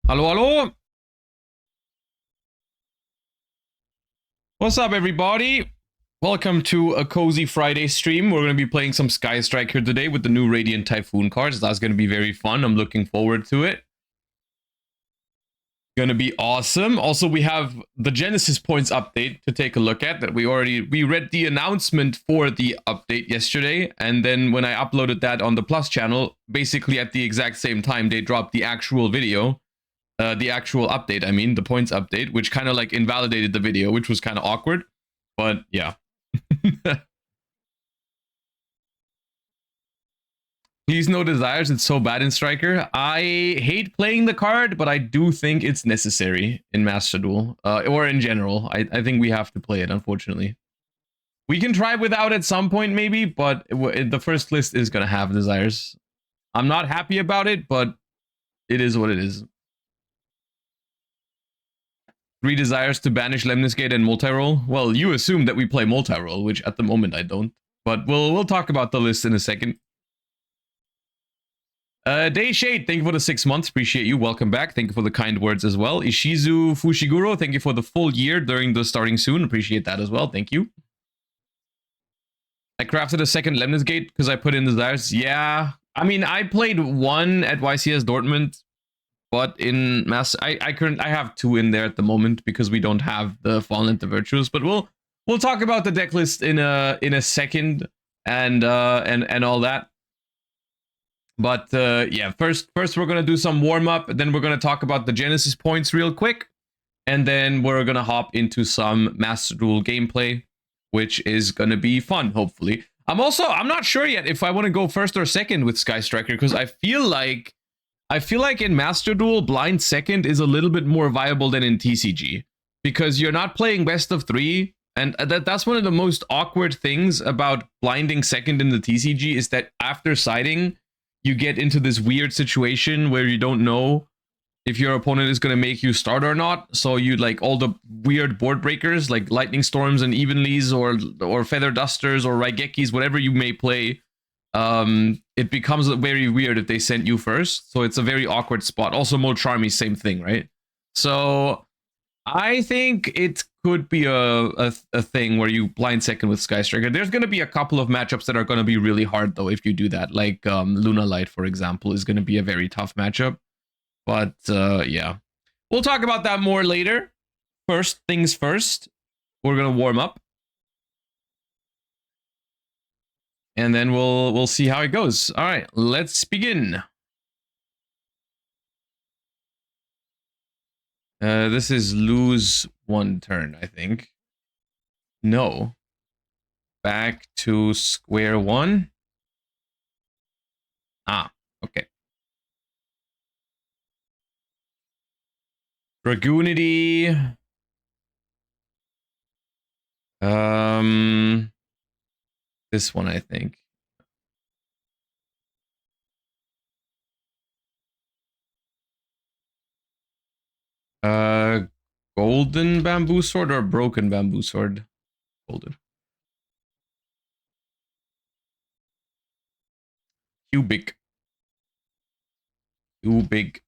Hallo, hallo. What's up, everybody? Welcome to a cozy Friday stream. We're going to be playing some Sky Strike here today with the new Radiant Typhoon cards. That's going to be very fun. I'm looking forward to it. Going to be awesome. Also, we have the Genesys points update to take a look at. That we read the announcement for the update yesterday, and then when I uploaded that on the Plus channel, basically at the exact same time, they dropped the actual video. The actual update, I mean, the points update, which kind of like invalidated the video, which was kind of awkward. But yeah. Please no desires. It's so bad in Striker. I hate playing the card, but I do think it's necessary in Master Duel, or in general. I think we have to play it, unfortunately. We can try without at some point, maybe, but the first list is going to have desires. I'm not happy about it, but it is what it is. 3 desires to banish Lemniscate and multi-roll. Well, you assume that we play multi-roll, which at the moment I don't. But we'll talk about the list in a second. Day Shade, thank you for the 6 months. Appreciate you. Welcome back. Thank you for the kind words as well. Ishizu Fushiguro, thank you for the full year during the starting soon. Appreciate that as well. Thank you. I crafted a second Lemniscate because I put in desires. Yeah. I mean, I played 1 at YCS Dortmund, but in Mass, I have 2 in there at the moment because we don't have the Fallen and the Virtues. But we'll talk about the deck list in a second and all that. But yeah, first we're gonna do some warm up, then we're gonna talk about the Genesys points real quick, and then we're gonna hop into some Master Duel gameplay, which is gonna be fun, hopefully. I'm not sure yet if I want to go first or second with Sky Striker, because I feel like in Master Duel, blind second is a little bit more viable than in TCG, because you're not playing best of 3, and that's one of the most awkward things about blinding second in the TCG, is that after siding, you get into this weird situation where you don't know if your opponent is going to make you start or not. So you like all the weird board breakers like Lightning Storms and Evenleys or Feather Dusters or Raigekis, whatever you may play. It becomes very weird if they send you first. So it's a very awkward spot. Also, Mo Charmy, same thing, right? So I think it could be a thing where you blind second with Sky Striker. There's going to be a couple of matchups that are going to be really hard, though, if you do that. Like Luna Light, for example, is going to be a very tough matchup. But yeah, we'll talk about that more later. First things first, we're going to warm up. And then we'll see how it goes. All right, let's begin. This is lose 1 turn, I think. No. Back to square 1. Ah, okay. Dragoonity. This one, I think. Golden bamboo sword or broken bamboo sword? Golden. Cubic. Too big.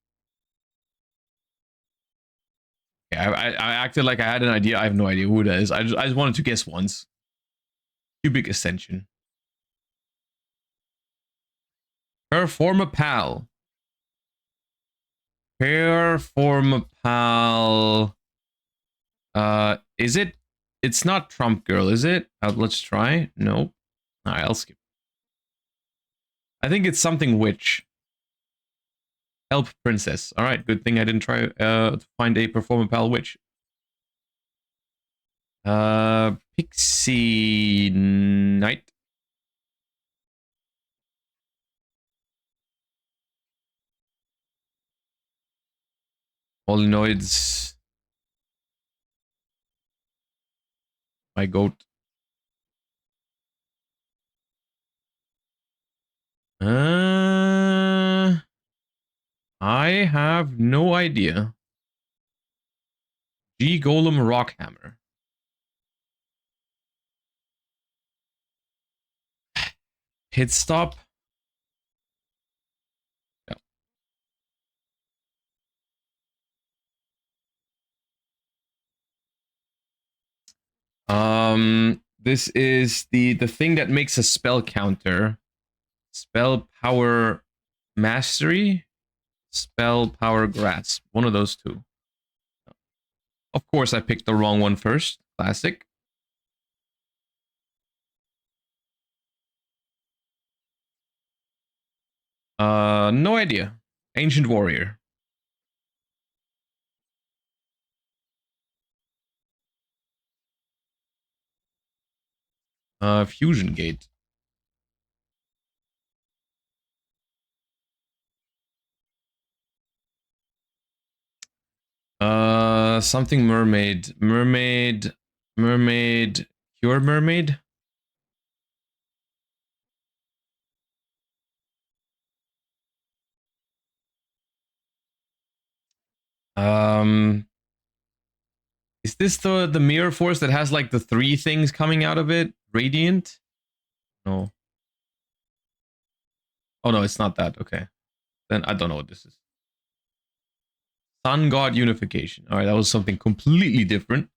Yeah, I acted like I had an idea. I have no idea who that is. I just wanted to guess once. Cubic Ascension. Perform a pal. Perform a pal. Is it? It's not Trump Girl, is it? Let's try. Nope. All right, I'll skip. I think it's something witch. Help princess. All right, good thing I didn't try to find a perform a pal witch. Pixie Knight. Molinoids. My goat. I have no idea. G Golem Rockhammer. Hit stop. Yeah. This is the thing that makes a spell counter. Spell power mastery, spell power grasp. One of those two. Of course, I picked the wrong one first. Classic. No idea. Ancient warrior. Fusion gate. Something mermaid. Mermaid. Cure mermaid. Is this the mirror force that has like the three things coming out of it? Radiant? No. Oh no, it's not that. Okay. Then I don't know what this is. Sun God unification. All right, that was something completely different. Is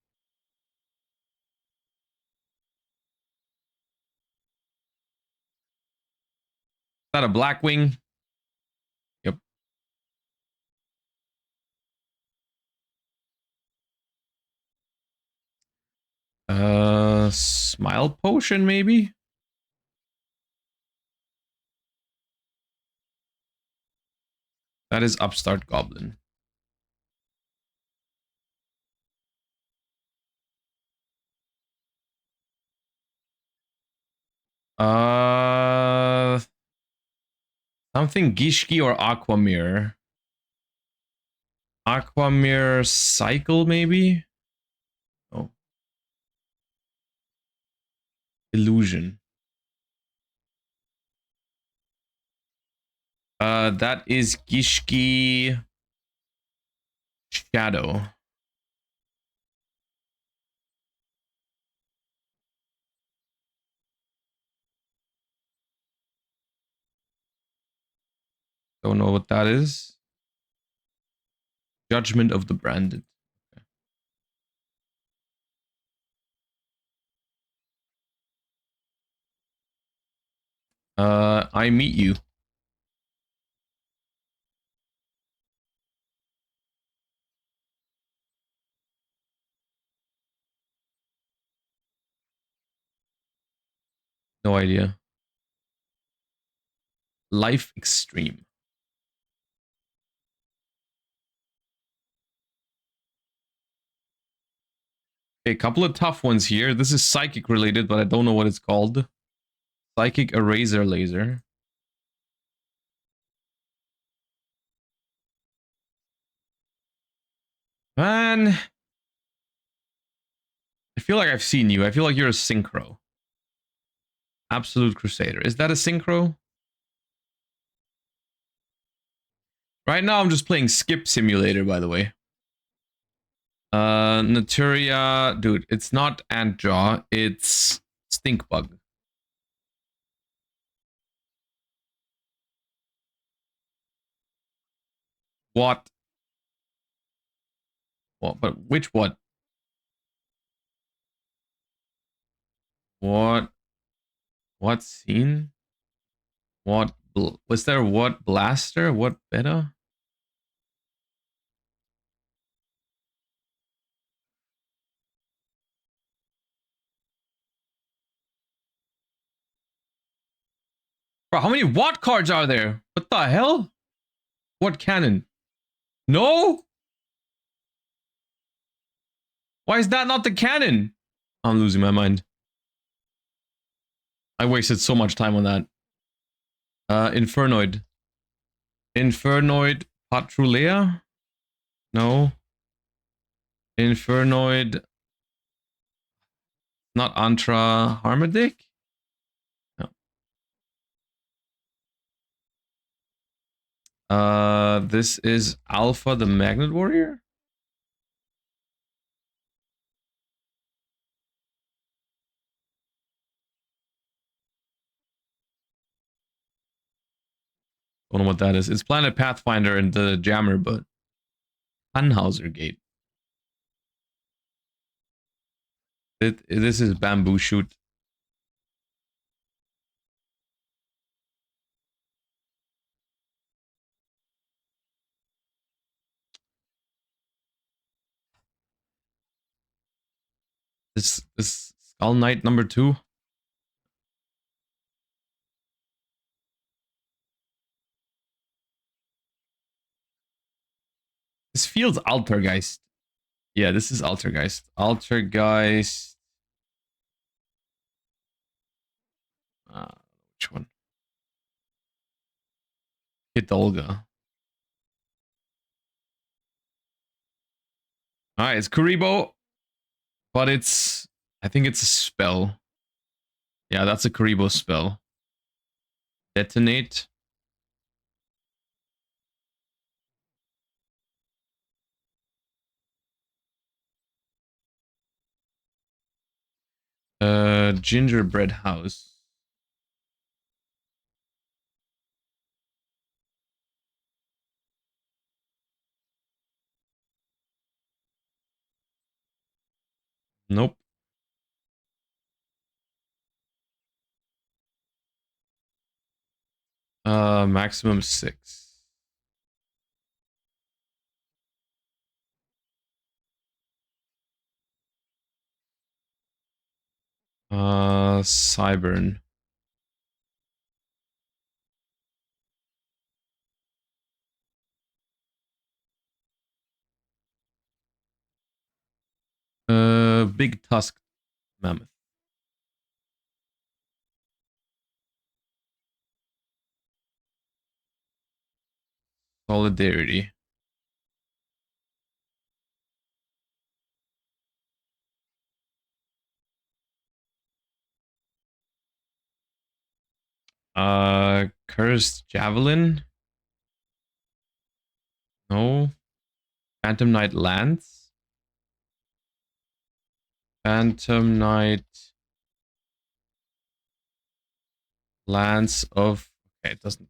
that a Blackwing? Yep. Smile potion maybe? That is upstart goblin. Something Gishki or Aquamir. Aquamir cycle maybe? Oh. Illusion. That is Gishki Shadow. Don't know what that is. Judgment of the Branded. I meet you. No idea. Life Extreme. Okay, a couple of tough ones here. This is psychic related, but I don't know what it's called. Psychic Eraser Laser. Man, I feel like I've seen you. I feel like you're a synchro. Absolute Crusader. Is that a synchro? Right now, I'm just playing Skip Simulator, by the way. Naturia, dude, it's not Antjaw, it's Stinkbug. What? What? But which what? What? What scene? What? Was there what blaster? What beta? Bro, how many what cards are there? What the hell? What cannon? No? Why is that not the cannon? I'm losing my mind. I wasted so much time on that. Infernoid. Infernoid Patrulea? No. Infernoid. Not Antra Harmadic? No. This is Alpha the Magnet Warrior? Don't know what that is. It's Planet Pathfinder and the Jammer, but Tannhauser Gate. This is bamboo shoot. This Skull Knight number 2. This feels Altergeist. Yeah, this is Altergeist. Altergeist. Which one? Hidolga. Alright, it's Kuribo. But it's... I think it's a spell. Yeah, that's a Kuribo spell. Detonate. Gingerbread House. Nope. Maximum 6. Cybern. Big Tusk Mammoth. Solidarity. Cursed Javelin. No. Phantom Knight Lance. Phantom Knight Lance of... Okay, it doesn't...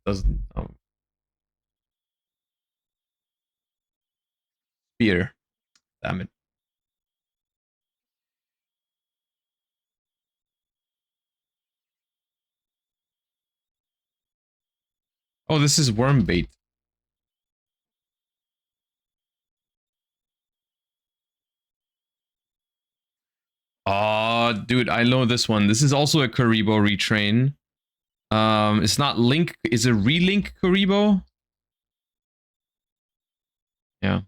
Spear. Damn it. Oh, this is Wormbait. Oh, dude, I know this one. This is also a Kuribo retrain. It's not Link. Is it Relink Kuribo? Yeah.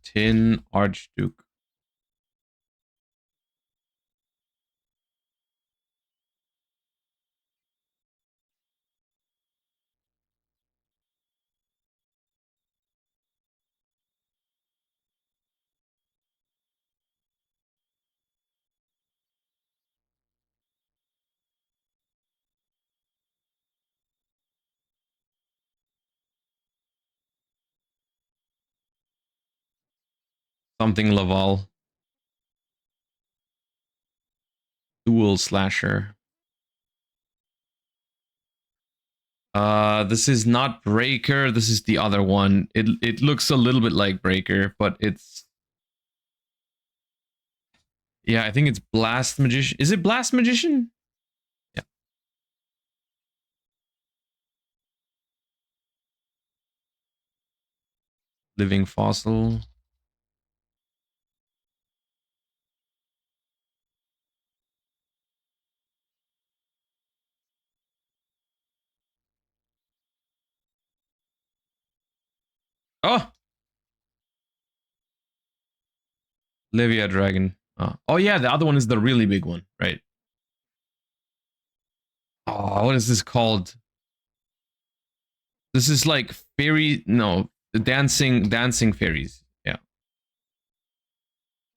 Tin Archduke. Something Laval. Dual Slasher. This is not Breaker. This is the other one. It looks a little bit like Breaker, but it's... Yeah, I think it's Blast Magician. Is it Blast Magician? Yeah. Living Fossil. Oh! Livia Dragon. Oh, yeah, the other one is the really big one, right? Oh, what is this called? This is like fairy... No, the dancing fairies. Yeah.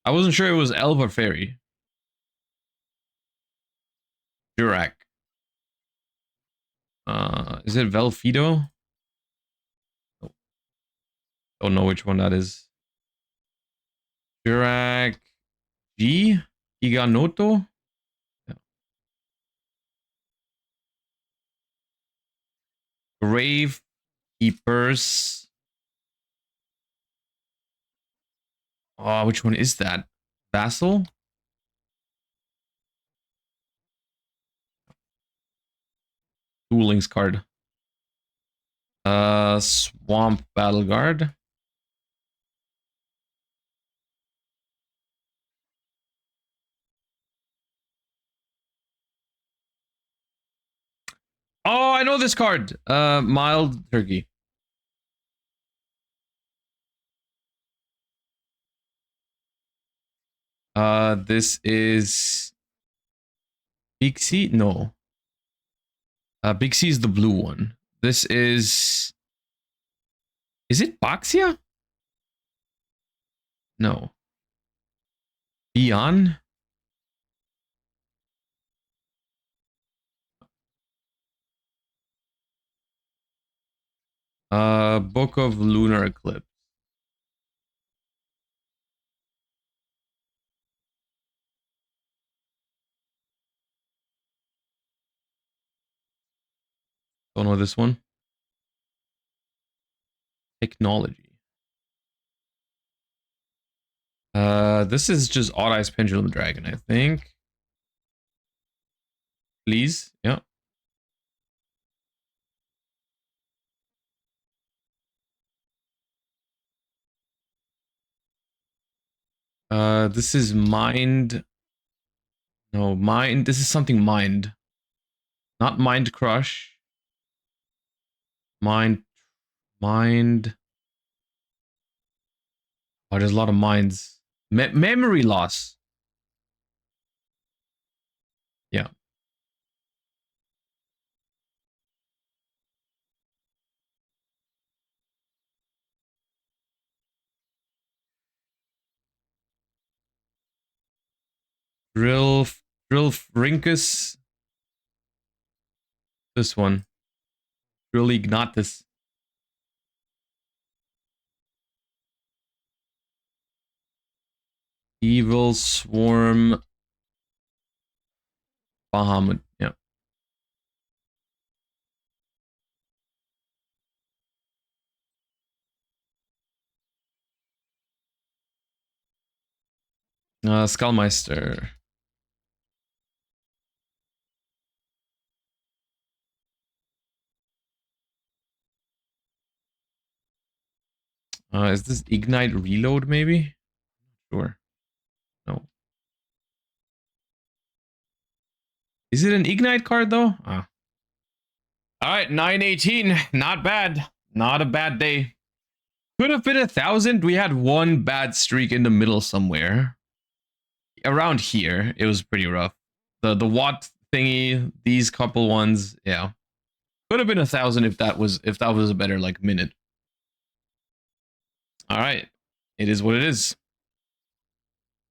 I wasn't sure it was elf or fairy. Jurak. Is it Velfido? Oh, don't know which one that is. Jurak G? Iganoto? Yeah. Grave Keepers. Oh, which one is that? Vassal? Duel Links card. Swamp Battle Guard. Oh, I know this card. Mild Turkey. This is Big C? No. Big C is the blue one. This is it Baxia? No. Beyond? Book of Lunar Eclipse. Don't know this one. Technology. This is just Odd Eyes Pendulum Dragon, I think. Please, yeah. This is Mind. No, Mind. This is something Mind. Not Mind Crush. Mind. Oh, there's a lot of minds. Memory loss. Yeah. Drill Rinkus. This one. Drill Ignatus. Evil Swarm. Bahamut. Yeah. Skullmeister. Is this Ignite Reload maybe? Sure. No. Is it an Ignite card though? Ah. All right, 918. Not bad. Not a bad day. Could have been 1,000. We had one bad streak in the middle somewhere. Around here, it was pretty rough. The Watt thingy, these couple ones, yeah. Could have been 1,000 if that was a better like minute. All right, it is what it is.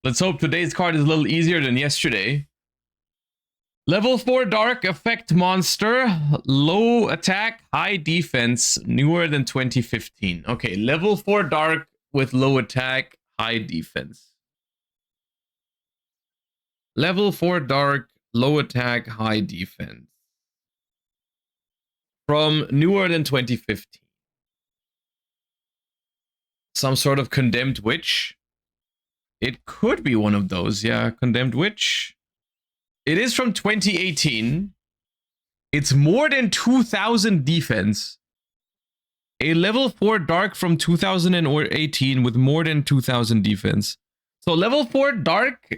Let's hope today's card is a little easier than yesterday. Level 4 Dark Effect Monster, low attack, high defense, newer than 2015. Okay, level 4 Dark with low attack, high defense. Level 4 Dark, low attack, high defense. From newer than 2015. Some sort of Condemned Witch. It could be one of those, yeah. Condemned Witch. It is from 2018. It's more than 2,000 defense. A level 4 Dark from 2018 with more than 2,000 defense. So level 4 Dark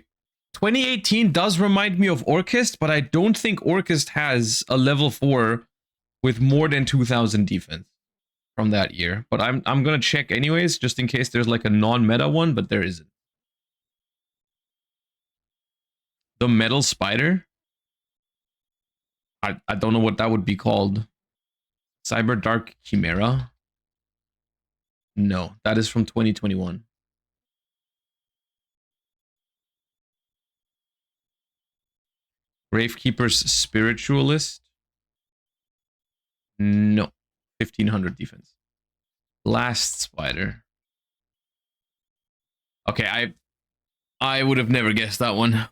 2018 does remind me of Orchist, but I don't think Orchist has a level 4 with more than 2,000 defense from that year. But I'm gonna check anyways, just in case there's like a non-meta one, but there isn't. The Metal Spider? I don't know what that would be called. Cyber Dark Chimera? No, that is from 2021. Gravekeeper's Spiritualist? No. 1,500 defense. Last Spider. Okay, I would have never guessed that one.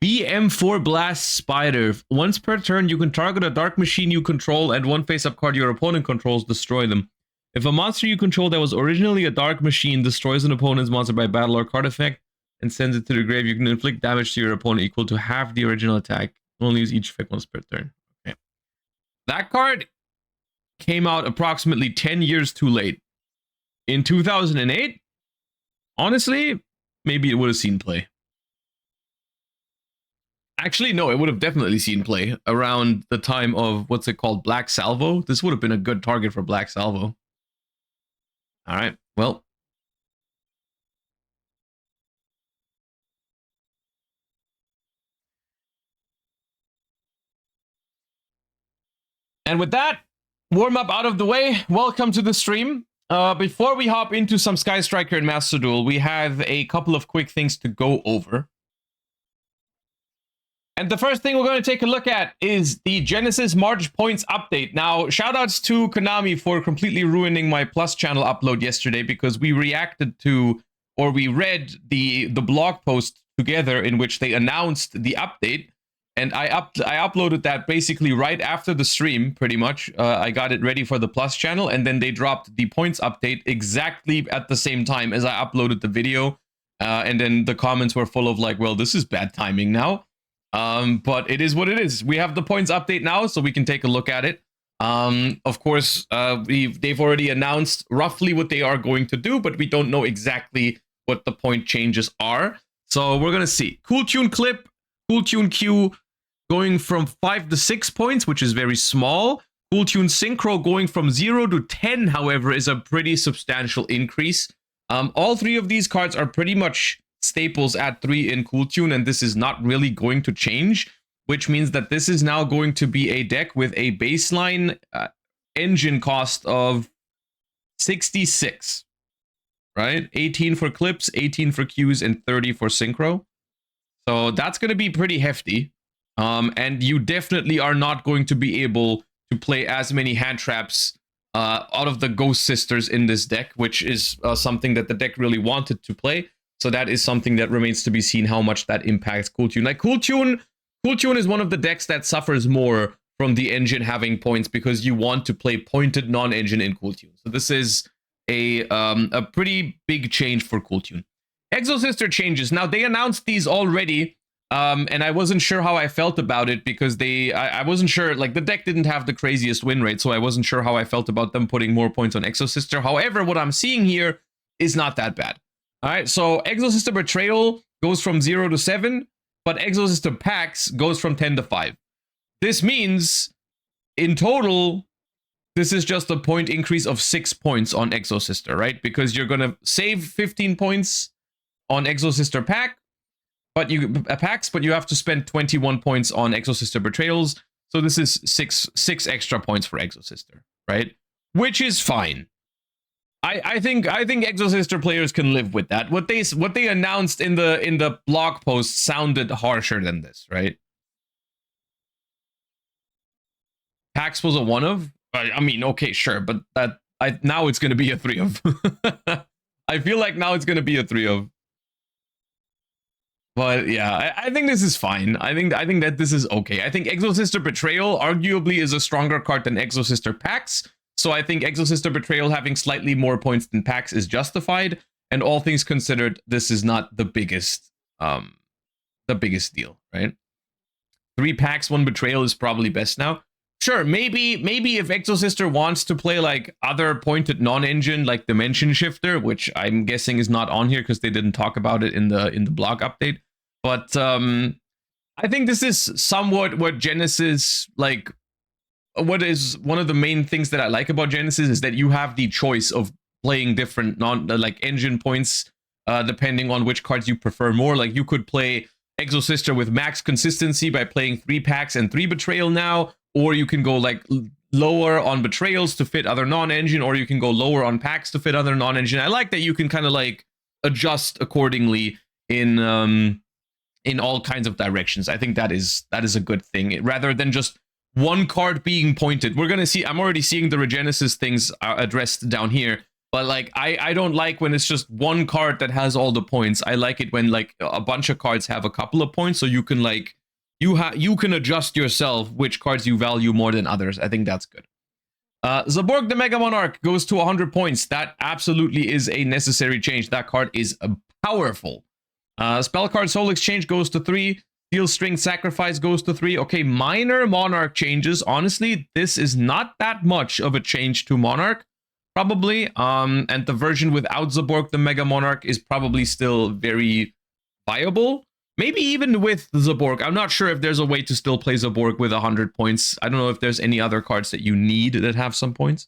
BM4 Blast Spider. Once per turn, you can target a dark machine you control and one face-up card your opponent controls, destroy them. If a monster you control that was originally a dark machine destroys an opponent's monster by battle or card effect and sends it to the grave, you can inflict damage to your opponent equal to half the original attack. Only use each effect once per turn. Okay. That card came out approximately 10 years too late. In 2008, honestly, maybe it would have seen play. Actually, no, it would have definitely seen play around the time of, what's it called, Black Salvo. This would have been a good target for Black Salvo. All right, well. And with that, warm up out of the way, welcome to the stream. Before we hop into some Sky Striker and Master Duel, we have a couple of quick things to go over. And the first thing we're going to take a look at is the Genesys March points update. Now, shoutouts to Konami for completely ruining my Plus channel upload yesterday, because we reacted to, or we read the blog post together in which they announced the update. And I uploaded that basically right after the stream, pretty much. I got it ready for the Plus channel, and then they dropped the points update exactly at the same time as I uploaded the video. And then the comments were full of like, well, this is bad timing now. But it is what it is. We have the points update now, so we can take a look at it. Of course, they've already announced roughly what they are going to do, but we don't know exactly what the point changes are. So we're going to see. Cool Tune Clip, Cool Tune Q going from 5 to 6 points, which is very small. Cool Tune Synchro going from 0 to 10, however, is a pretty substantial increase. All three of these cards are pretty much staples at 3 in Cool Tune, and this is not really going to change, which means that this is now going to be a deck with a baseline engine cost of 66, right? 18 for clips, 18 for Qs, and 30 for synchro. So that's going to be pretty hefty. And you definitely are not going to be able to play as many hand traps out of the Ghost Sisters in this deck, which is something that the deck really wanted to play. So that is something that remains to be seen, how much that impacts Cool Tune. Like Cool Tune is one of the decks that suffers more from the engine having points, because you want to play pointed non-engine in Cool Tune. So this is a pretty big change for Cool Tune. Exosister changes. Now, they announced these already, and I wasn't sure how I felt about it, because I wasn't sure, like, the deck didn't have the craziest win rate, so I wasn't sure how I felt about them putting more points on Exosister. However, what I'm seeing here is not that bad. All right, so Exosister Betrayal goes from 0 to 7, but Exosister Pax goes from 10 to 5. This means, in total, this is just a point increase of 6 points on Exosister, right? Because you're going to save 15 points on Exosister Pax, but you have to spend 21 points on Exosister Betrayals. So this is six extra points for Exosister, right? Which is fine. I think Exosister players can live with that. What they announced in the blog post sounded harsher than this, right? Pax was a 1 of. I mean, okay, sure, but now it's going to be a 3 of. I feel like now it's going to be a 3 of. But yeah, I think this is fine. I think that this is okay. I think Exosister Betrayal arguably is a stronger card than Exosister Pax. So I think Exosister Betrayal having slightly more points than Pax is justified. And all things considered, this is not the biggest deal, right? 3 Pax, 1 Betrayal is probably best now. Sure, maybe if Exosister wants to play like other pointed non-engine, like Dimension Shifter, which I'm guessing is not on here because they didn't talk about it in the blog update. But I think this is somewhat what Genesys, like, what is one of the main things that I like about Genesys is that you have the choice of playing different engine points depending on which cards you prefer more. Like, you could play Exosister with max consistency by playing 3 Pax and 3 Betrayal now, or you can go like lower on Betrayals to fit other non-engine, or you can go lower on Pax to fit other non-engine. I like that you can kind of like adjust accordingly in all kinds of directions. I think that is a good thing, rather than just one card being pointed. We're gonna see, I'm already seeing the Regenesis things addressed down here, but like I don't like when it's just one card that has all the points. I like it when like a bunch of cards have a couple of points, so you can like you can adjust yourself which cards you value more than others. I think that's good. Zaborg the Mega Monarch goes to 100 points. That absolutely is a necessary change. That card is powerful. Spell card Soul Exchange goes to 3. Steel String Sacrifice goes to 3. Okay, minor Monarch changes. Honestly, this is not that much of a change to Monarch, probably. And the version without Zaborg the Mega Monarch is probably still very viable. Maybe even with Zaborg. I'm not sure if there's a way to still play Zaborg with 100 points. I don't know if there's any other cards that you need that have some points.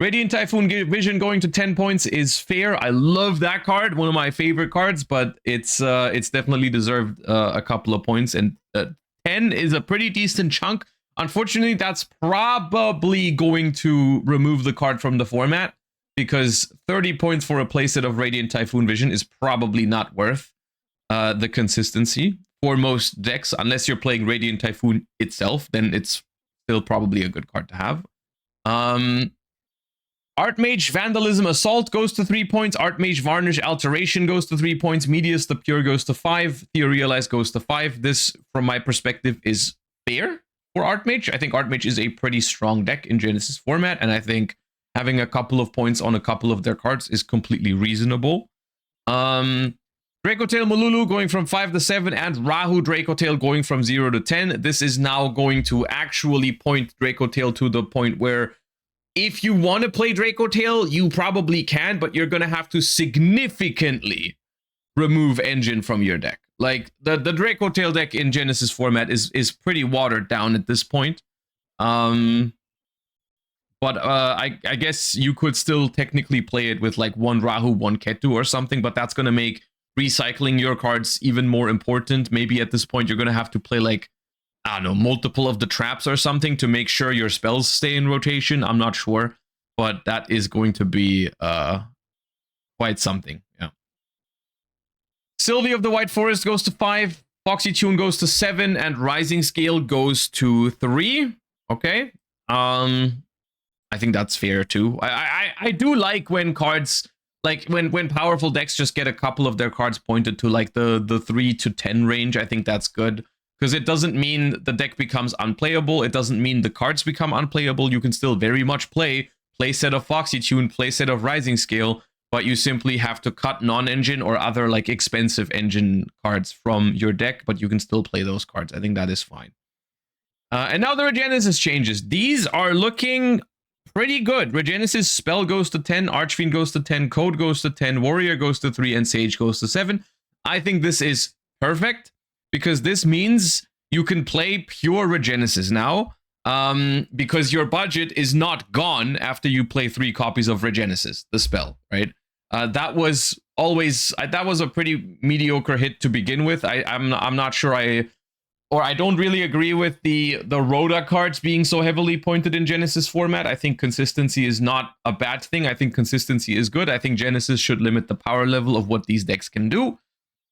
Radiant Typhoon Vision going to 10 points is fair. I love that card. One of my favorite cards, but it's definitely deserved a couple of points. And 10 is a pretty decent chunk. Unfortunately, that's probably going to remove the card from the format, because 30 points for a playset of Radiant Typhoon Vision is probably not worth the consistency for most decks. Unless you're playing Radiant Typhoon itself, then it's still probably a good card to have. Archmage Vandalism Assault goes to 3 points. Archmage Varnish Alteration goes to 3 points. Medius the Pure goes to 5. Theorealize goes to 5. This, from my perspective, is fair for Archmage. I think Archmage is a pretty strong deck in Genesys format, and I think having a couple of points on a couple of their cards is completely reasonable. Dracotail Mululu going from 5 to 7, and Rahu Dracotail going from 0 to 10. This is now going to actually point Dracotail to the point where if you want to play Dracotail, you probably can, but you're going to have to significantly remove Engine from your deck. Like, the Dracotail deck in Genesys format is pretty watered down at this point. But I guess you could still technically play it with like 1 Rahu, 1 Ketu or something, but that's going to make recycling your cards even more important. Maybe at this point you're going to have to play like, I don't know, multiple of the traps or something to make sure your spells stay in rotation. I'm not sure, but that is going to be quite something. Yeah. Sylvie of the White Forest goes to 5. Foxy Tune goes to 7, and Rising Scale goes to 3. Okay. I think that's fair too. I do like when cards, like when powerful decks just get a couple of their cards pointed to like the 3 to 10 range. I think that's good, because it doesn't mean the deck becomes unplayable. It doesn't mean the cards become unplayable. You can still very much play set of Foxy Tune, play set of Rising Scale, but you simply have to cut non-engine or other like expensive engine cards from your deck, but you can still play those cards. I think that is fine. And now the Regenesis changes. These are looking pretty good. Regenesis Spell goes to 10, Archfiend goes to 10, Code goes to 10, Warrior goes to 3, and Sage goes to 7. I think this is perfect, because this means you can play pure Regenesis now, because your budget is not gone after you play 3 copies of Regenesis, the spell, right? That was always, that was a pretty mediocre hit to begin with. I'm not sure I don't really agree with the Rhoda cards being so heavily pointed in Genesys format. I think consistency is not a bad thing. I think consistency is good. I think Genesys should limit the power level of what these decks can do.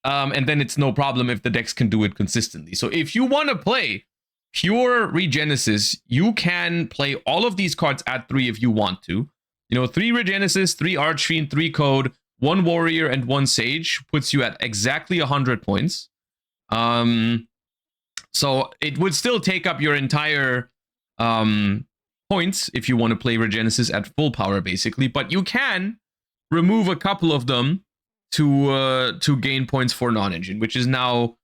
And then it's no problem if the decks can do it consistently. So if you want to play pure Regenesis, you can play all of these cards at 3 if you want to. You know, 3 Regenesis, 3 Archfiend, 3 Code, 1 Warrior, and 1 Sage puts you at exactly 100 points. So it would still take up your entire points if you want to play Regenesis at full power, basically. But you can remove a couple of them to gain points for non-engine, which is now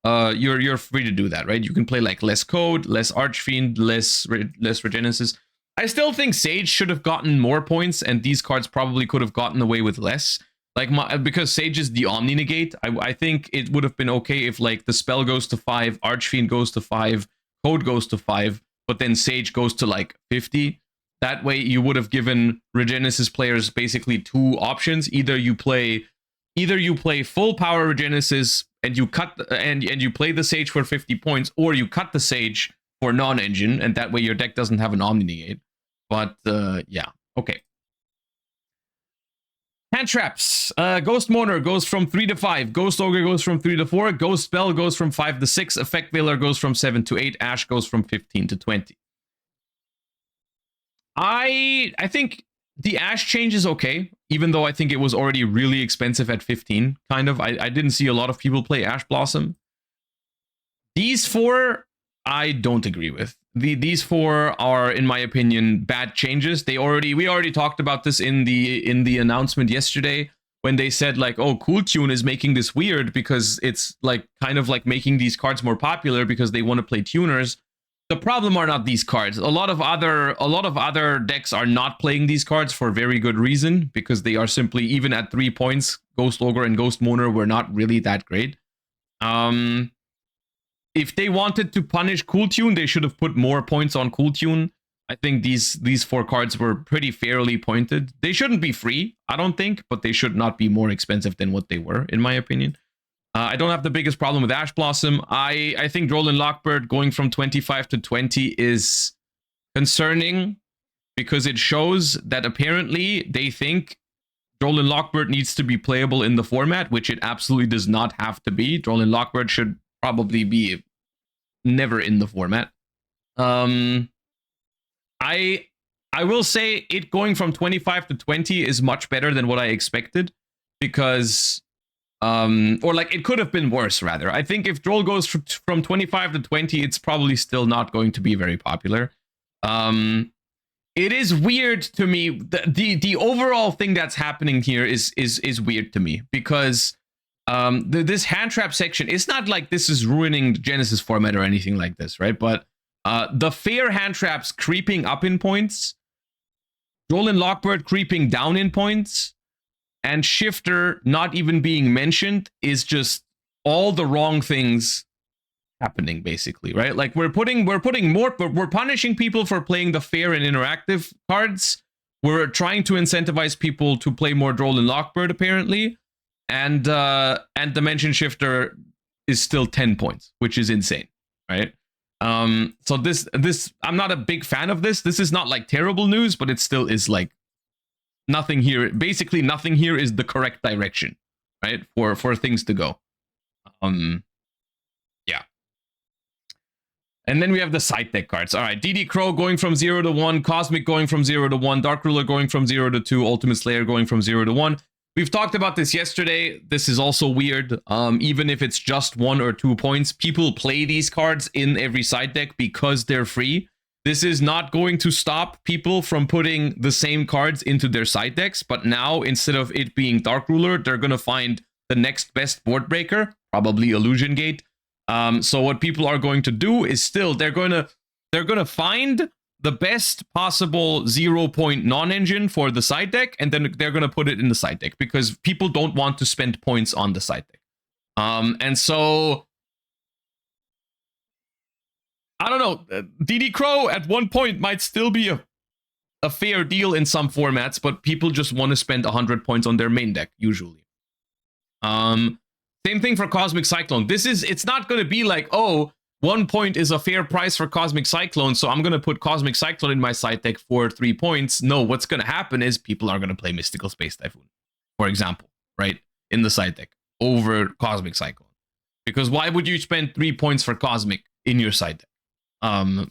you're free to do that, right? You can play like less Code, less Archfiend, less Regenesis. I still think Sage should have gotten more points, and these cards probably could have gotten away with less. Like, because Sage is the Omni Negate, I think it would have been okay if, like, the spell goes to 5, Archfiend goes to 5, Code goes to 5, but then Sage goes to, like, 50. That way, you would have given Regenesis players basically 2 options. Either you play full power Regenesis and you cut and you play the Sage for 50 points, or you cut the Sage for non-engine, and that way your deck doesn't have an Omni Negate. But yeah, okay. Hand traps. Ghost Mourner goes from 3 to 5. Ghost Ogre goes from 3 to 4. Ghost Spell goes from 5 to 6. Effect Veiler goes from 7 to 8. Ash goes from 15 to 20. I think the Ash change is okay, even though I think it was already really expensive at 15, kind of. I didn't see a lot of people play Ash Blossom. These 4, I don't agree with. these four are, in my opinion, bad changes. We already talked about this in the announcement yesterday when they said like, oh, Cool Tune is making this weird because it's like kind of like making these cards more popular because they want to play tuners. The problem are not these cards. A lot of other decks are not playing these cards for very good reason, because they are simply, even at 3 points, Ghost Ogre and Ghost Moaner were not really that great. If they wanted to punish Cool Tune, they should have put more points on Cool Tune. I think these four cards were pretty fairly pointed. They shouldn't be free, I don't think, but they should not be more expensive than what they were, in my opinion. I don't have the biggest problem with Ash Blossom. I think Droll Lockbird going from 25 to 20 is concerning, because it shows that apparently they think Droll Lockbird needs to be playable in the format, which it absolutely does not have to be. Droll Lockbird should probably be never in the format. I will say it going from 25 to 20 is much better than what I expected, because or like it could have been worse, rather. I think if Droll goes from 25 to 20, it's probably still not going to be very popular. It is weird to me. The overall thing that's happening here is weird to me, because this hand trap section, it's not like this is ruining the Genesys format or anything like this, right? But the fair hand traps creeping up in points, Droll Lockbird creeping down in points, and Shifter not even being mentioned is just all the wrong things happening, basically, right? Like we're punishing people for playing the fair and interactive cards. We're trying to incentivize people to play more Droll Lockbird, apparently, and Dimension Shifter is still 10 points, which is insane, right? So this I'm not a big fan of this. This is not like terrible news, but it still is like nothing here. Basically, nothing here is the correct direction, right? For things to go. Yeah. And then we have the side deck cards. All right, DD Crow going from 0 to 1, Cosmic going from 0 to 1, Dark Ruler going from 0 to 2, Ultimate Slayer going from 0 to 1. We've talked about this yesterday. This is also weird. Even if it's just 1 or 2 points, people play these cards in every side deck because they're free. This is not going to stop people from putting the same cards into their side decks, but now, instead of it being Dark Ruler, they're going to find the next best board breaker, probably Illusion Gate. So what people are going to do is still, they're going to find the best possible 0-point non-engine for the side deck, and then they're going to put it in the side deck, because people don't want to spend points on the side deck. And so I don't know. DD Crow at one point might still be a fair deal in some formats, but people just want to spend 100 points on their main deck, usually. Same thing for Cosmic Cyclone. It's not going to be like, oh, 1 point is a fair price for Cosmic Cyclone, so I'm going to put Cosmic Cyclone in my side deck for 3 points. No, what's going to happen is people are going to play Mystical Space Typhoon, for example, right? In the side deck over Cosmic Cyclone. Because why would you spend 3 points for Cosmic in your side deck?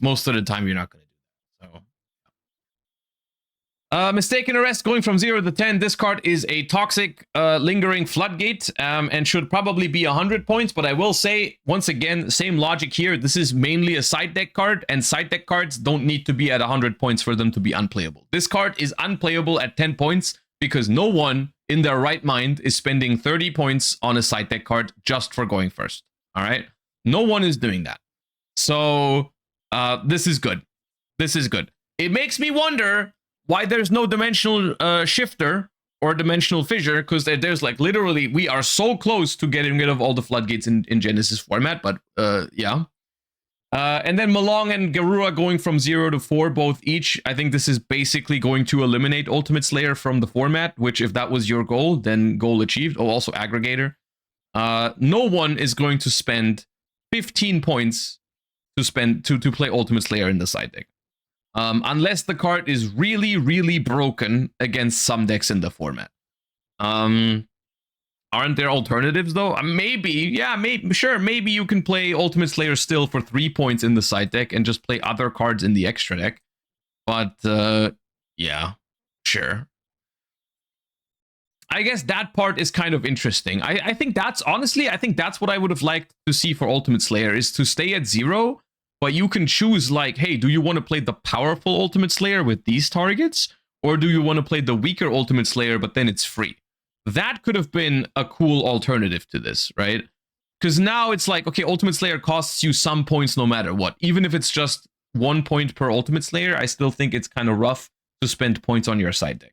Most of the time you're not going to do that. So Mistaken Arrest going from 0 to 10. This card is a toxic lingering floodgate, and should probably be 100 points, but I will say, once again, same logic here. This is mainly a side deck card, and side deck cards don't need to be at 100 points for them to be unplayable. This card is unplayable at 10 points because no one in their right mind is spending 30 points on a side deck card just for going first. All right? No one is doing that. So this is good. This is good. It makes me wonder why there's no Dimensional Shifter or Dimensional Fissure, because there's like literally, we are so close to getting rid of all the floodgates in Genesys format, but yeah. And then Malong and Garura going from 0 to 4, both each. I think this is basically going to eliminate Ultimate Slayer from the format, which, if that was your goal, then goal achieved. Oh, also Aggregator. No one is going to spend 15 points to play Ultimate Slayer in the side deck. Unless the card is really, really broken against some decks in the format. Aren't there alternatives, though? Maybe, yeah, maybe, sure, maybe you can play Ultimate Slayer still for 3 points in the side deck and just play other cards in the extra deck. But, yeah, sure. I guess that part is kind of interesting. I think that's, honestly, I think that's what I would have liked to see for Ultimate Slayer, is to stay at 0, but you can choose like, hey, do you want to play the powerful Ultimate Slayer with these targets? Or do you want to play the weaker Ultimate Slayer, but then it's free? That could have been a cool alternative to this, right? Because now it's like, okay, Ultimate Slayer costs you some points no matter what. Even if it's just 1 point per Ultimate Slayer, I still think it's kind of rough to spend points on your side deck.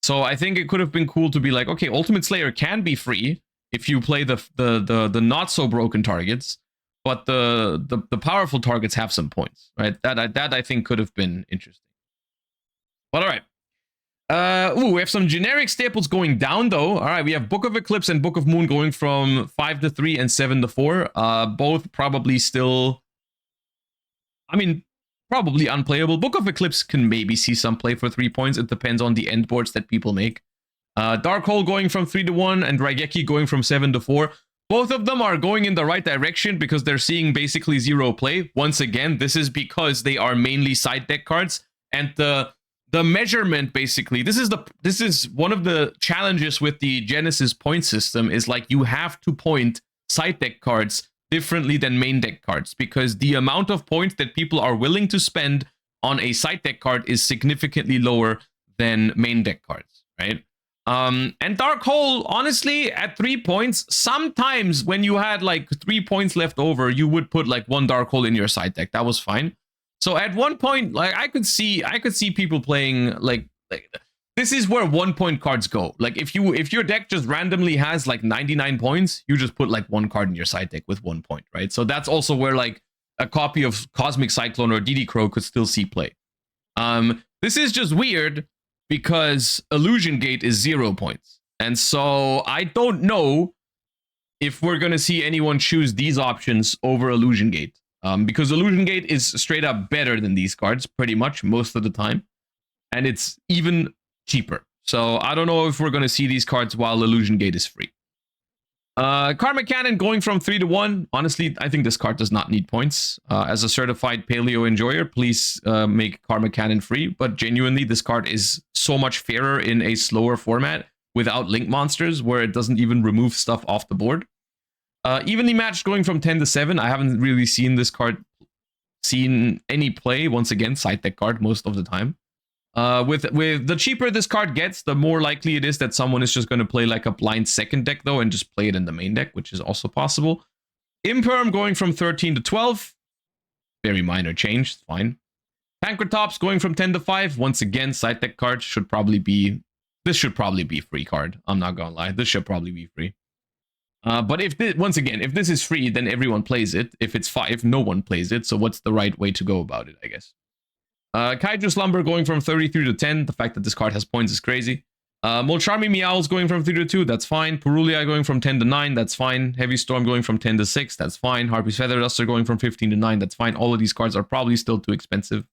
So I think it could have been cool to be like, okay, Ultimate Slayer can be free if you play the not so broken targets, but the powerful targets have some points, right? That I think could have been interesting. But all right. We have some generic staples going down though. All right, we have Book of Eclipse and Book of Moon going from 5 to 3 and 7 to 4. Both probably still, I mean, probably unplayable. Book of Eclipse can maybe see some play for 3 points. It depends on the end boards that people make. Darkhold going from 3 to 1 and Raigeki going from 7 to 4. Both of them are going in the right direction because they're seeing basically 0 play. Once again, this is because they are mainly side deck cards, and the measurement basically, this is one of the challenges with the Genesys point system, is like you have to point side deck cards differently than main deck cards, because the amount of points that people are willing to spend on a side deck card is significantly lower than main deck cards, right? And Dark Hole, honestly, at 3 points, sometimes when you had like 3 points left over, you would put like 1 Dark Hole in your side deck. That was fine. So at 1 point, like I could see people playing like this is where 1 point cards go. Like if your deck just randomly has like 99 points, you just put like 1 card in your side deck with 1 point, right? So that's also where like a copy of Cosmic Cyclone or DD Crow could still see play. This is just weird because Illusion Gate is 0 points. And so I don't know if we're going to see anyone choose these options over Illusion Gate. Because Illusion Gate is straight up better than these cards pretty much most of the time. And it's even cheaper. So I don't know if we're going to see these cards while Illusion Gate is free. Karma Cannon going from 3 to 1. Honestly, I think this card does not need points. As a certified paleo enjoyer, please make Karma Cannon free. But genuinely, this card is so much fairer in a slower format without link monsters, where it doesn't even remove stuff off the board. Evenly Matched going from 10 to 7. I haven't really seen this card seen any play. Once again, side deck card most of the time. With the cheaper this card gets, the more likely it is that someone is just going to play like a blind second deck though and just play it in the main deck, which is also possible. Imperm going from 13 to 12. Very minor change, it's fine. Pankratops going from 10 to 5. Once again, side deck card should probably be... This should probably be free card. I'm not gonna lie. This should probably be free. But if this, once again, if this is free, then everyone plays it. If it's 5, no one plays it. So what's the right way to go about it, I guess? Kaiju Slumber going from 33 to 10. The fact that this card has points is crazy. Molcharmi Meowls going from 3 to 2. That's fine. Purulia going from 10 to 9. That's fine. Heavy Storm going from 10 to 6. That's fine. Harpy's Feather Duster going from 15 to 9. That's fine. All of these cards are probably still too expensive.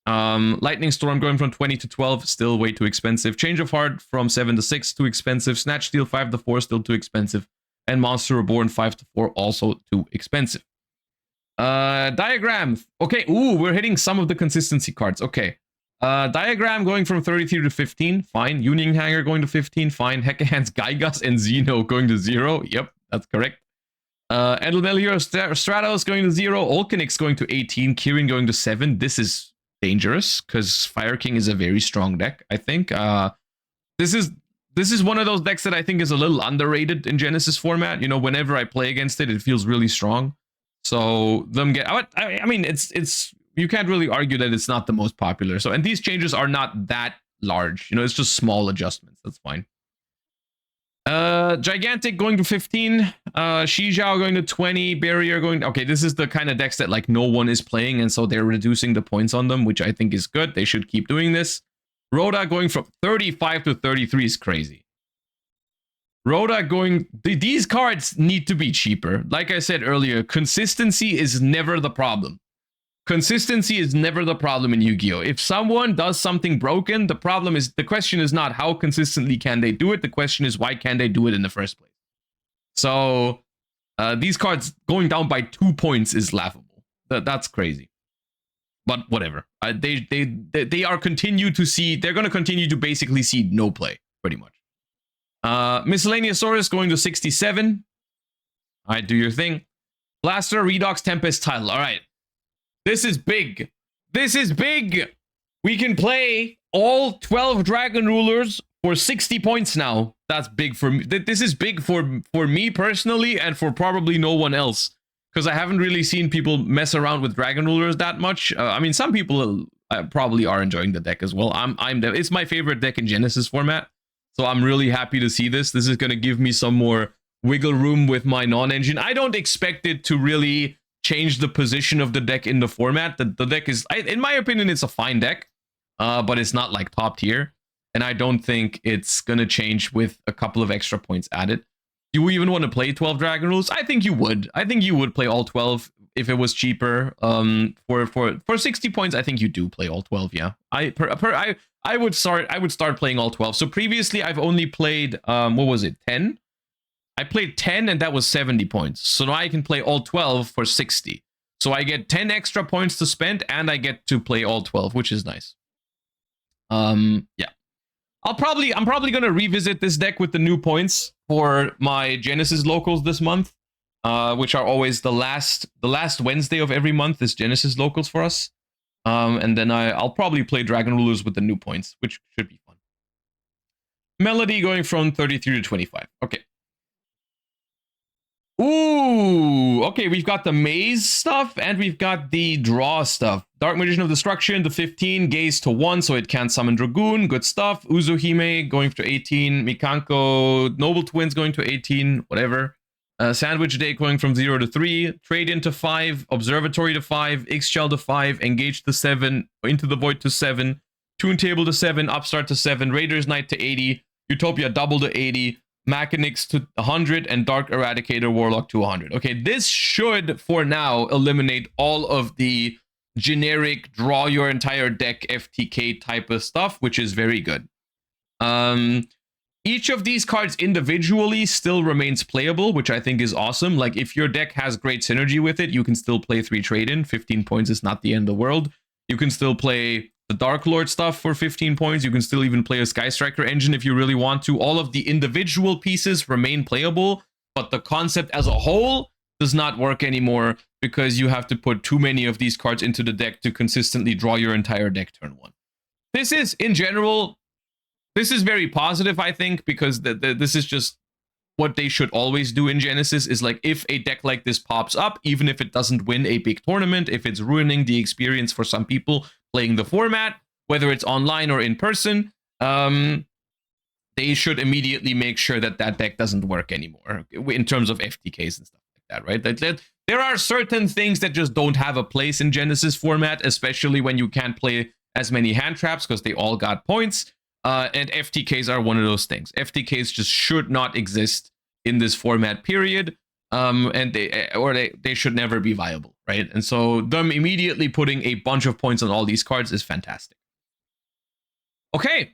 Lightning Storm going from 20 to 12. Still way too expensive. Change of Heart from 7 to 6. Too expensive. Snatch Steal 5 to 4. Still too expensive. And Monster Reborn 5 to 4, also too expensive. Diagram. Okay, ooh, we're hitting some of the consistency cards. Okay. Diagram going from 33 to 15, fine. Union Hanger going to 15, fine. Heckahands, Gygas, and Xeno going to 0. Yep, that's correct. Endelmelior Stratos going to 0. Olkinix going to 18. Kirin going to 7. This is dangerous because Fire King is a very strong deck, I think. This is one of those decks that I think is a little underrated in Genesys format. You know, whenever I play against it, it feels really strong. So them get, I mean, it's you can't really argue that it's not the most popular. So, and these changes are not that large. You know, it's just small adjustments. That's fine. Gigantic going to 15. Shijiao going to 20. Barrier going. Okay, this is the kind of decks that like no one is playing, and so they're reducing the points on them, which I think is good. They should keep doing this. Rhoda going from 35 to 33 is crazy. Rhoda going... These cards need to be cheaper. Like I said earlier, consistency is never the problem. Consistency is never the problem in Yu-Gi-Oh! If someone does something broken, the question is not how consistently can they do it. The question is why can't they do it in the first place? So these cards going down by 2 points is laughable. That's crazy. But whatever. They are continue to see... They're going to continue to basically see no play, pretty much. Miscellaneousaurus going to 67. All right, do your thing. Blaster, Redox, Tempest, Title. All right. This is big. This is big. We can play all 12 Dragon Rulers for 60 points now. That's big for me. This is big for me personally and for probably no one else. Because I haven't really seen people mess around with Dragon Rulers that much. I mean, some people probably are enjoying the deck as well. It's my favorite deck in Genesys format. So I'm really happy to see this. This is going to give me some more wiggle room with my non-engine. I don't expect it to really change the position of the deck in the format. The deck is, in my opinion, it's a fine deck, but it's not like top tier. And I don't think it's going to change with a couple of extra points added. Do you even want to play 12 Dragon Rules? I think you would. I think you would play all 12 if it was cheaper. For 60 points, I think you do play all 12. Yeah, I would start playing all 12. So previously, I've only played what was it, 10? I played 10 and that was 70 points. So now I can play all 12 for 60. So I get 10 extra points to spend and I get to play all 12, which is nice. Yeah. I'm probably going to revisit this deck with the new points for my Genesys locals this month, which are always the last Wednesday of every month is Genesys locals for us. And then I'll probably play Dragon Rulers with the new points, which should be fun. Melody going from 33 to 25. Okay. Ooh, okay, we've got the maze stuff and we've got the draw stuff. Dark Magician of Destruction, the 15, gaze to 1, so it can't summon Dragoon. Good stuff. Uzuhime going to 18. Mikanko, Noble Twins going to 18, whatever. Sandwich Day going from 0 to 3. Trade into 5. Observatory to 5. Ixchel to 5. Engage to 7. Into the Void to 7. Tune Table to 7. Upstart to 7. Raiders Knight to 80. Utopia double to 80. Mechanics to 100 and Dark Eradicator Warlock to 100. Okay, this should, for now, eliminate all of the generic draw your entire deck FTK type of stuff, which is very good. Each of these cards individually still remains playable, which I think is awesome. Like, if your deck has great synergy with it, you can still play 3 trade-in. 15 points is not the end of the world. You can still play the Dark Lord stuff for 15 points. You can still even play a Sky Striker engine if you really want to. All of the individual pieces remain playable, but the concept as a whole does not work anymore because you have to put too many of these cards into the deck to consistently draw your entire deck turn 1. This is, in general, this is very positive, I think, because this is just what they should always do in Genesys, is like, if a deck like this pops up, even if it doesn't win a big tournament, if it's ruining the experience for some people playing the format, whether it's online or in person, they should immediately make sure that that deck doesn't work anymore in terms of FTKs and stuff like that, right? There are certain things that just don't have a place in Genesys format, especially when you can't play as many hand traps because they all got points. And FTKs are one of those things. FTKs just should not exist in this format, period. And they should never be viable, right? And so them immediately putting a bunch of points on all these cards is fantastic. Okay.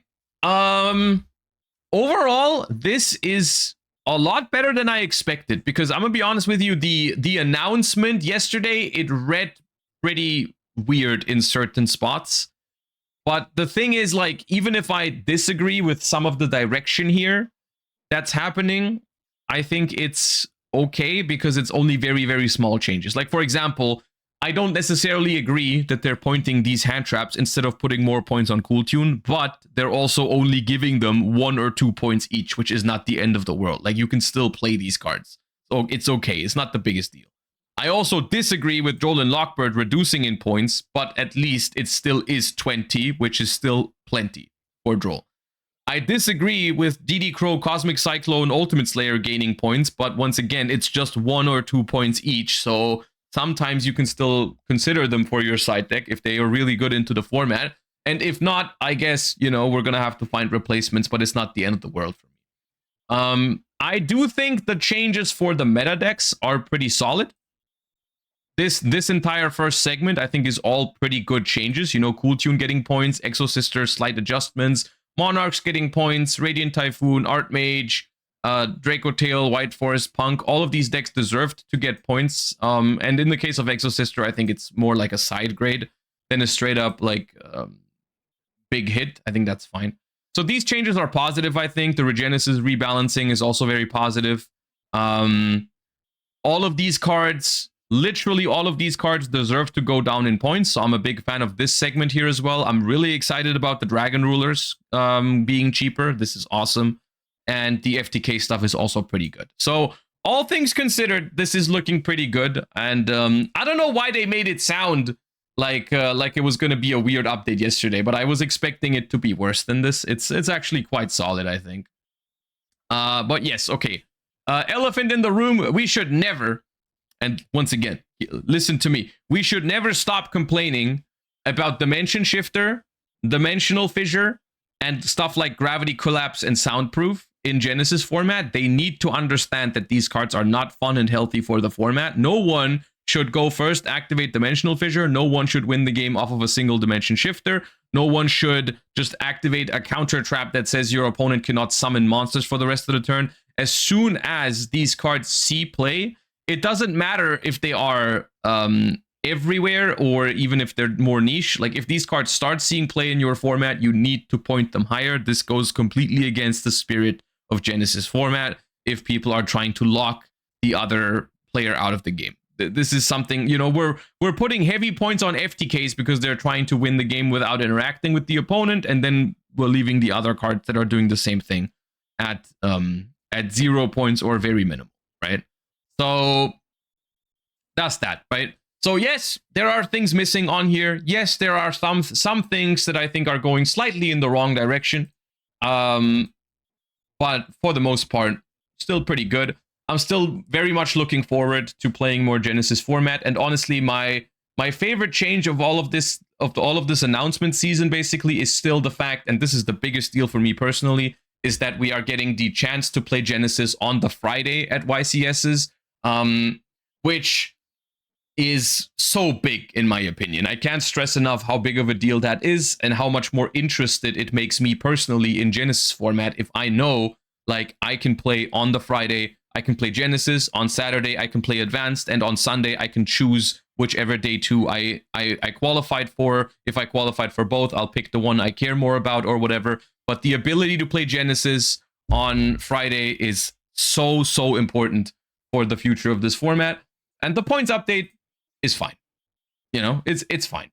Overall, this is a lot better than I expected, because I'm gonna be honest with you, the announcement yesterday, it read pretty weird in certain spots. But the thing is, like, even if I disagree with some of the direction here that's happening, I think it's okay because it's only very, very small changes. Like, for example, I don't necessarily agree that they're pointing these hand traps instead of putting more points on Cool Tune, but they're also only giving them 1 or 2 points each, which is not the end of the world. Like, you can still play these cards. So it's okay. It's not the biggest deal. I also disagree with Joel and Lockbird reducing in points, but at least it still is 20, which is still plenty for Joel. I disagree with DD Crow, Cosmic Cyclone, Ultimate Slayer gaining points, but once again, it's just 1 or 2 points each, so sometimes you can still consider them for your side deck if they are really good into the format. And if not, I guess, you know, we're going to have to find replacements, but it's not the end of the world for me. I do think the changes for the meta decks are pretty solid. This entire first segment, I think, is all pretty good changes. You know, Cool Tune getting points, Exo Sister slight adjustments, Monarchs getting points, Radiant Typhoon, Archmage, Draco Tail, White Forest, Punk. All of these decks deserved to get points. And in the case of Exo Sister, I think it's more like a side grade than a straight up like big hit. I think that's fine. So these changes are positive, I think. The Regenesis rebalancing is also very positive. All of these cards Literally all of these cards deserve to go down in points, so I'm a big fan of this segment here as well. I'm really excited about the Dragon Rulers being cheaper. This is awesome. And the FTK stuff is also pretty good. So all things considered, this is looking pretty good. And I don't know why they made it sound like it was going to be a weird update yesterday, but I was expecting it to be worse than this. It's actually quite solid, I think. But yes, okay. Elephant in the room, we should never, and once again, listen to me, we should never stop complaining about Dimension Shifter, Dimensional Fissure, and stuff like Gravity Collapse and Soundproof in Genesys format. They need to understand that these cards are not fun and healthy for the format. No one should go first, activate Dimensional Fissure. No one should win the game off of a single Dimension Shifter. No one should just activate a counter trap that says your opponent cannot summon monsters for the rest of the turn. As soon as these cards see play, it doesn't matter if they are everywhere or even if they're more niche. Like if these cards start seeing play in your format, you need to point them higher. This goes completely against the spirit of Genesys format if people are trying to lock the other player out of the game. This is something, you know, we're putting heavy points on FTKs because they're trying to win the game without interacting with the opponent, and then we're leaving the other cards that are doing the same thing at 0 points or very minimal, right? So that's that, right? So yes, there are things missing on here. Yes, there are some things that I think are going slightly in the wrong direction. But for the most part, still pretty good. I'm still very much looking forward to playing more Genesys format. And honestly, my favorite change of all of this announcement season basically is still the fact, and this is the biggest deal for me personally, is that we are getting the chance to play Genesys on the Friday at YCS's, which is so big in my opinion. I can't stress enough how big of a deal that is and how much more interested it makes me personally in Genesys format if I know, like, I can play on the Friday, I can play Genesys, on Saturday I can play Advanced, and on Sunday I can choose whichever day two I qualified for. If I qualified for both, I'll pick the one I care more about or whatever. But the ability to play Genesys on Friday is so important for the future of this format. And the points update is fine. You know, it's fine.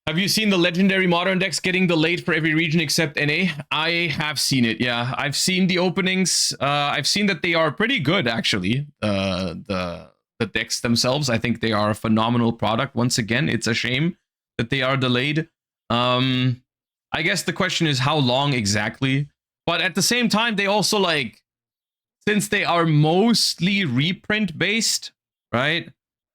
Have you seen the legendary modern decks getting delayed for every region except NA? I have seen it, yeah. I've seen the openings. I've seen that they are pretty good, actually. The decks themselves, I think they are a phenomenal product. Once again, it's a shame that they are delayed. I guess the question is how long exactly? But at the same time, they also, like, since they are mostly reprint based, right?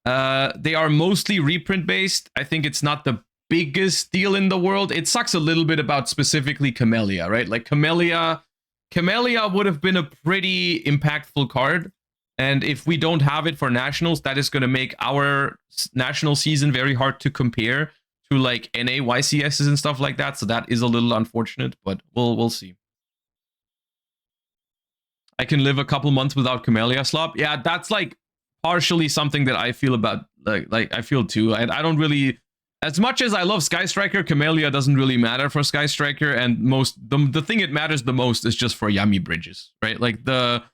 They are mostly reprint based. I think it's not the biggest deal in the world. It sucks a little bit about specifically Camellia, right? Like Camellia would have been a pretty impactful card. And if we don't have it for nationals, that is going to make our national season very hard to compare to like NA YCSs and stuff like that. So that is a little unfortunate, but we'll see. I can live a couple months without Camellia slop. Yeah, that's like partially something that I feel about, like I feel too. I don't really, as much as I love Sky Striker, Camellia doesn't really matter for Sky Striker, and the thing it matters the most is just for Yummy bridges, right? Like the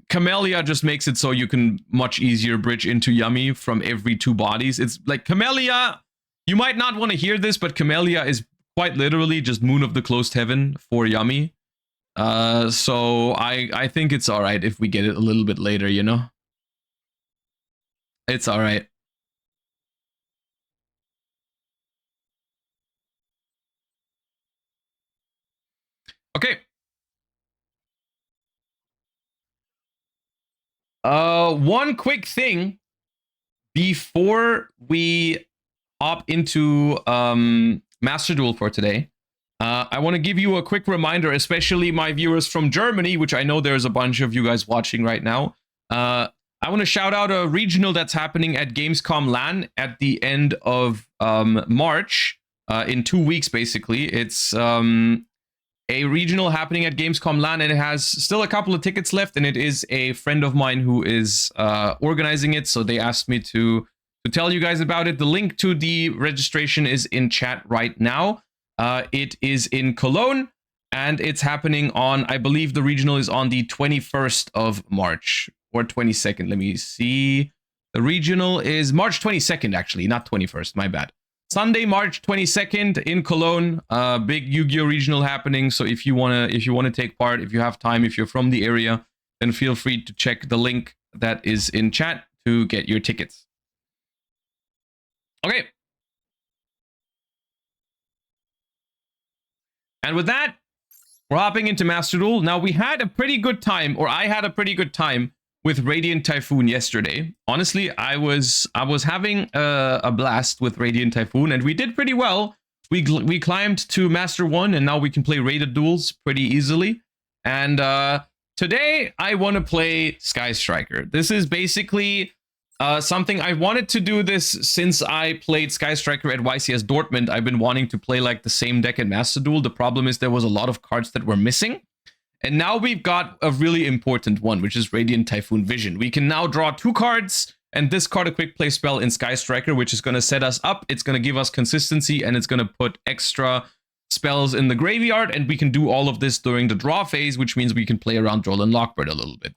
Camellia just makes it so you can much easier bridge into Yummy from every 2 bodies. It's like Camellia, you might not want to hear this, but Camellia is quite literally just Moon of the Closed Heaven for Yummy. So I think it's all right if we get it a little bit later, you know? It's all right. Okay. One quick thing before we hop into Master Duel for today. I want to give you a quick reminder, especially my viewers from Germany, which I know there's a bunch of you guys watching right now. I want to shout out a regional that's happening at Gamescom LAN at the end of March, in 2 weeks, basically. It's a regional happening at Gamescom LAN, and it has still a couple of tickets left, and it is a friend of mine who is organizing it, so they asked me to tell you guys about it. The link to the registration is in chat right now. It is in Cologne, And it's happening on, I believe the regional is on the 21st of March or 22nd. Let me see. The regional is March 22nd, actually, not 21st. My bad. Sunday, March 22nd in Cologne. Big Yu-Gi-Oh regional happening. So if you wanna take part, if you have time, if you're from the area, then feel free to check the link that is in chat to get your tickets. Okay. And with that, we're hopping into Master Duel. Now, we had a pretty good time, or I had a pretty good time with Radiant Typhoon yesterday. Honestly, I was having a blast with Radiant Typhoon, and we did pretty well. We climbed to Master 1, and now we can play rated duels pretty easily. And today, I want to play Sky Striker. This is basically something I wanted to do this since I played Sky Striker at YCS Dortmund. I've been wanting to play like the same deck in Master Duel. The problem is there was a lot of cards that were missing. And now we've got a really important one, which is Radiant Typhoon Vision. We can now draw 2 cards and discard a quick play spell in Sky Striker, which is going to set us up. It's going to give us consistency, and it's going to put extra spells in the graveyard. And we can do all of this during the draw phase, which means we can play around Droll and Lockbird a little bit.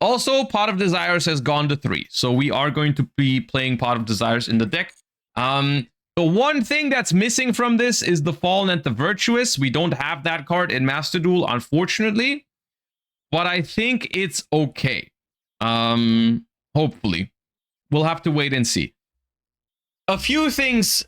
Also, Pot of Desires has gone to 3. So we are going to be playing Pot of Desires in the deck. The one thing that's missing from this is the Fallen and the Virtuous. We don't have that card in Master Duel, unfortunately. But I think it's okay. Hopefully. We'll have to wait and see. A few things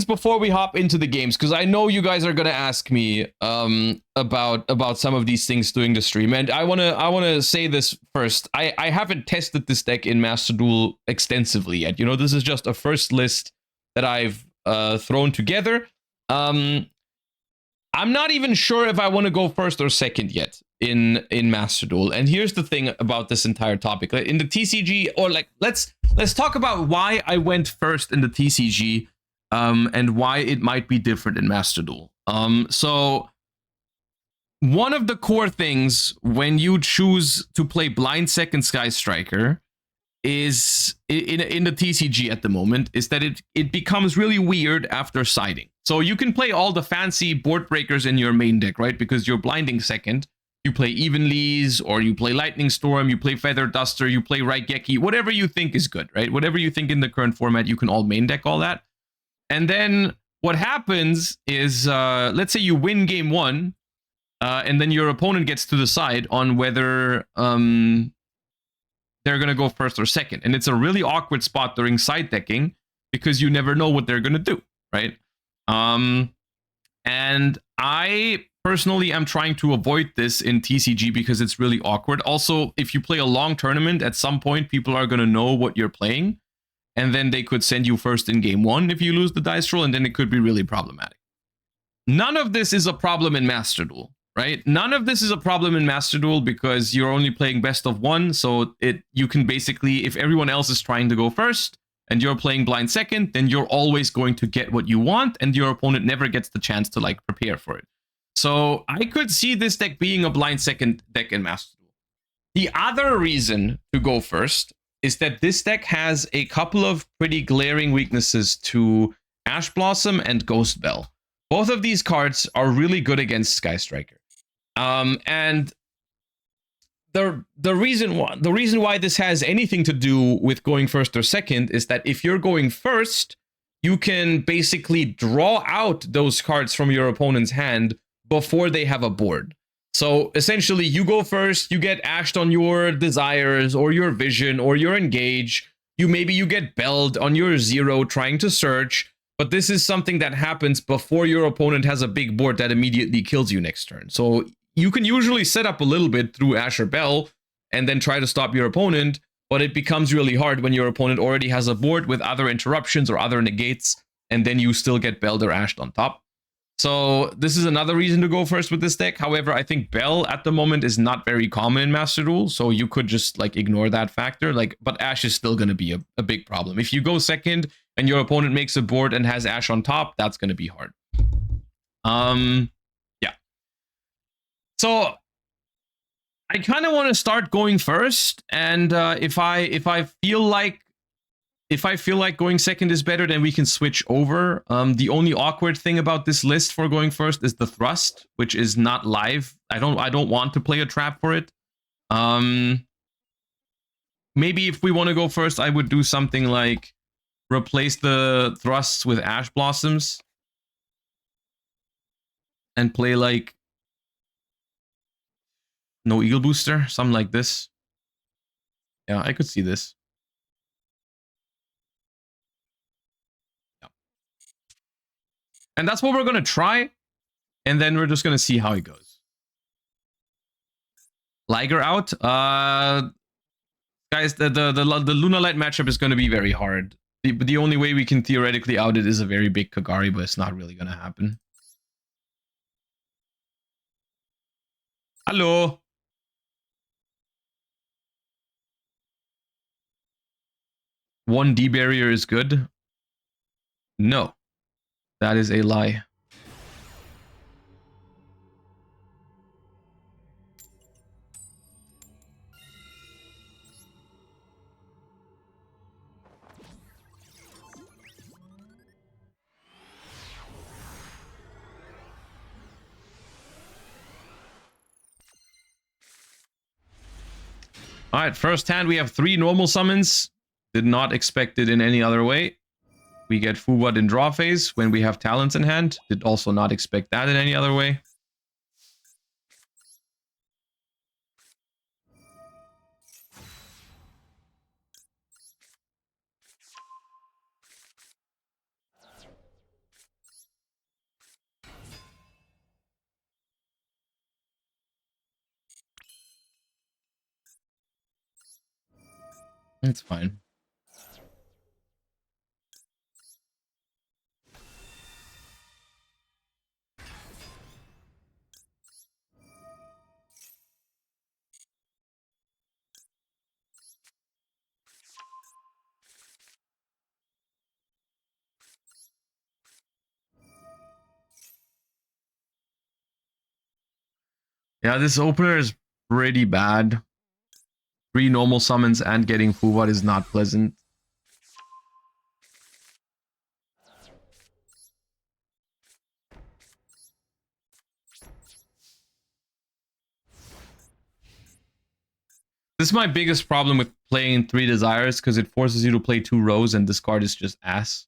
before we hop into the games, because I know you guys are gonna ask me about some of these things during the stream, and I wanna say this first. I haven't tested this deck in Master Duel extensively yet. You know, this is just a first list that I've thrown together. I'm not even sure if I want to go first or second yet in Master Duel. And here's the thing about this entire topic. In the TCG, or like let's talk about why I went first in the TCG, and why it might be different in Master Duel. So one of the core things when you choose to play Blind Second Sky Striker is in the TCG at the moment is that it becomes really weird after siding. So you can play all the fancy board breakers in your main deck, right? Because you're blinding second. You play Evenleys, or you play Lightning Storm, you play Feather Duster, you play Raigeki, whatever you think is good, right? Whatever you think in the current format, you can all main deck all that. And then what happens is, let's say you win game 1, and then your opponent gets to decide on whether they're going to go first or second. And it's a really awkward spot during side decking because you never know what they're going to do, right? And I personally am trying to avoid this in TCG because it's really awkward. Also, if you play a long tournament, at some point, people are going to know what you're playing. And then they could send you first in game 1 if you lose the dice roll, and then it could be really problematic. None of this is a problem in Master Duel. Right? None of this is a problem in Master Duel because you're only playing best of 1. So you can basically, if everyone else is trying to go first and you're playing blind second, then you're always going to get what you want, and your opponent never gets the chance to like prepare for it. So I could see this deck being a blind second deck in Master Duel. The other reason to go first is that this deck has a couple of pretty glaring weaknesses to Ash Blossom and Ghost Bell. Both of these cards are really good against Sky Striker. And the reason why this has anything to do with going first or second is that if you're going first, you can basically draw out those cards from your opponent's hand before they have a board. So essentially, you go first, you get ashed on your Desires or your Vision or your Engage. Maybe you get belled on your 0 trying to search. But this is something that happens before your opponent has a big board that immediately kills you next turn. So you can usually set up a little bit through Ash or Bell and then try to stop your opponent, but it becomes really hard when your opponent already has a board with other interruptions or other negates, and then you still get belled or ashed on top. So this is another reason to go first with this deck. However, I think Bell at the moment is not very common in Master Duel, so you could just like ignore that factor. But Ash is still going to be a big problem. If you go second and your opponent makes a board and has Ash on top, that's going to be hard. Yeah. So I kind of want to start going first, and if I feel like if I feel like going second is better, then we can switch over. The only awkward thing about this list for going first is the thrust, which is not live. I don't want to play a trap for it. Maybe if we want to go first, I would do something like replace the thrusts with ash blossoms and play like no eagle booster, something like this. Yeah, I could see this. Yeah. And that's what we're gonna try, and then we're just gonna see how it goes. Liger out. Guys, the Luna Light matchup is gonna be very hard. The only way we can theoretically out it is a very big Kagari, but it's not really gonna happen. Hello. One D barrier is good. No, that is a lie. All right, first hand, we have 3 normal summons. Did not expect it in any other way. We get Fuwad in draw phase when we have talents in hand. Did also not expect that in any other way. It's fine. Yeah, this opener is pretty bad. 3 normal summons and getting Fuwad is not pleasant. This is my biggest problem with playing 3 Desires, because it forces you to play 2 rows and this card is just ass.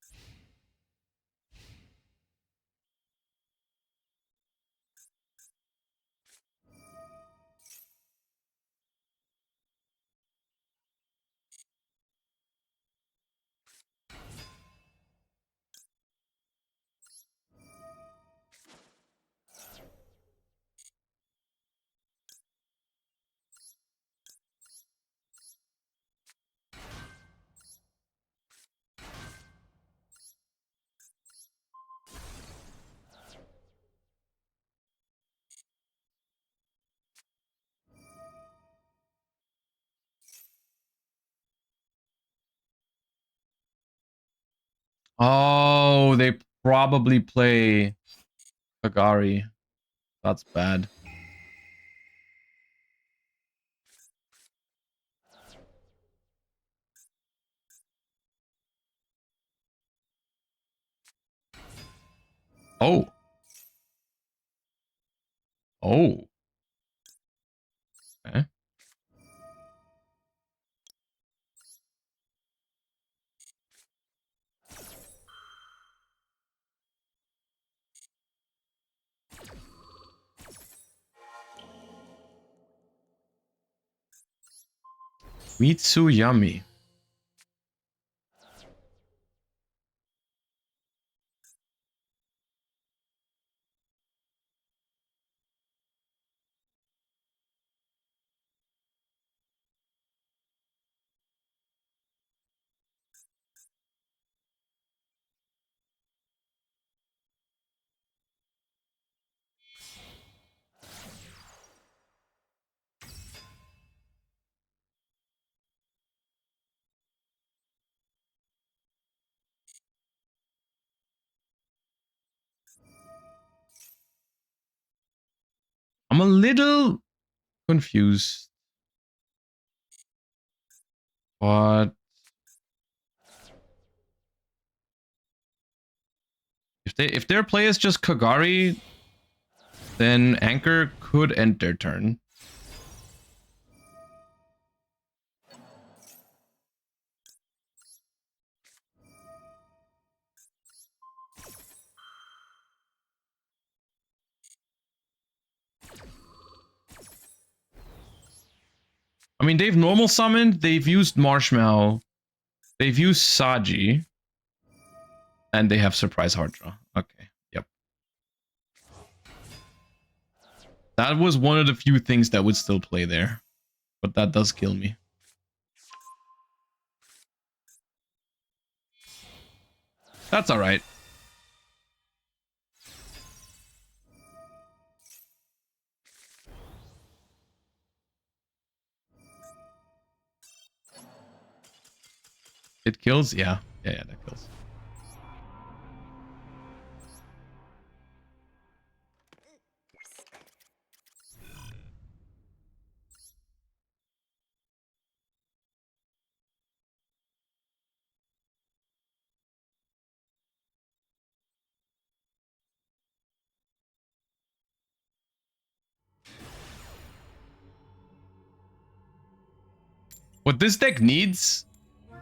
Oh, they probably play Kagari. That's bad. Oh. Oh. Okay. Mitsuyami. I'm a little confused. What? If their play is just Kagari, then Anchor could end their turn. I mean, they've normal summoned, they've used Marshmallow, they've used Saji, and they have Surprise Hard Draw. Okay, yep. That was one of the few things that would still play there, but that does kill me. That's all right. It kills? Yeah, that kills. What this deck needs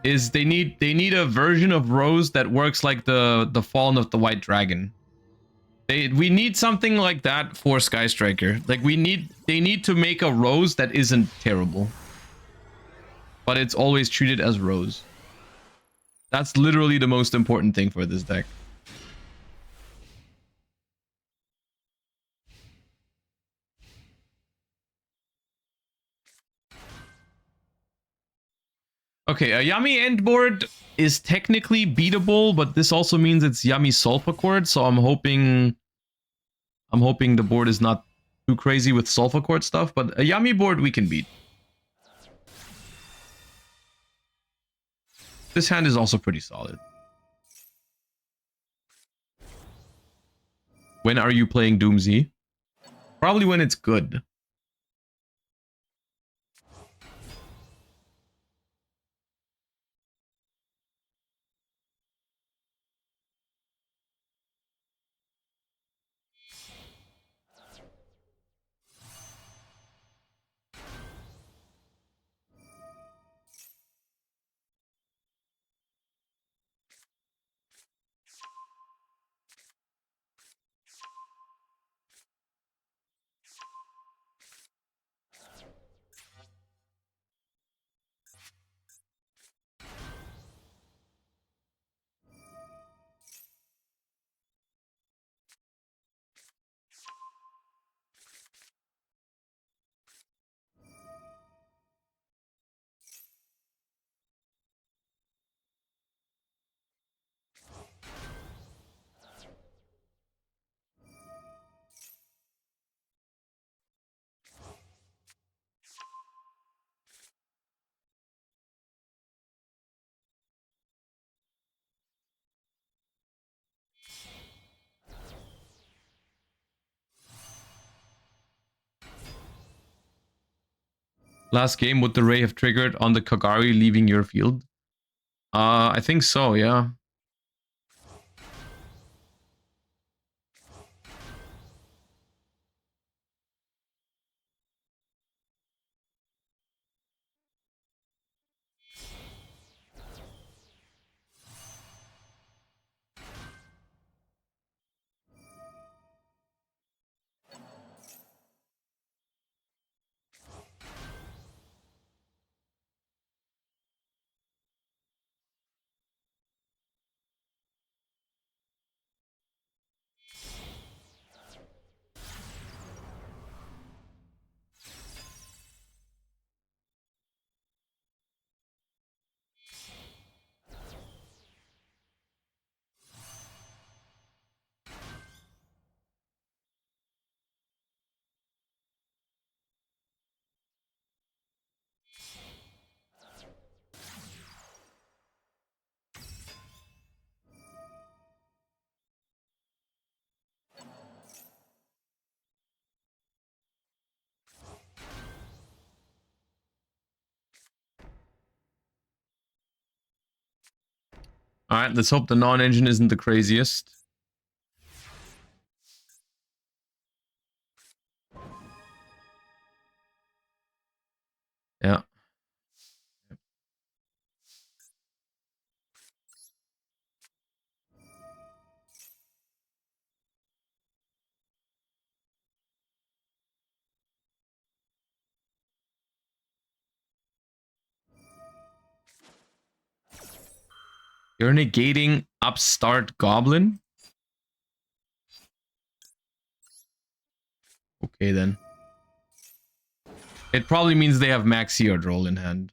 is they need a version of Rose that works like the Fallen of the White Dragon. We need something like that for Sky Striker. Like they need to make a Rose that isn't terrible, but it's always treated as Rose. That's literally the most important thing for this deck. Okay, a Yami end board is technically beatable, but this also means it's Yami Sulfur Chord, so I'm hoping the board is not too crazy with Sulfur Chord stuff, but a Yami board we can beat. This hand is also pretty solid. When are you playing Doomsy? Probably when it's good. Last game, would the Ray have triggered on the Kagari leaving your field? I think so, yeah. All right, let's hope the non-engine isn't the craziest. You're negating Upstart Goblin? Okay, then. It probably means they have Maxiod roll in hand.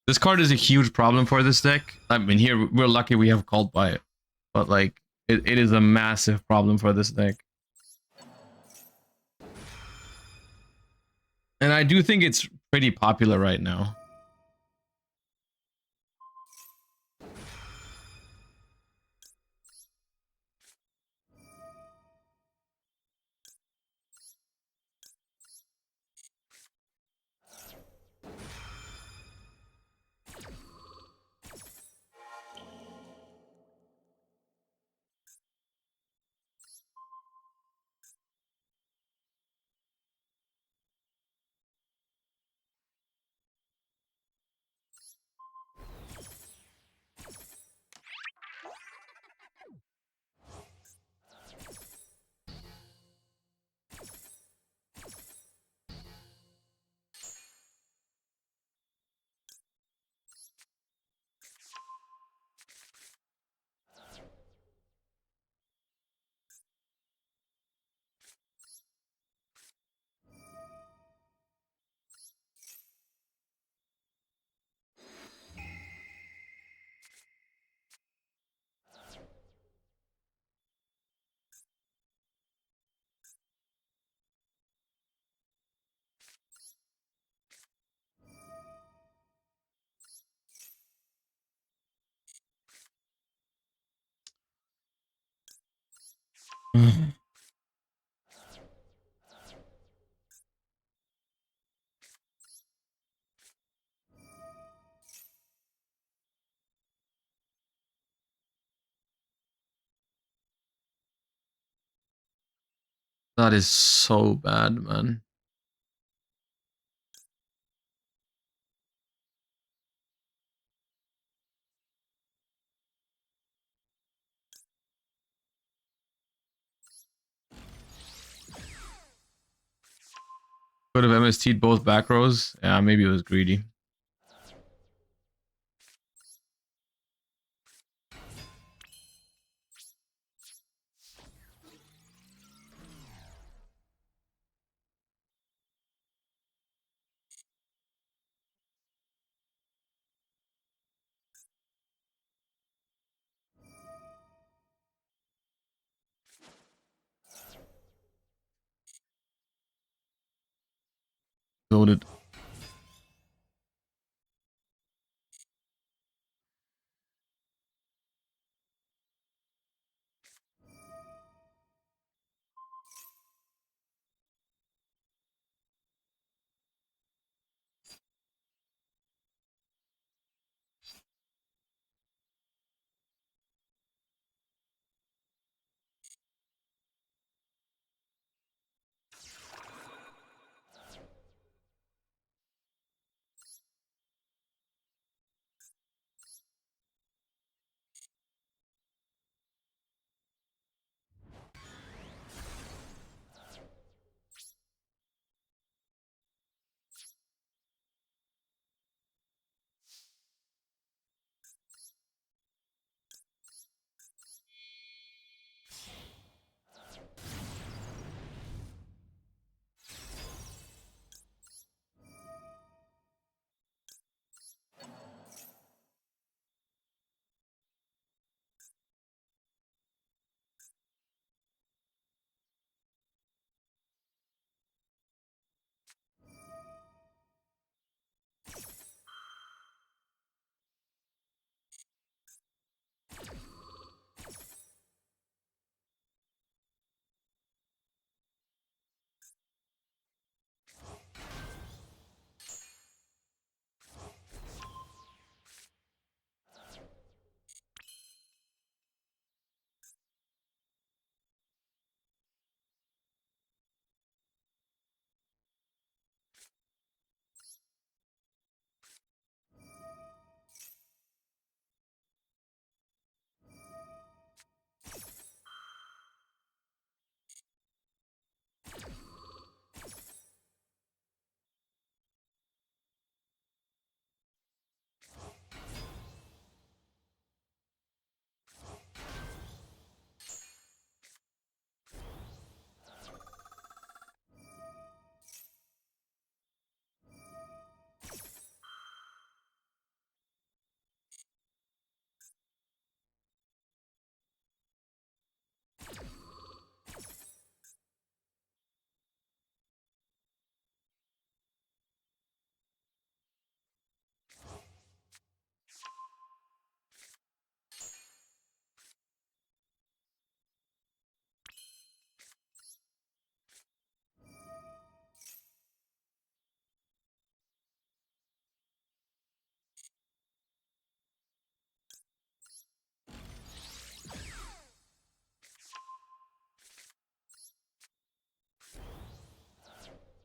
This card is a huge problem for this deck. I mean, here, we're lucky we have Called by it. But, like, it is a massive problem for this deck. And I do think it's pretty popular right now. That is so bad, man. Could have MST'd both back rows. Yeah, maybe it was greedy. Loaded.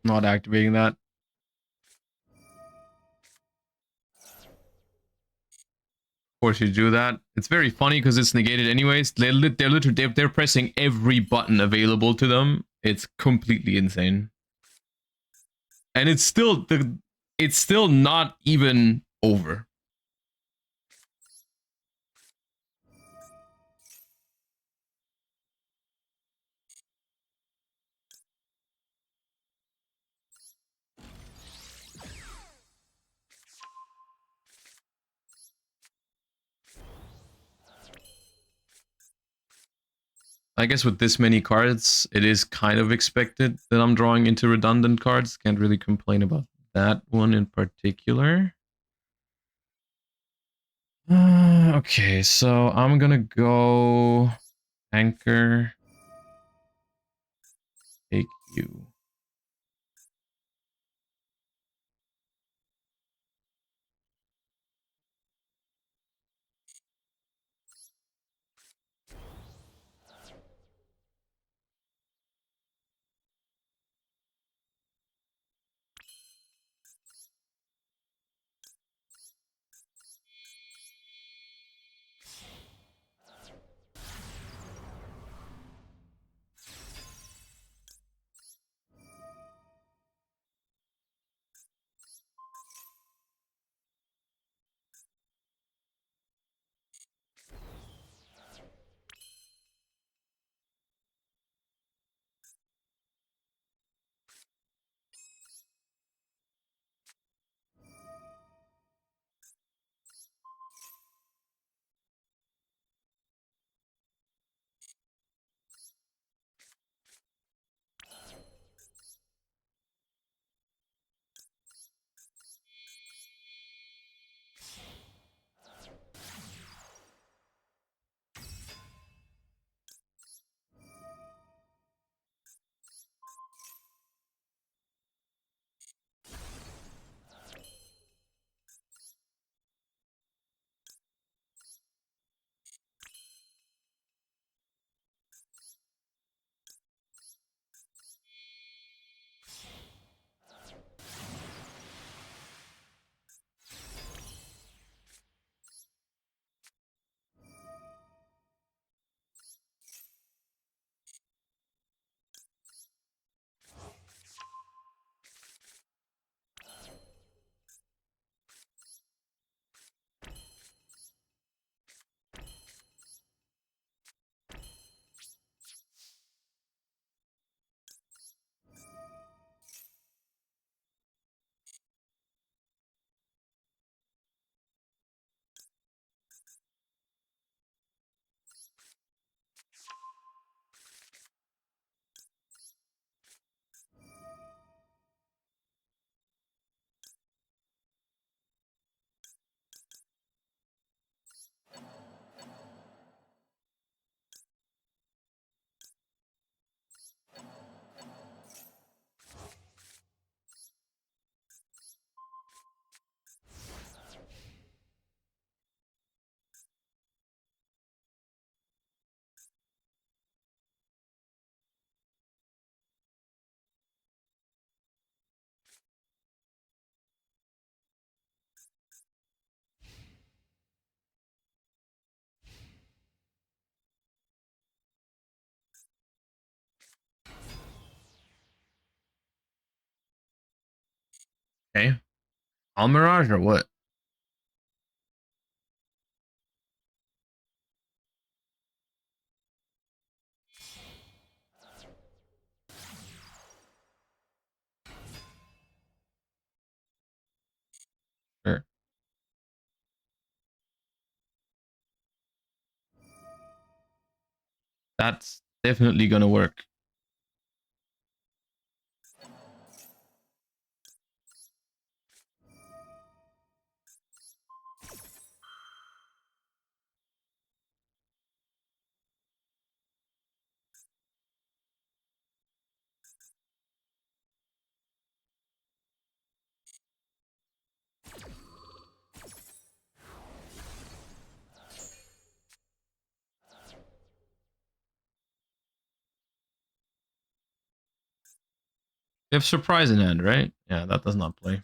Not activating that. Of course you do that. It's very funny because it's negated anyways. They're pressing every button available to them. It's completely insane. And it's still not even over. I guess with this many cards, it is kind of expected that I'm drawing into redundant cards. Can't really complain about that one in particular. Okay, so I'm gonna go anchor, take you. Okay. Almirage or what? Sure. That's definitely gonna work. They have surprise in hand, right? Yeah, that does not play.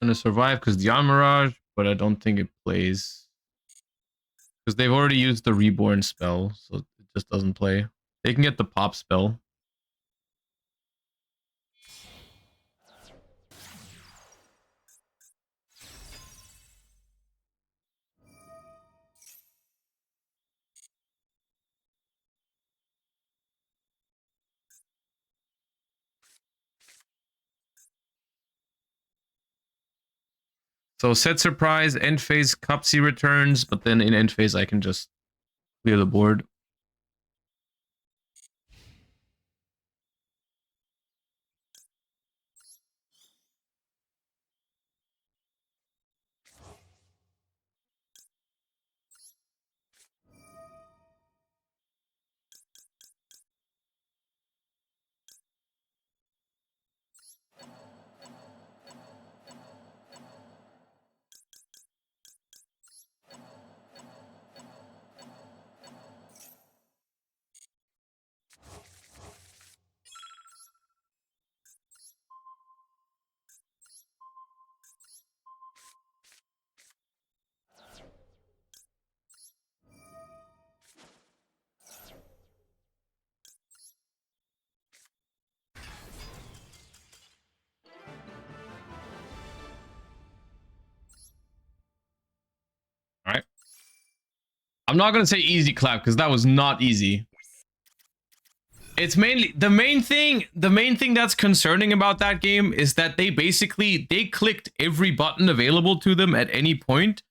Gonna survive because the Mirage, but I don't think it plays. Because they've already used the Reborn spell, so it just doesn't play. They can get the pop spell. So set surprise, end phase, Cupsy returns, but then in end phase I can just clear the board. All right. I'm not gonna say easy clap because that was not easy. It's mainly the main thing that's concerning about that game is that they clicked every button available to them at any point,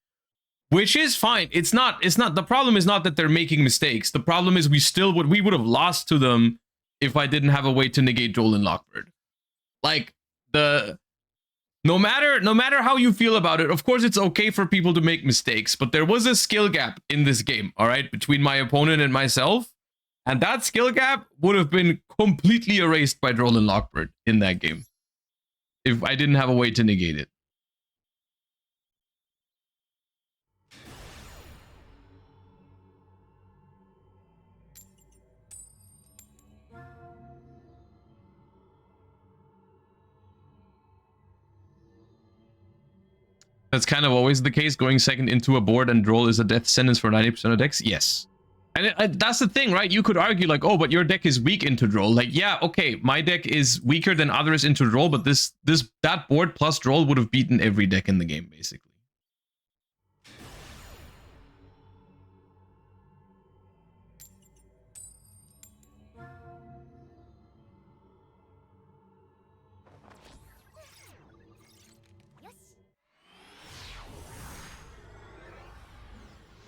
which is fine. It's not the problem is not that they're making mistakes. The problem is we would have lost to them if I didn't have a way to negate Joel and Lockbird. Like no matter how you feel about it, of course it's okay for people to make mistakes, but there was a skill gap in this game, all right, between my opponent and myself. And that skill gap would have been completely erased by Droll and Lockbird in that game if I didn't have a way to negate it. That's kind of always the case. Going second into a board and Droll is a death sentence for 90% of decks. Yes. And that's the thing, right? You could argue like, oh, but your deck is weak into Droll. Like, yeah, okay, my deck is weaker than others into Droll, but that board plus Droll would have beaten every deck in the game, basically.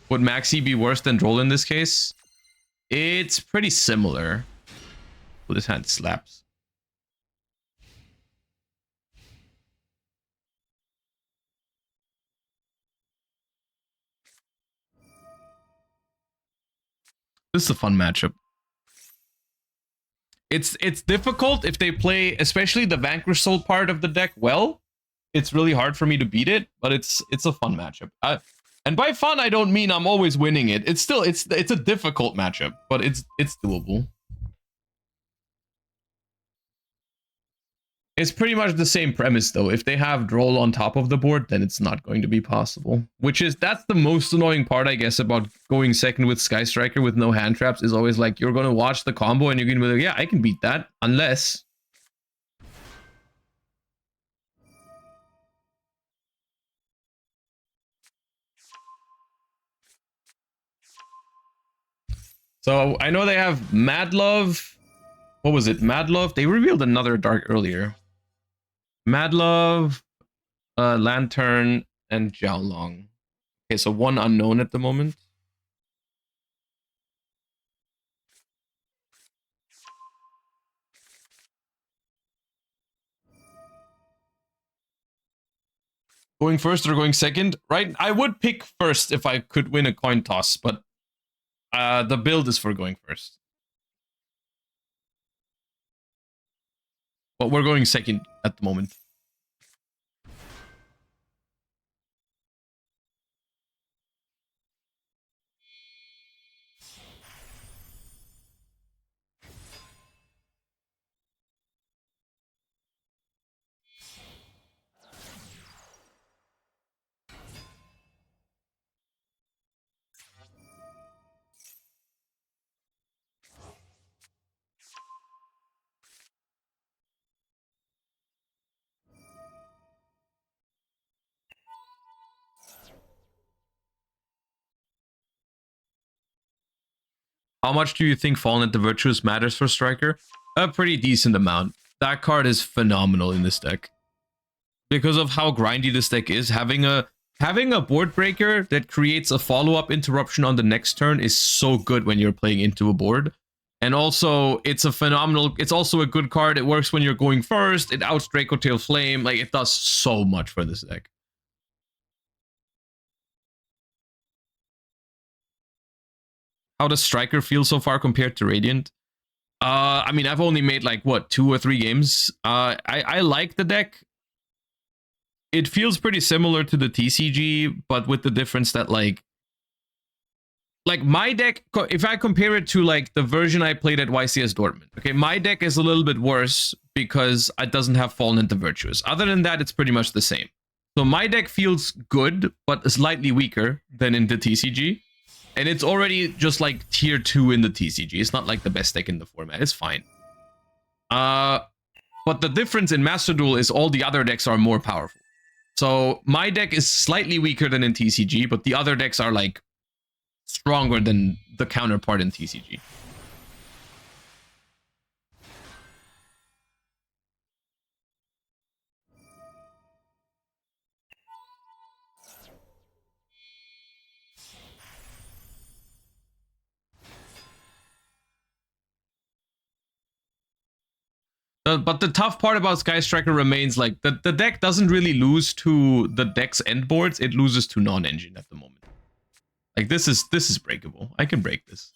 Would Maxi be worse than Droll in this case? It's pretty similar. Well, this hand slaps. This is a fun matchup. It's difficult if they play, especially the Vanquish Soul part of the deck well. It's really hard for me to beat it, but it's a fun matchup. And by fun, I don't mean I'm always winning it. It's still it's a difficult matchup, but it's doable. It's pretty much the same premise though. If they have Droll on top of the board, then it's not going to be possible. That's the most annoying part, I guess, about going second with Sky Striker with no hand traps is always like you're gonna watch the combo and you're gonna be like, yeah, I can beat that, unless. So I know they have Mad Love. What was it? Mad Love? They revealed another dark earlier. Mad Love, Lantern, and Jiaolong. Okay, so one unknown at the moment. Going first or going second, right? I would pick first if I could win a coin toss, but the build is for going first. But we're going second at the moment. How much do you think Fallen at the Virtuous matters for Striker? A pretty decent amount. That card is phenomenal in this deck. Because of how grindy this deck is, having a board breaker that creates a follow-up interruption on the next turn is so good when you're playing into a board. And also, it's also a good card. It works when you're going first. It outs Draco Tail Flame. Like, it does so much for this deck. How does Striker feel so far compared to Radiant? I mean, I've only made like what 2 or 3 games. I like the deck. It feels pretty similar to the TCG, but with the difference that like my deck, if I compare it to like the version I played at YCS Dortmund, okay, my deck is a little bit worse because it doesn't have Fallen into Virtuous. Other than that, it's pretty much the same. So my deck feels good, but slightly weaker than in the TCG. And it's already just like tier 2 in the TCG. It's not like the best deck in the format. It's fine. But the difference in Master Duel is all the other decks are more powerful. So my deck is slightly weaker than in TCG, but the other decks are like stronger than the counterpart in TCG. But the tough part about Sky Striker remains like the deck doesn't really lose to the deck's endboards. It loses to non-engine at the moment. Like this is breakable. I can break this.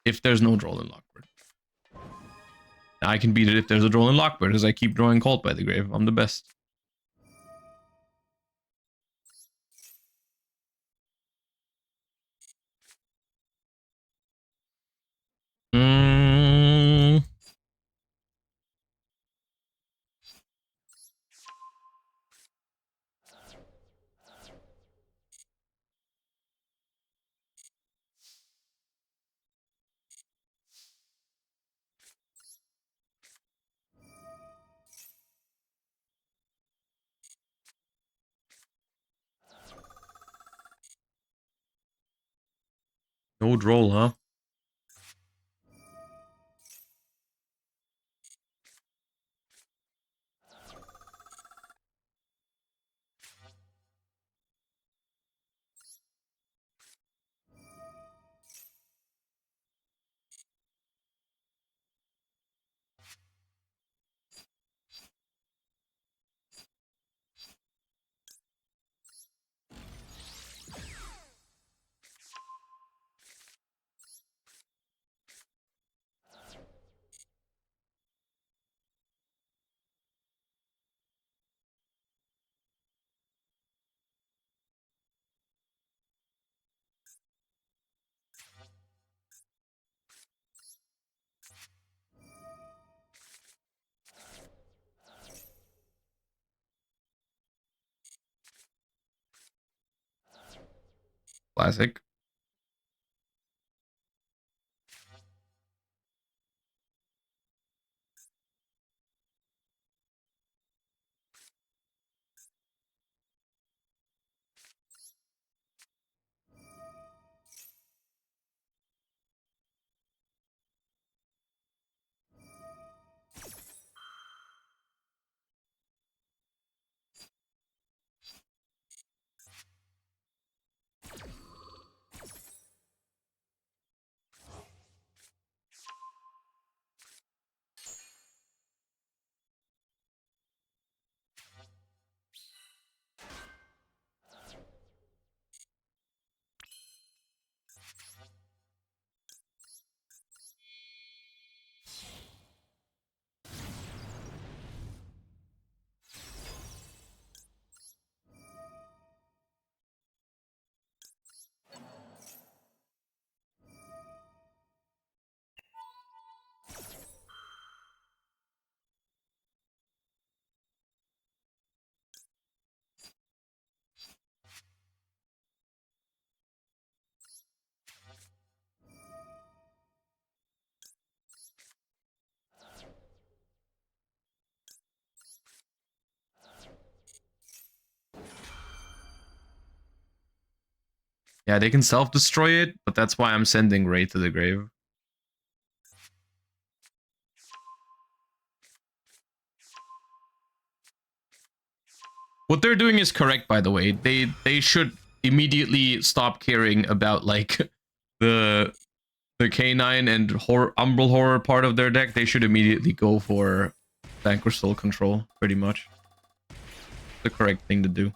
If there's no Droll in Lockbird. I can beat it if there's a Droll in Lockbird, because I keep drawing Cult by the Grave. I'm the best. No droll, huh? Classic. Yeah, they can self-destroy it, but that's why I'm sending Ray to the grave. What they're doing is correct, by the way. They should immediately stop caring about like the K9 and Umbral Horror part of their deck. They should immediately go for Vanquish Soul Control, pretty much. The correct thing to do.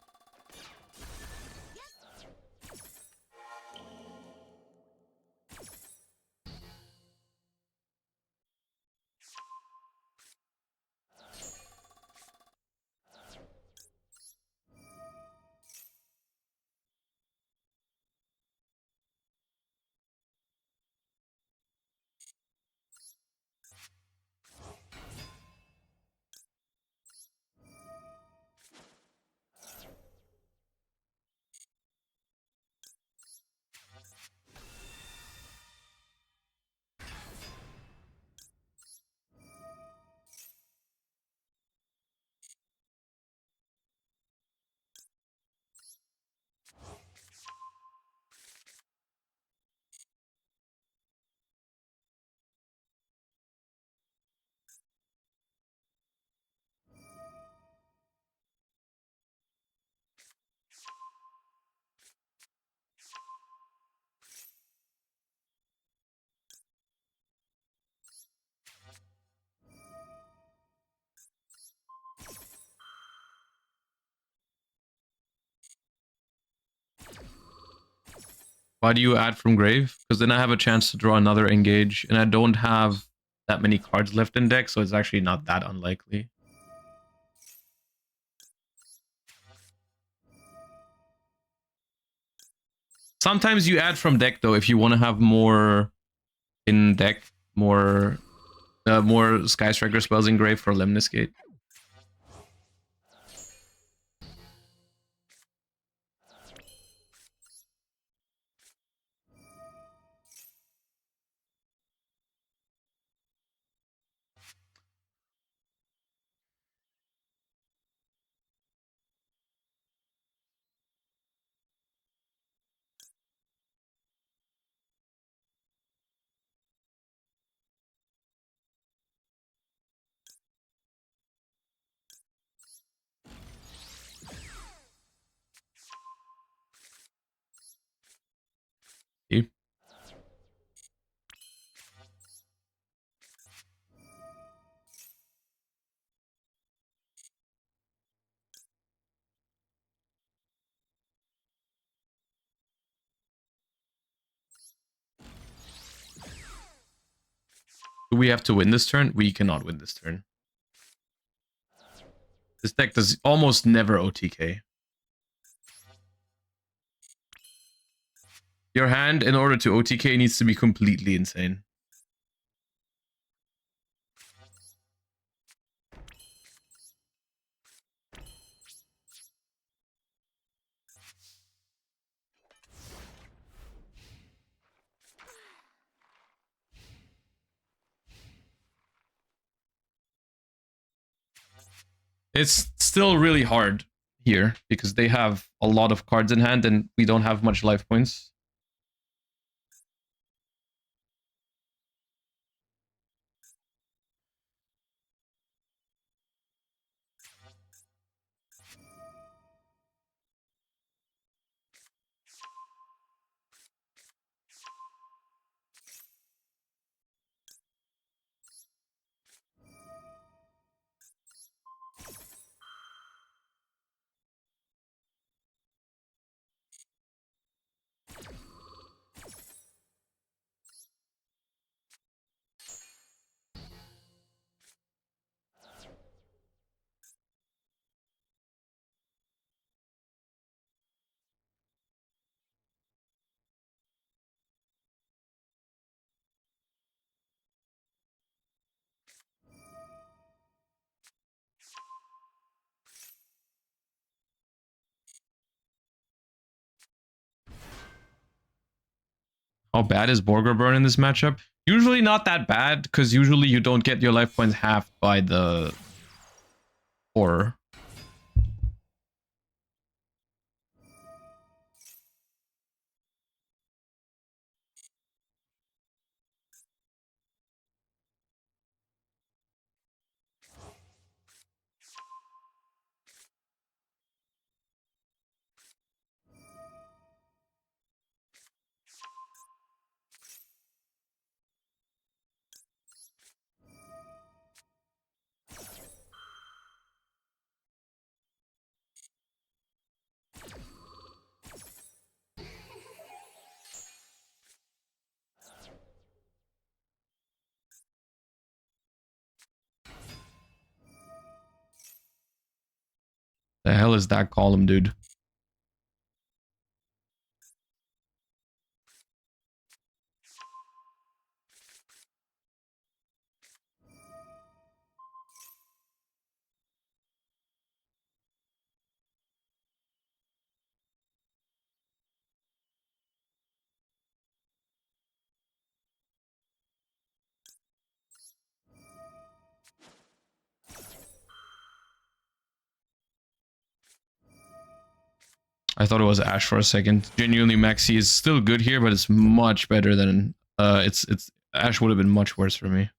Why do you add from grave? Because then I have a chance to draw another engage, and I don't have that many cards left in deck, so it's actually not that unlikely. Sometimes you add from deck though if you want to have more in deck, more Sky Striker spells in grave for Lemnis Gate. Do we have to win this turn? We cannot win this turn. This deck does almost never OTK. Your hand, in order to OTK, needs to be completely insane. It's still really hard here because they have a lot of cards in hand and we don't have much life points. How bad is Borger Burn in this matchup? Usually not that bad, because usually you don't get your life points halved by the horror. The hell is that column, dude? I thought it was Ash for a second. Genuinely, Maxi is still good here, but it's much better than it's Ash would have been much worse for me.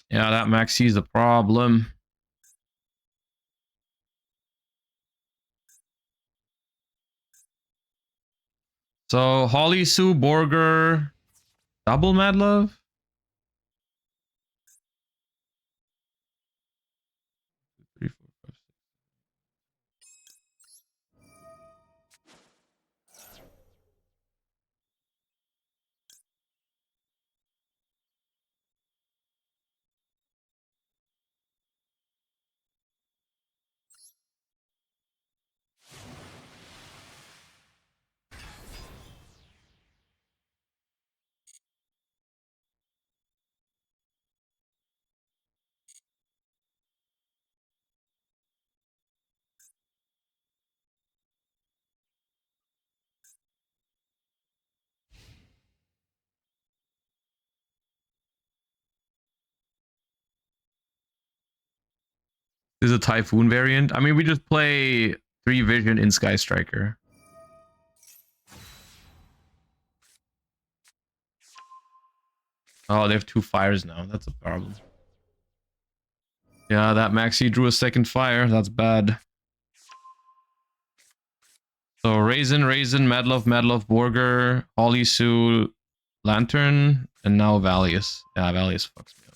Yeah, that Maxi is the problem. So Holly, Sue, Borger, double Mad Love. Three, four, five, six. This is a Typhoon variant. I mean, we just play 3 Vision in Sky Striker. Oh, they have 2 fires now. That's a problem. Yeah, that Maxi drew a second fire. That's bad. So Raisin, Madlove, Borger, Holly Sue, Lantern, and now Valius. Yeah, Valius fucks me up.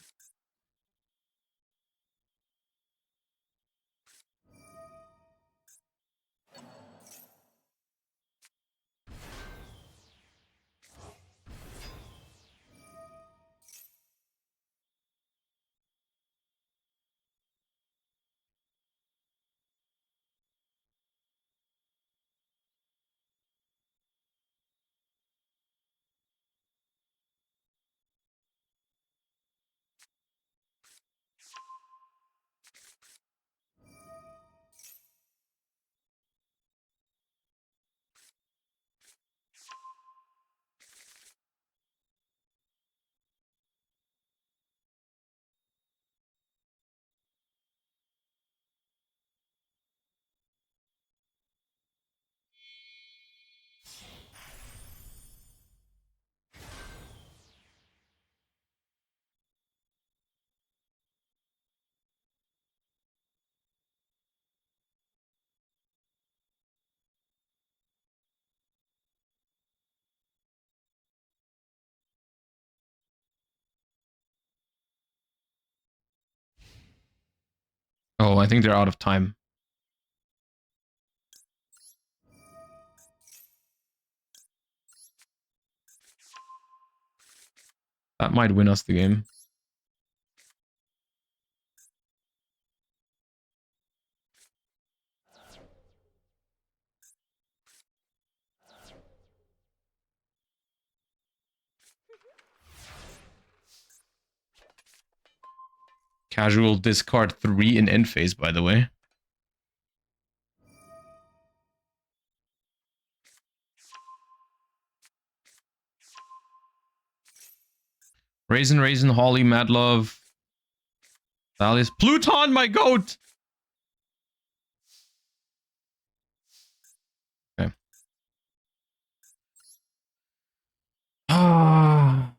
Oh, I think they're out of time. That might win us the game. Casual discard 3 in end phase, by the way. Raisin, Holly, Madlove, Valius, Pluton, my goat! Okay. Ah.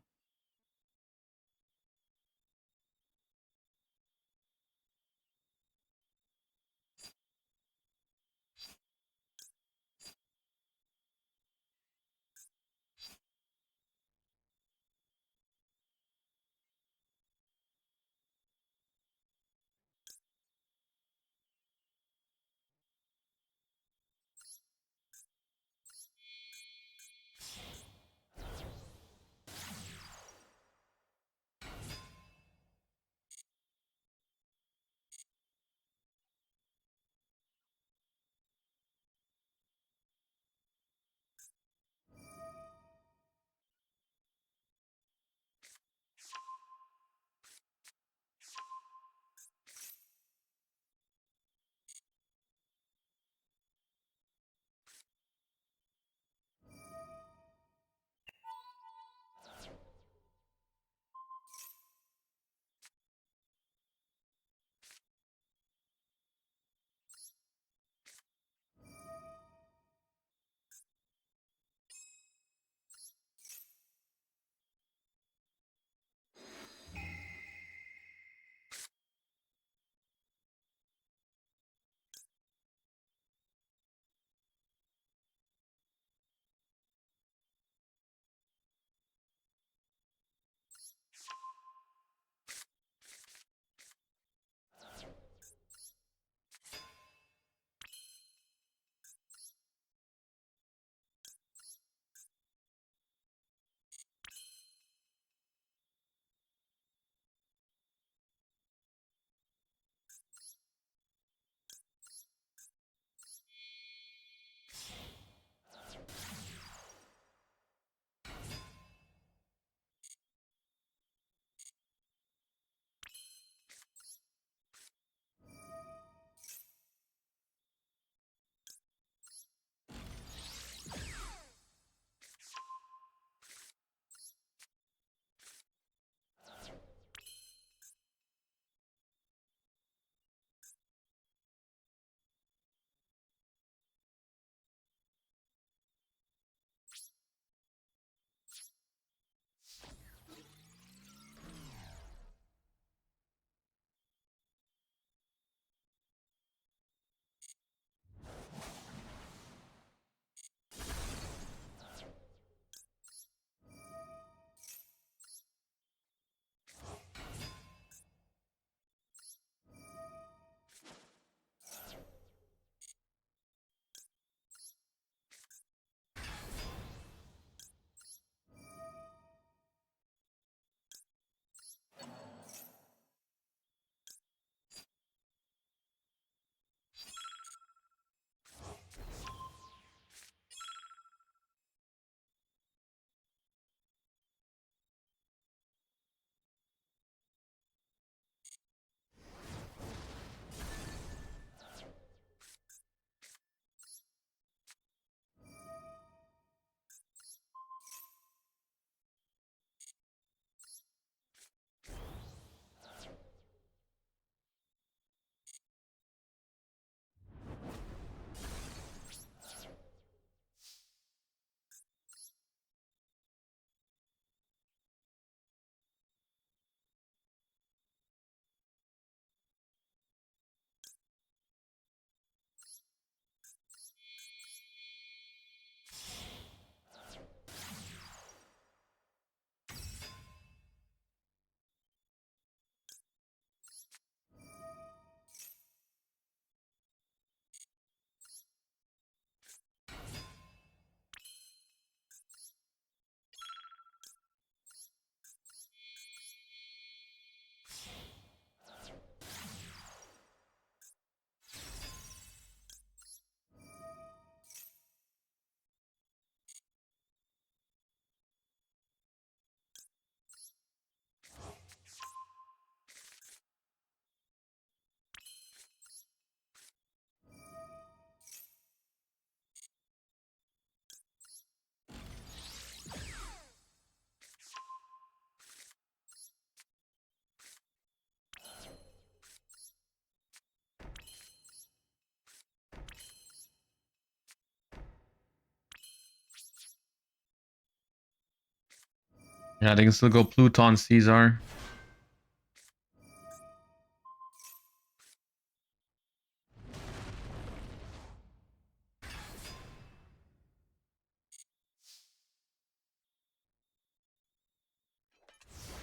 Yeah, they can still go Pluton, Caesar.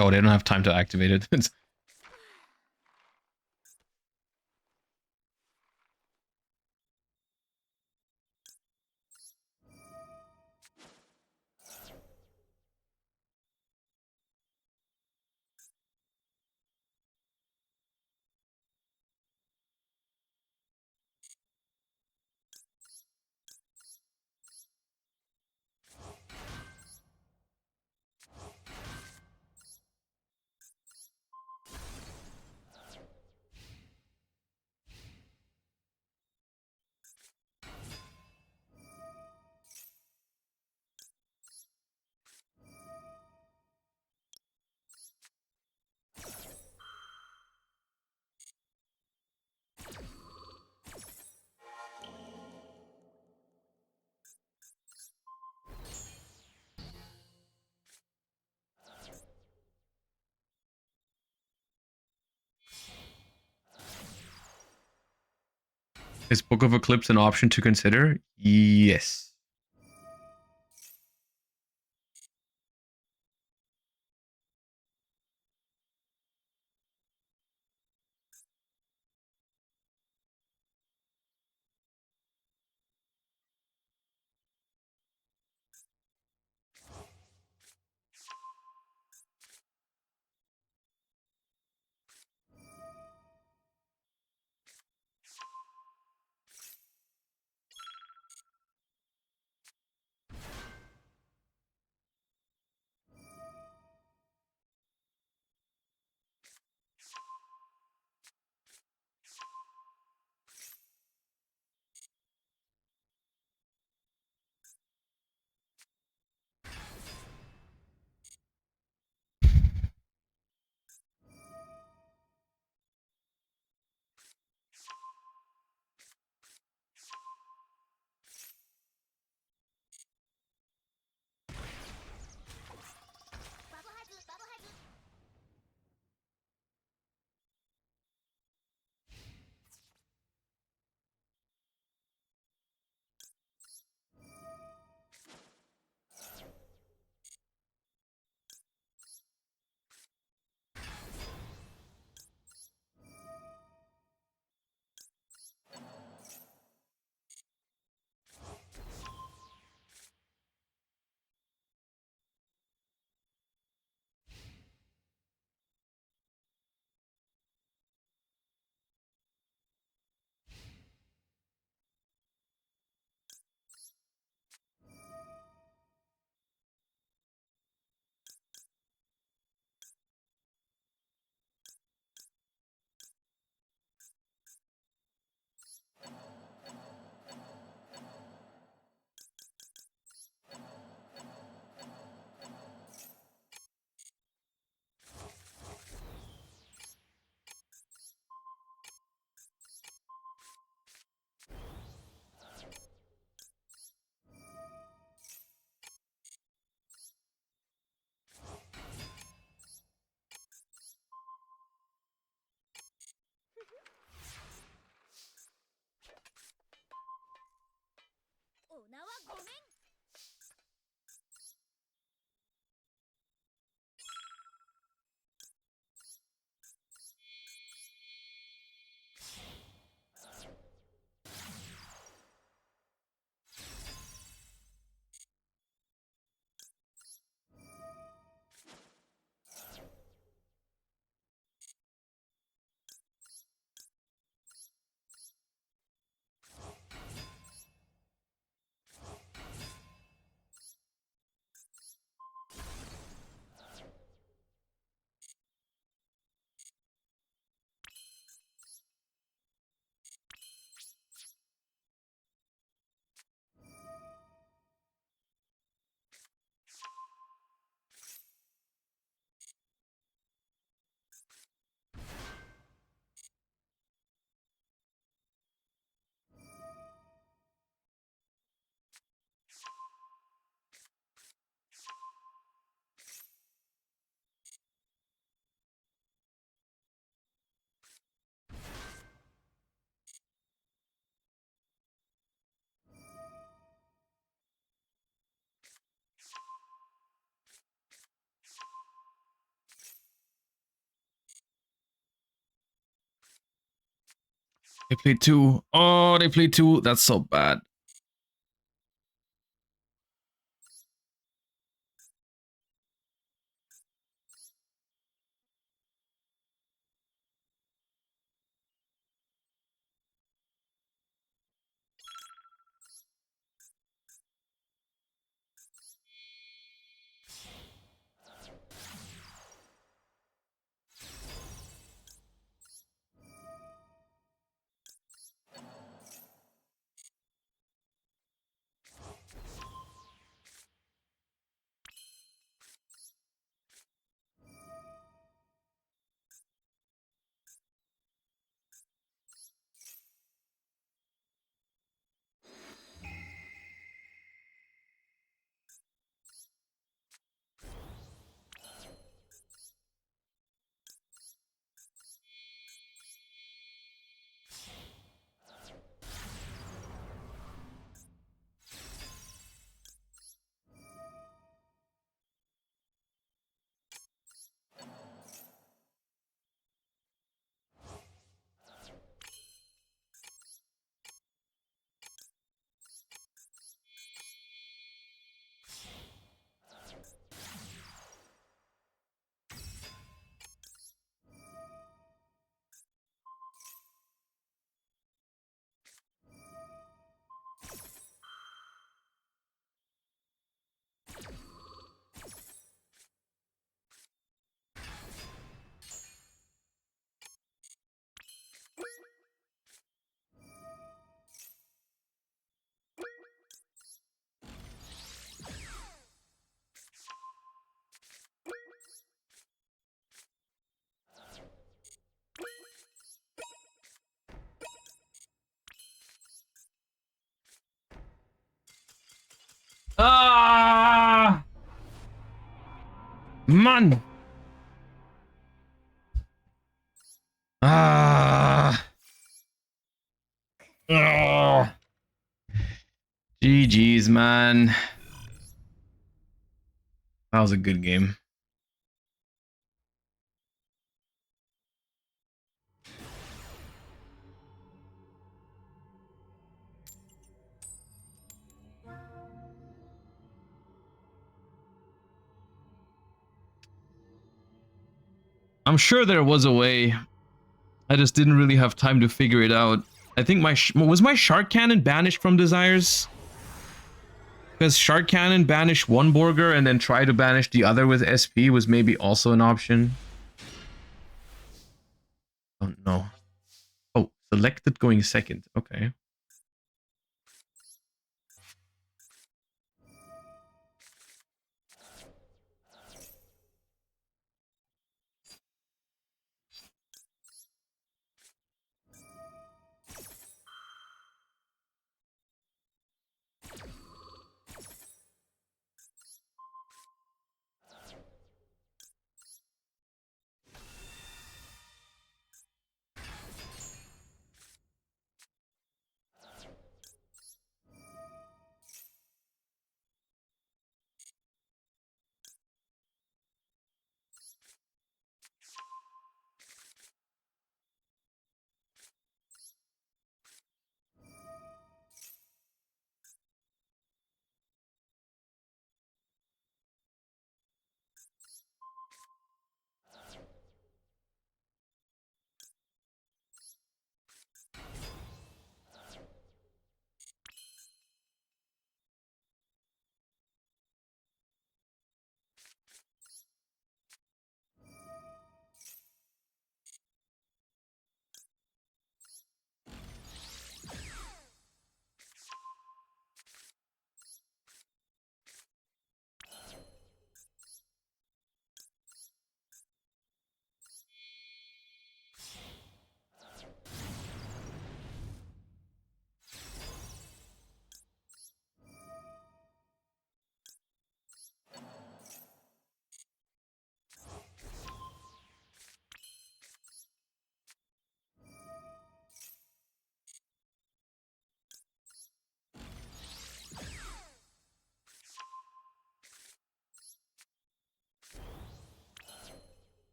Oh, they don't have time to activate it. Is Book of Eclipse an option to consider? Yes. They played 2. Oh, they played 2. That's so bad. Ah! Man! Ah! Oh. GG's, man. That was a good game. I'm sure there was a way. I just didn't really have time to figure it out. I think was my Shark Cannon banished from Desires? Because Shark Cannon banished one Borger and then try to banish the other with SP was maybe also an option. Don't know. Oh, selected going second. Okay.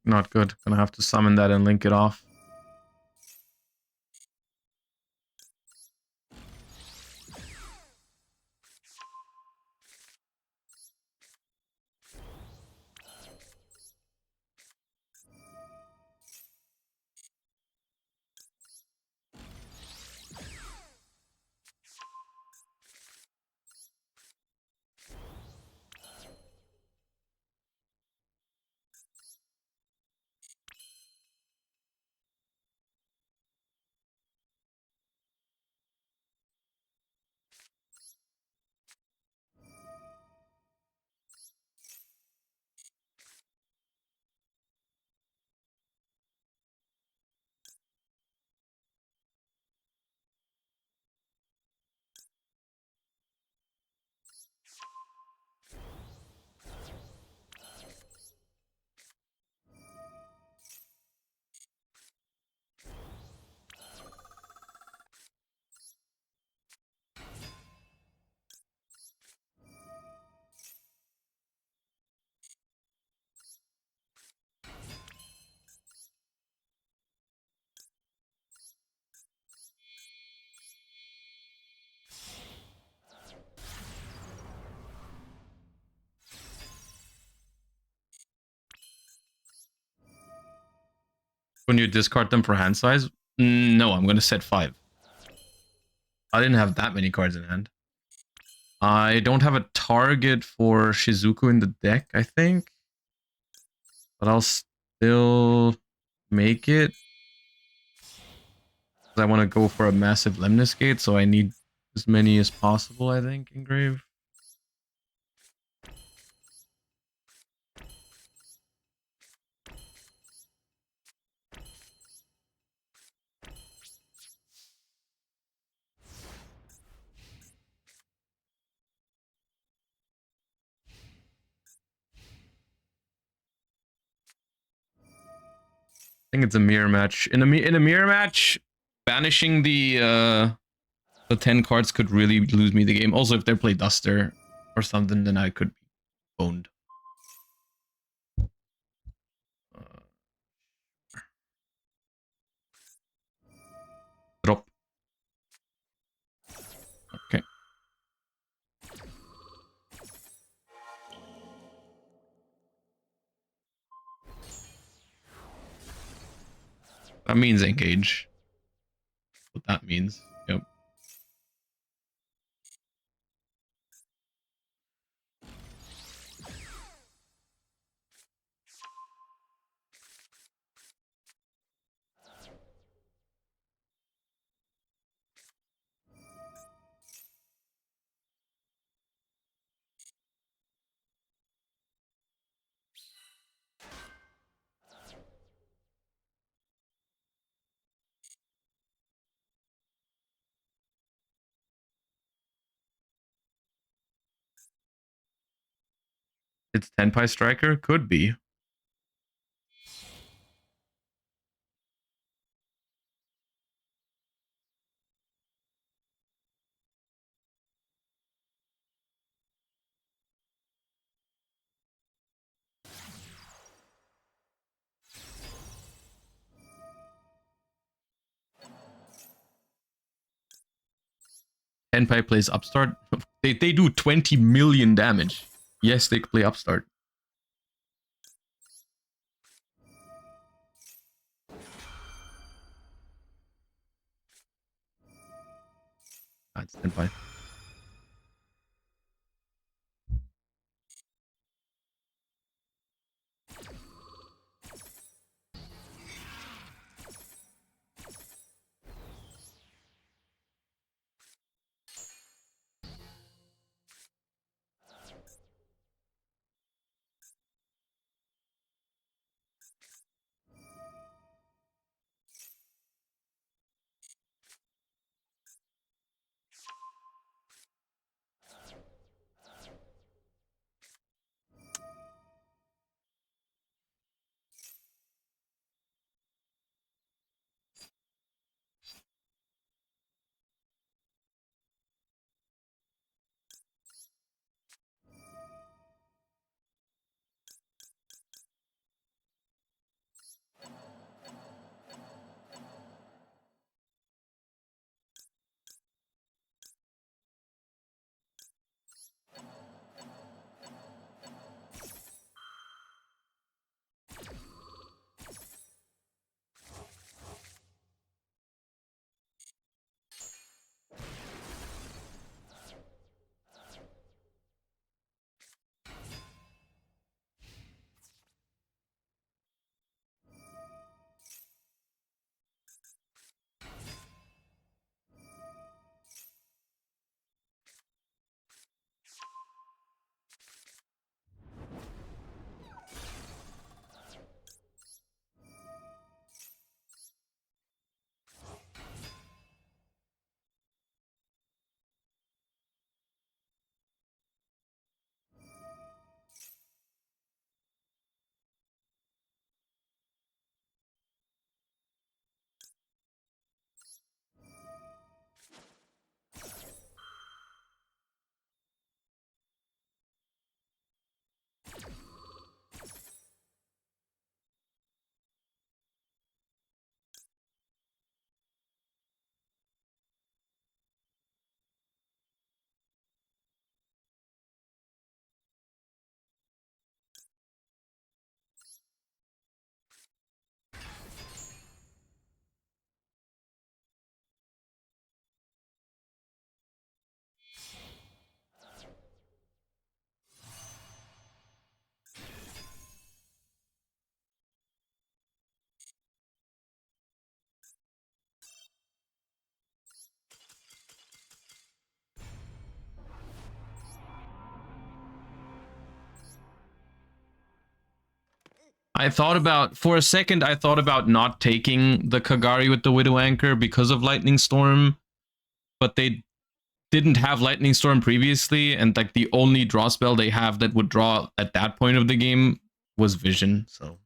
Not good. Gonna have to summon that and link it off. When you discard them for hand size? No, I'm going to set 5. I didn't have that many cards in hand. I don't have a target for Shizuku in the deck, I think. But I'll still make it. I want to go for a massive Lemnis Gate, so I need as many as possible, I think, engrave. I think it's a mirror match. In a mirror match, banishing the 10 cards could really lose me the game. Also, if they play Duster or something, then I could be boned. Drop. Okay. That means engage. What that means. Yep. It's Tenpai Striker? Could be. Tenpai plays Upstart. They do 20 million damage. Yes, they play Upstart. That's Tenpai. I thought about, for a second, I thought about not taking the Kagari with the Widow Anchor because of Lightning Storm, but they didn't have Lightning Storm previously, and like the only draw spell they have that would draw at that point of the game was Vision, so.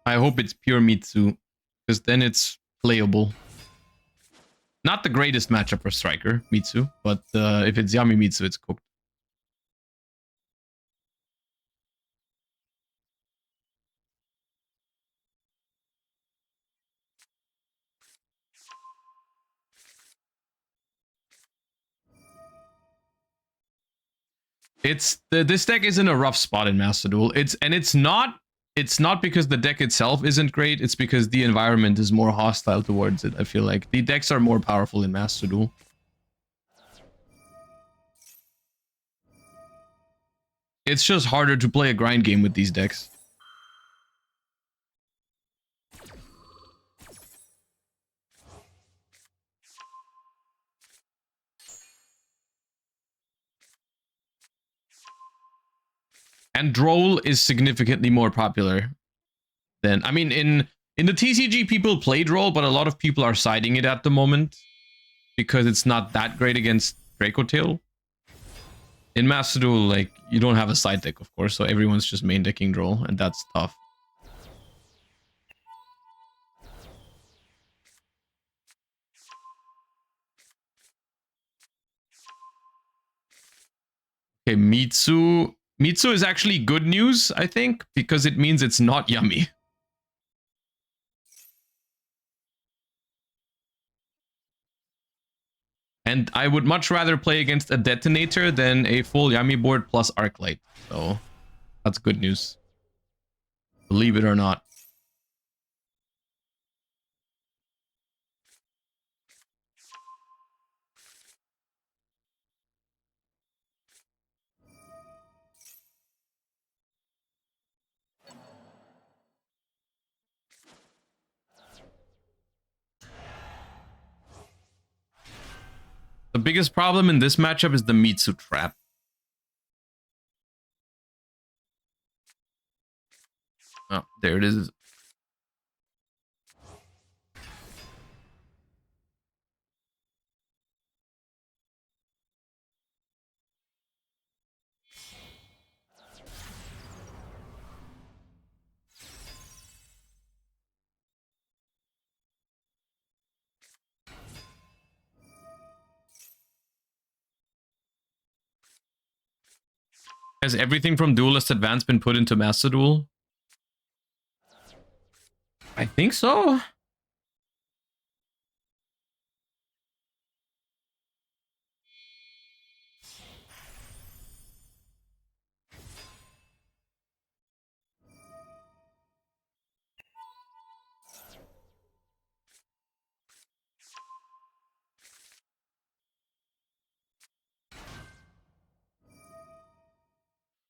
I hope it's pure Mitsu, because then it's playable. Not the greatest matchup for Striker, Mitsu, but if it's Yami Mitsu, it's cooked. This deck is in a rough spot in Master Duel. It's not because the deck itself isn't great, it's because the environment is more hostile towards it. I feel like the decks are more powerful in Master Duel. It's just harder to play a grind game with these decks. And Droll is significantly more popular than, I mean, in the TCG people play Droll, but a lot of people are siding it at the moment because it's not that great against Draco Tail. In Master Duel, like, you don't have a side deck, of course, so everyone's just main decking Droll, and that's tough. Okay, Mitsu. Mitsu is actually good news, I think, because it means it's not Yummy. And I would much rather play against a Detonator than a full Yummy board plus Arclight. So, that's good news. Believe it or not. The biggest problem in this matchup is the Mitsu trap. Oh, there it is. Has everything from Duelist Advance been put into Master Duel? I think so.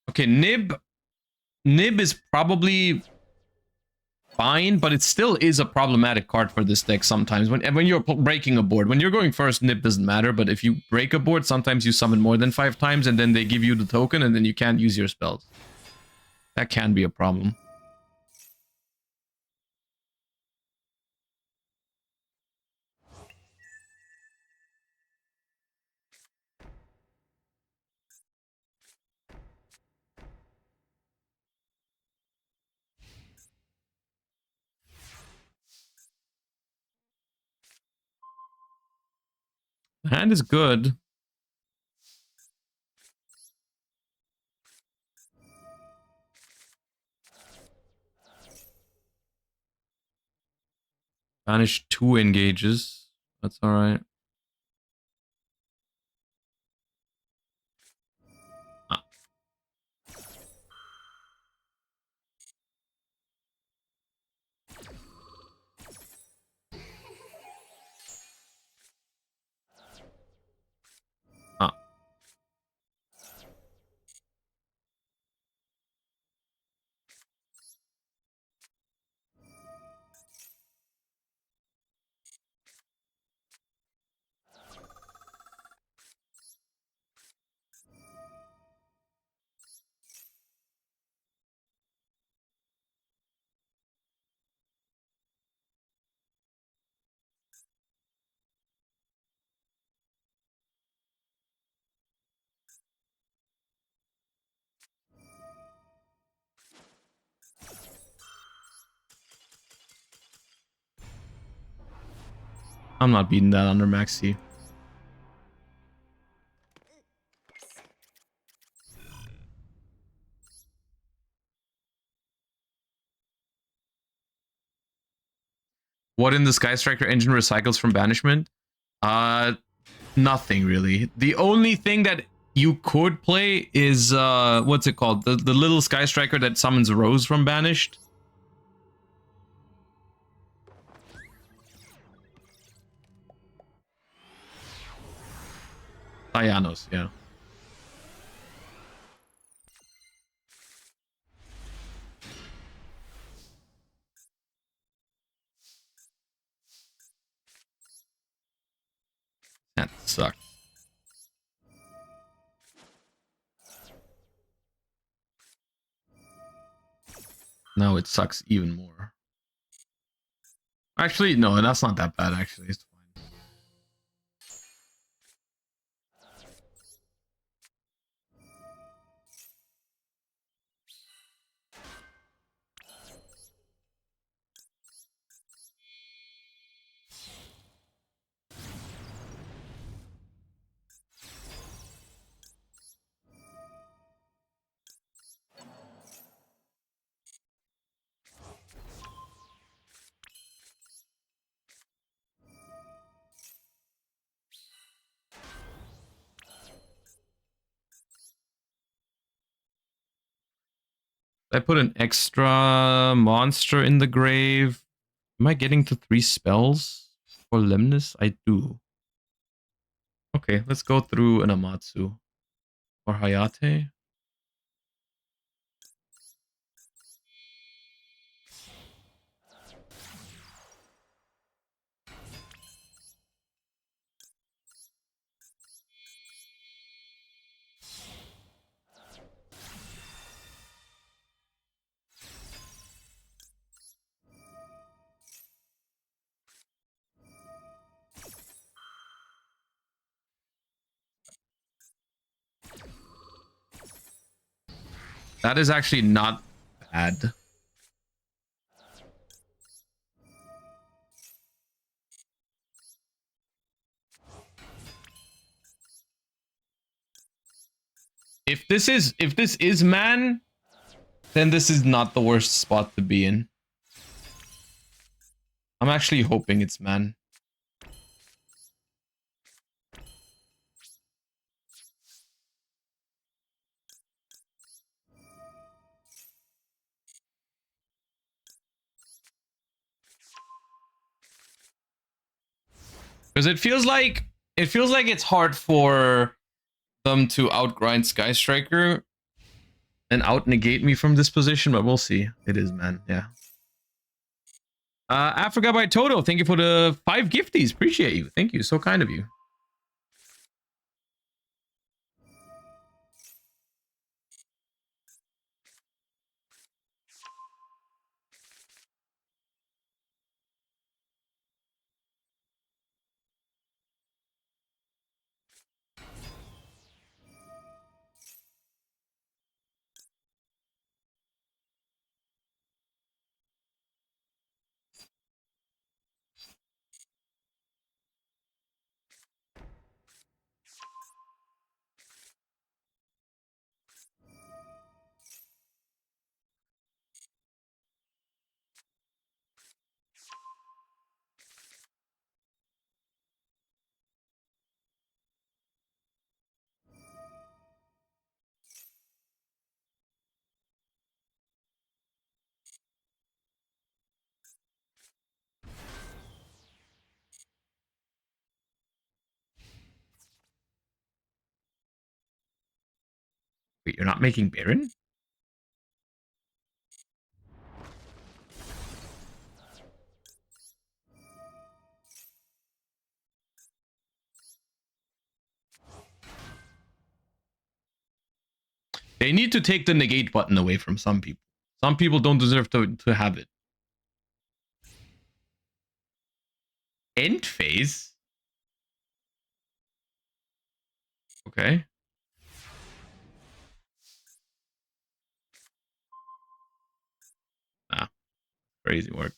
Okay, Nib is probably fine, but it still is a problematic card for this deck sometimes. When you're breaking a board, when you're going first, Nib doesn't matter, but if you break a board, sometimes you summon more than 5 times, and then they give you the token, and then you can't use your spells. That can be a problem. The hand is good. Banish 2 engages. That's alright. Ah. Ah. I'm not beating that under maxi. What in the Sky Striker engine recycles from banishment? Nothing really. The only thing that you could play is what's it called? The little Sky Striker that summons Rose from banished. Dianos, yeah. That sucks. Now it sucks even more. Actually, no, that's not that bad, actually. It's fine. I put an extra monster in the grave. Am I getting to 3 spells for Lemnis? I do. Okay, let's go through an Amatsu. Or Hayate. That is actually not bad. If this is man, then this is not the worst spot to be in. I'm actually hoping it's man. Because it feels like it's hard for them to outgrind Sky Striker and out negate me from this position, but we'll see. It is man, yeah. Africa by Toto, thank you for the 5 gifties. Appreciate you. Thank you. So kind of you. Wait, you're not making Baron? They need to take the negate button away from some people. Some people don't deserve to have it. End phase? Okay. Ah, crazy work.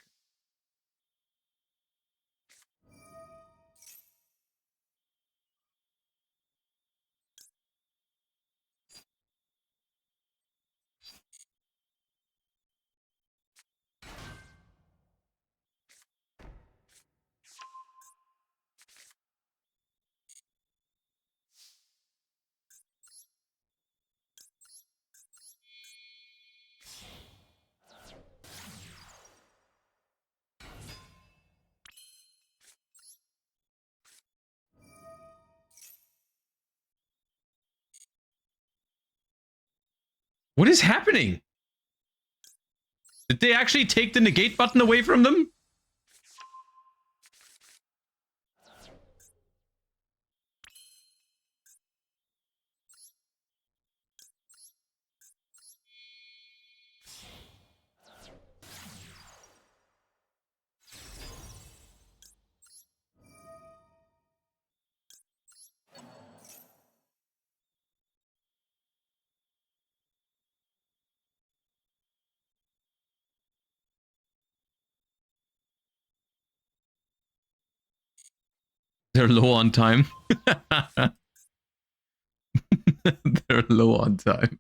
What is happening? Did they actually take the negate button away from them? They're low on time. They're low on time.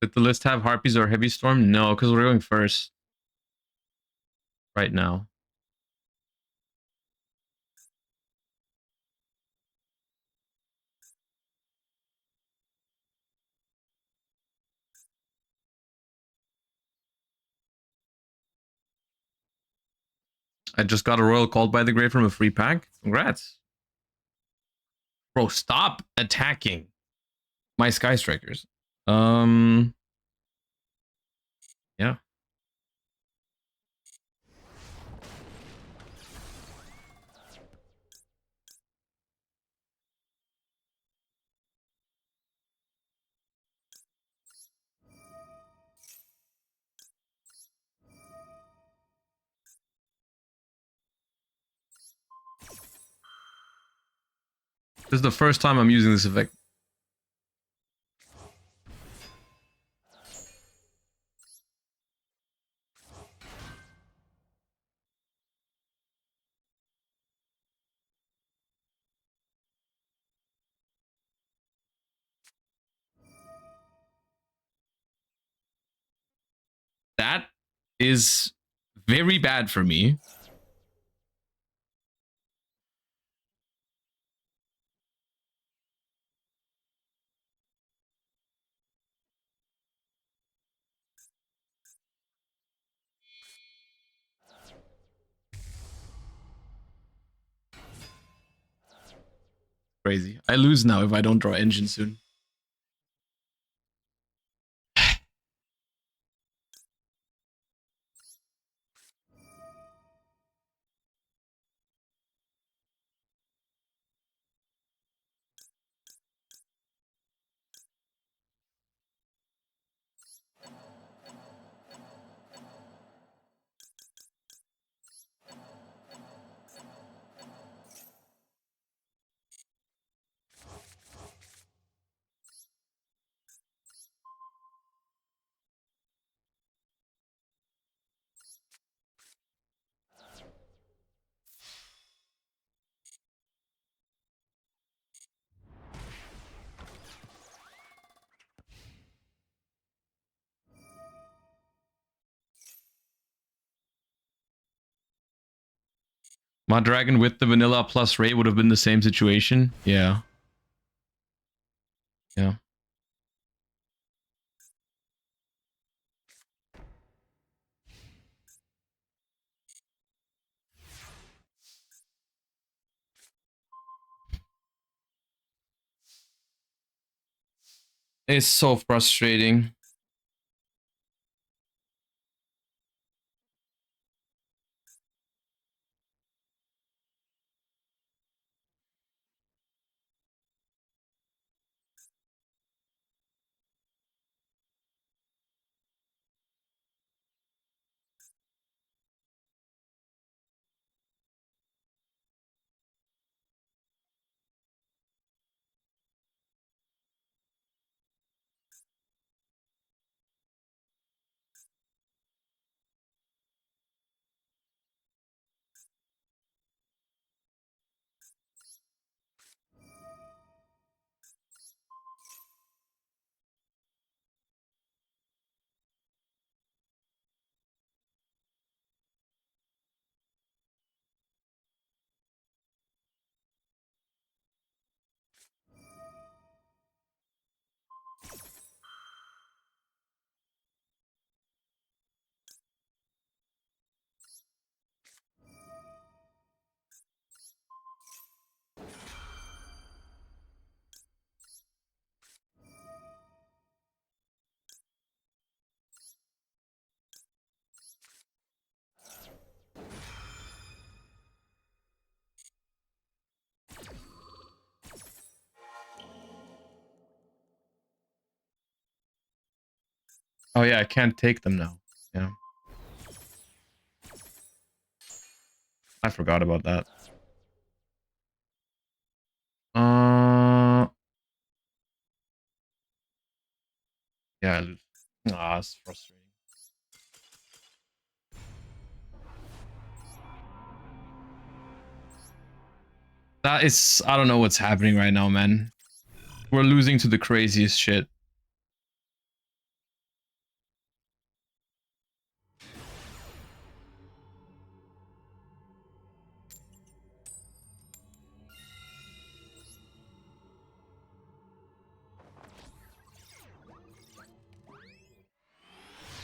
Did the list have Harpies or Heavy Storm? No, because we're going first right now. I just got a Royal Called by the Grave from a free pack. Congrats. Bro, stop attacking my Sky Strikers. Yeah. This is the first time I'm using this effect. That is very bad for me. Crazy. I lose now if I don't draw engine soon. My dragon with the vanilla plus Ray would have been the same situation. Yeah. Yeah. It's so frustrating. Oh yeah, I can't take them now. Yeah. I forgot about that. Yeah, I lose. Ah, it's frustrating. That is, I don't know what's happening right now, man. We're losing to the craziest shit.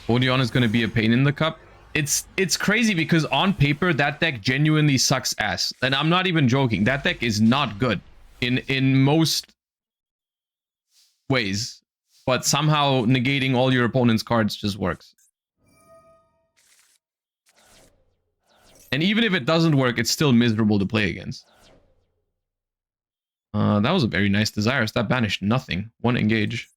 Odeon is going to be a pain in the cup. It's crazy because on paper that deck genuinely sucks ass, and I'm not even joking. That deck is not good in most ways, but somehow negating all your opponent's cards just works. And even if it doesn't work, it's still miserable to play against. That was a very nice Desires. That banished nothing. One engage.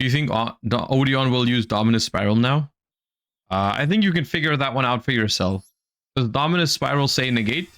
Do you think Odeon will use Dominus Spiral now? I think you can figure that one out for yourself. Does Dominus Spiral say negate?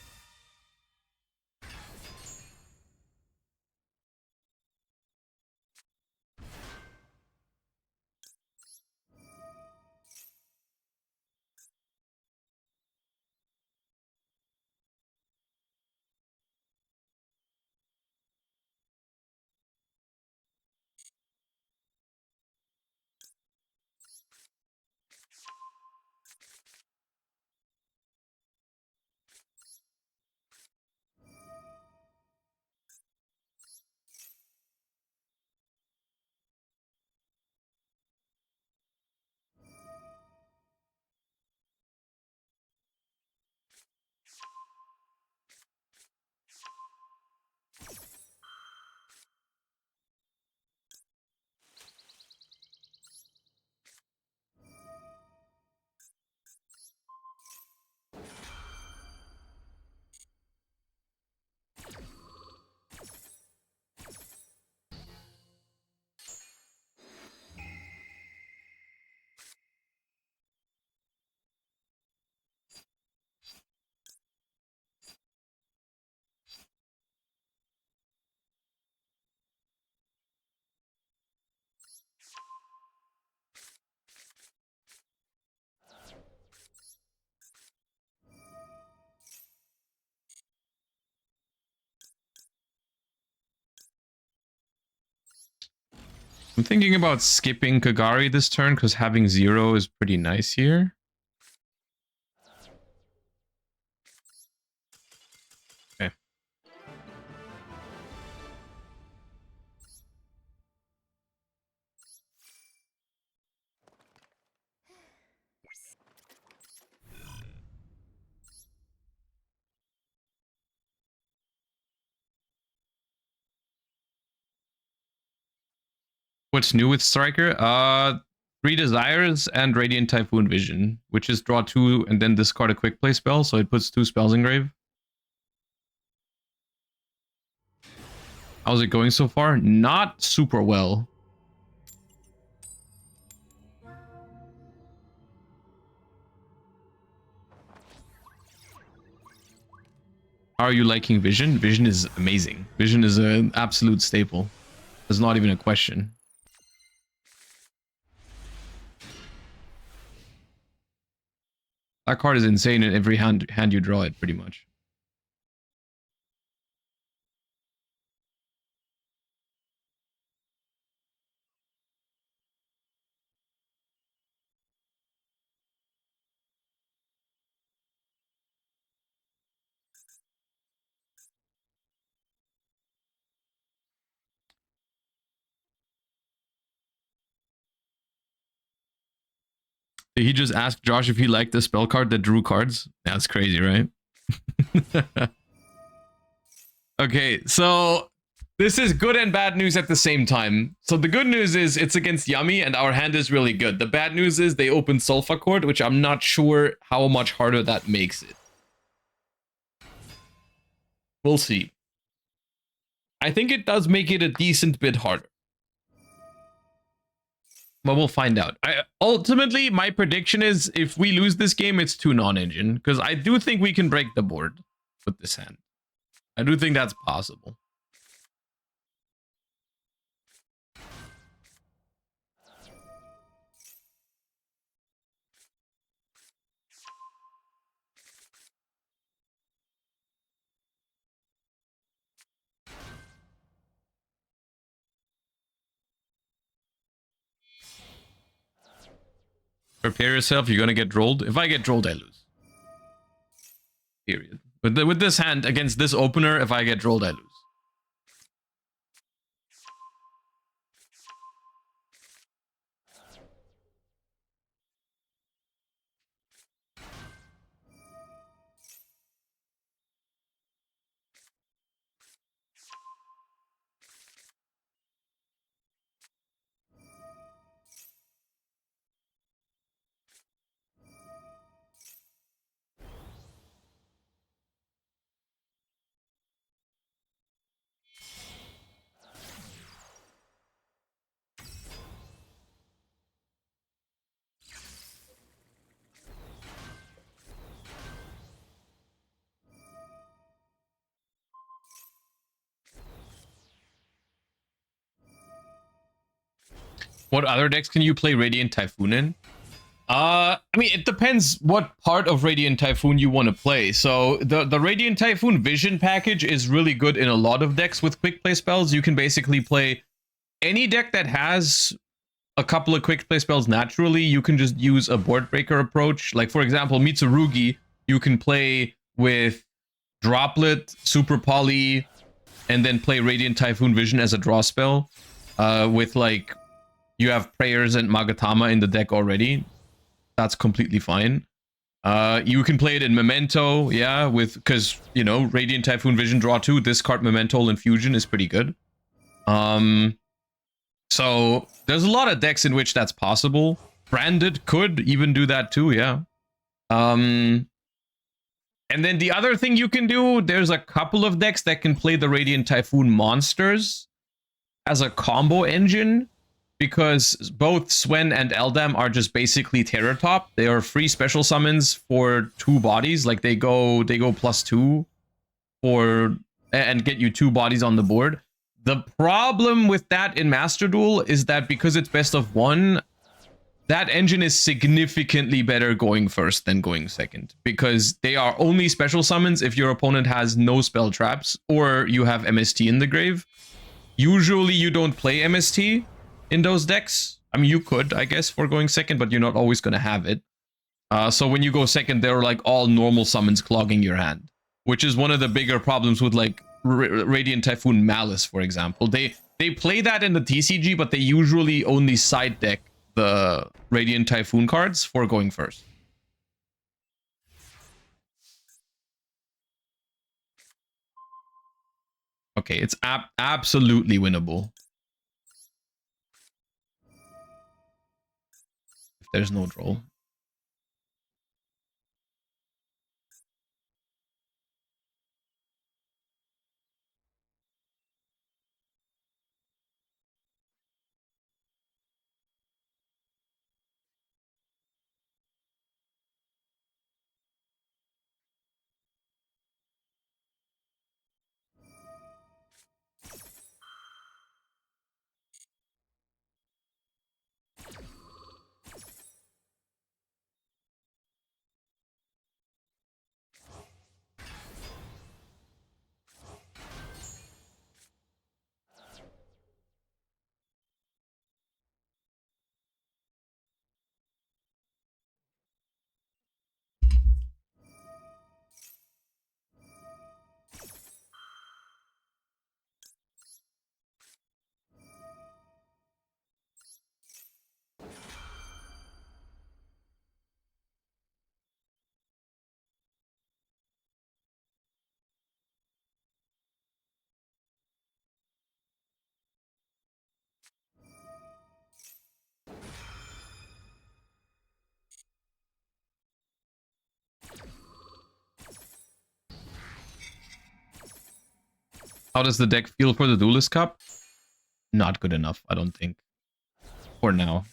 I'm thinking about skipping Kagari this turn because having 0 is pretty nice here. Okay. What's new with Striker? 3 Desires and Radiant Typhoon Vision, which is draw 2 and then discard a quick play spell, so it puts 2 spells in grave. How's it going so far? Not super well. How are you liking Vision? Vision is amazing. Vision is an absolute staple. There's not even a question. That card is insane in every hand you draw it, pretty much. Did he just ask Josh if he liked the spell card that drew cards? That's crazy, right? Okay, so this is good and bad news at the same time. So the good news is it's against Yummy and our hand is really good. The bad news is they opened Sulfa Court, which I'm not sure how much harder that makes it. We'll see. I think it does make it a decent bit harder. But we'll find out. Ultimately, my prediction is if we lose this game, it's 2 non-engine. Because I do think we can break the board with this hand. I do think that's possible. Prepare yourself, you're gonna get trolled. If I get trolled, I lose. Period. With this hand against this opener, if I get trolled, I lose. What other decks can you play Radiant Typhoon in? I mean, it depends what part of Radiant Typhoon you want to play. So the Radiant Typhoon Vision package is really good in a lot of decks with quick play spells. You can basically play any deck that has a couple of quick play spells naturally. You can just use a board breaker approach. Like, for example, Mitsurugi, you can play with Droplet, Super Poly, and then play Radiant Typhoon Vision as a draw spell. With like, you have Prayers and Magatama in the deck already. That's completely fine. You can play it in Memento, yeah, because, you know, Radiant Typhoon Vision draw 2, discard Memento and Fusion is pretty good. So there's a lot of decks in which that's possible. Branded could even do that too, yeah. And then the other thing you can do, there's a couple of decks that can play the Radiant Typhoon monsters as a combo engine, because both Swen and Eldam are just basically Terror Top. They are free special summons for 2 bodies. Like they go +2 for and get you 2 bodies on the board. The problem with that in Master Duel is that because it's best of 1, that engine is significantly better going first than going second, because they are only special summons if your opponent has no spell traps or you have MST in the grave. Usually you don't play MST in those decks. I mean, you could, I guess, for going second, but you're not always going to have it. So when you go second, they're like all normal summons clogging your hand, which is one of the bigger problems with like Radiant Typhoon Malice, for example. They play that in the TCG, but they usually only side deck the Radiant Typhoon cards for going first. Okay, it's absolutely winnable. If there's no draw. How does the deck feel for the Duelist Cup? Not good enough, I don't think. For now.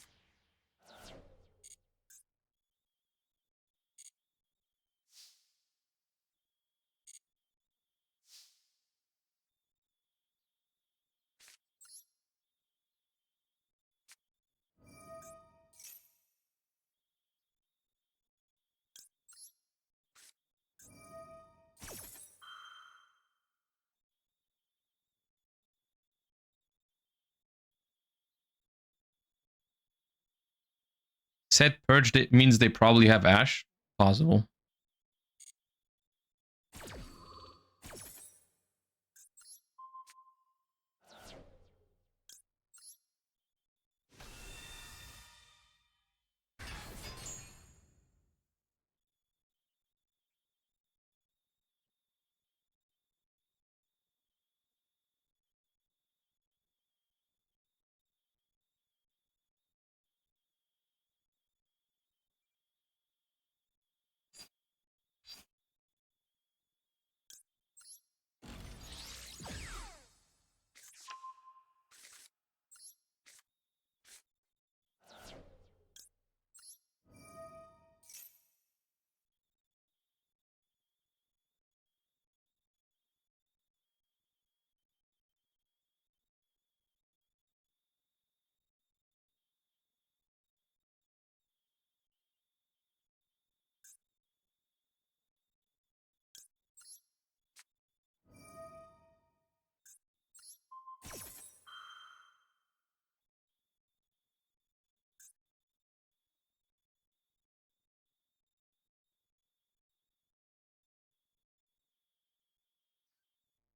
Set purged, it means they probably have Ash. Possible.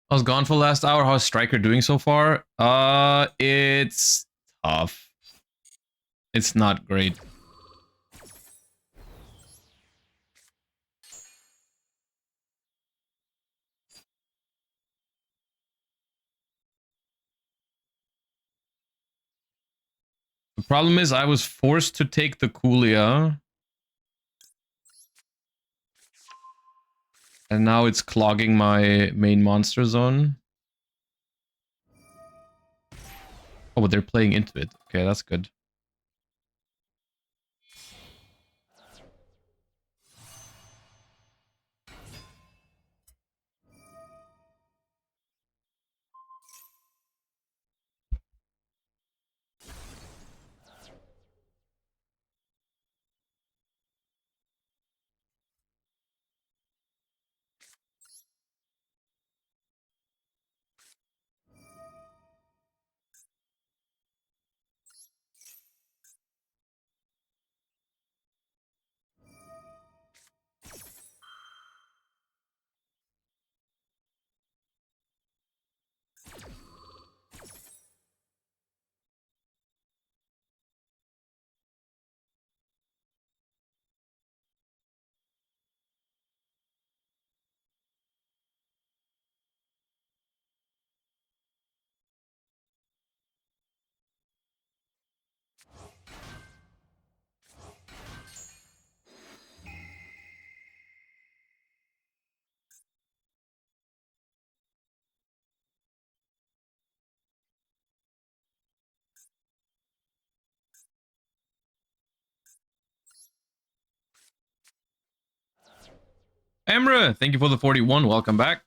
I was gone for the last hour. How's Striker doing so far? It's tough. It's not great. The problem is I was forced to take the Coolia. And now it's clogging my main monster zone. Oh, but they're playing into it. Okay, that's good. Emra, thank you for the 41. Welcome back.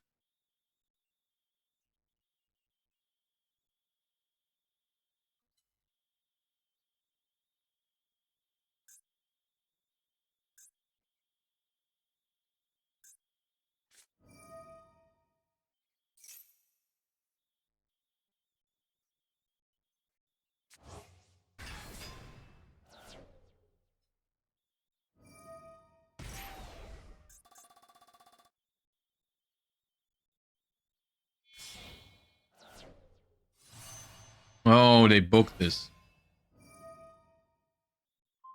Oh, they booked this.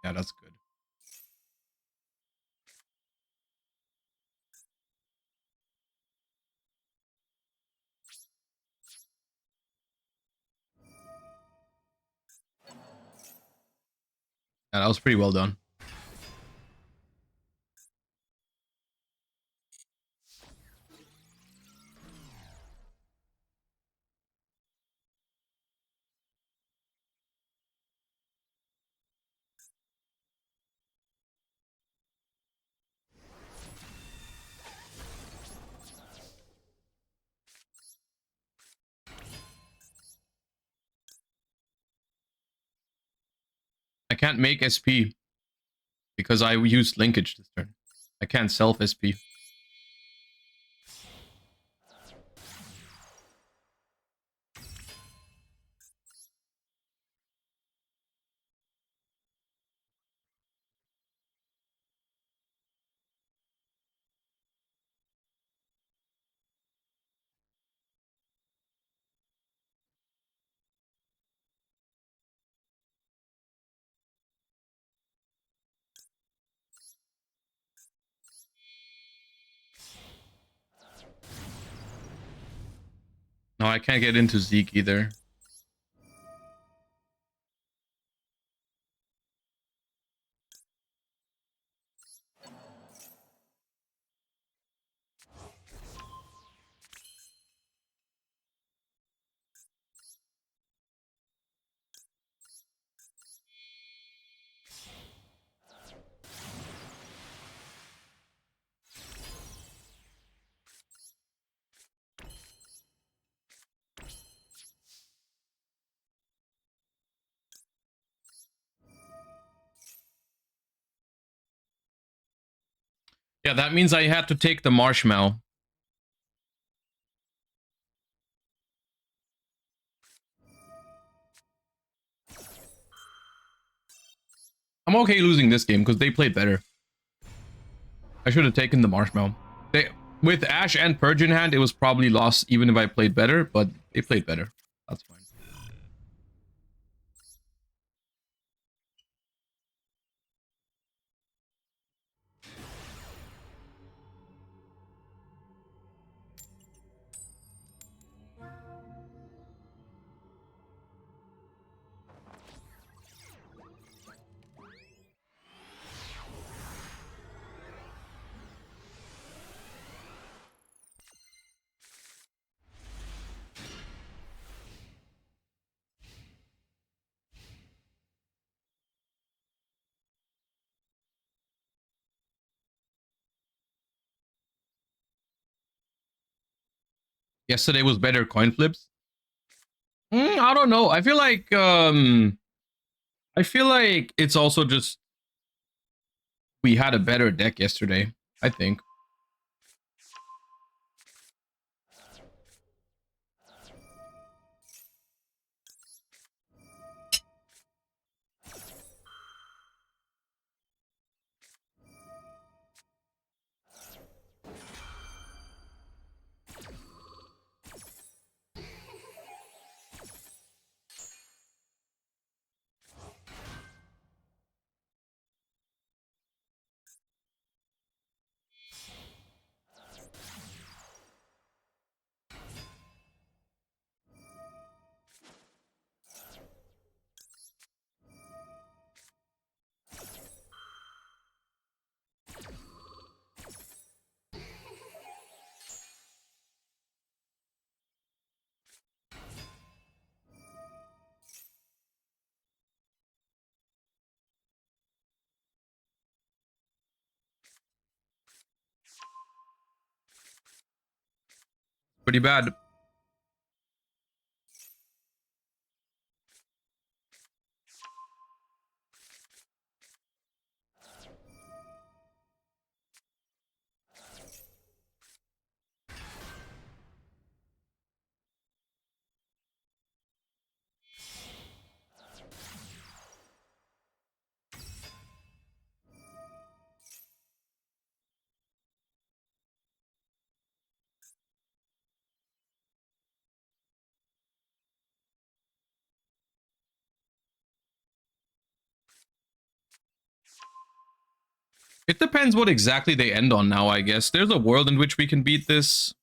Yeah, that's good. Yeah, that was pretty well done. I can't make SP because I used linkage this turn. I can't self SP. No, I can't get into Zeke either. Yeah, that means I had to take the marshmallow. I'm okay losing this game because they played better. I should have taken the marshmallow. With Ash and Purge in hand, it was probably lost even if I played better, but they played better. That's fine. Yesterday was better coin flips. I don't know. I feel like it's also just we had a better deck yesterday, I think. Pretty bad. It depends what exactly they end on now, I guess. There's a world in which we can beat this.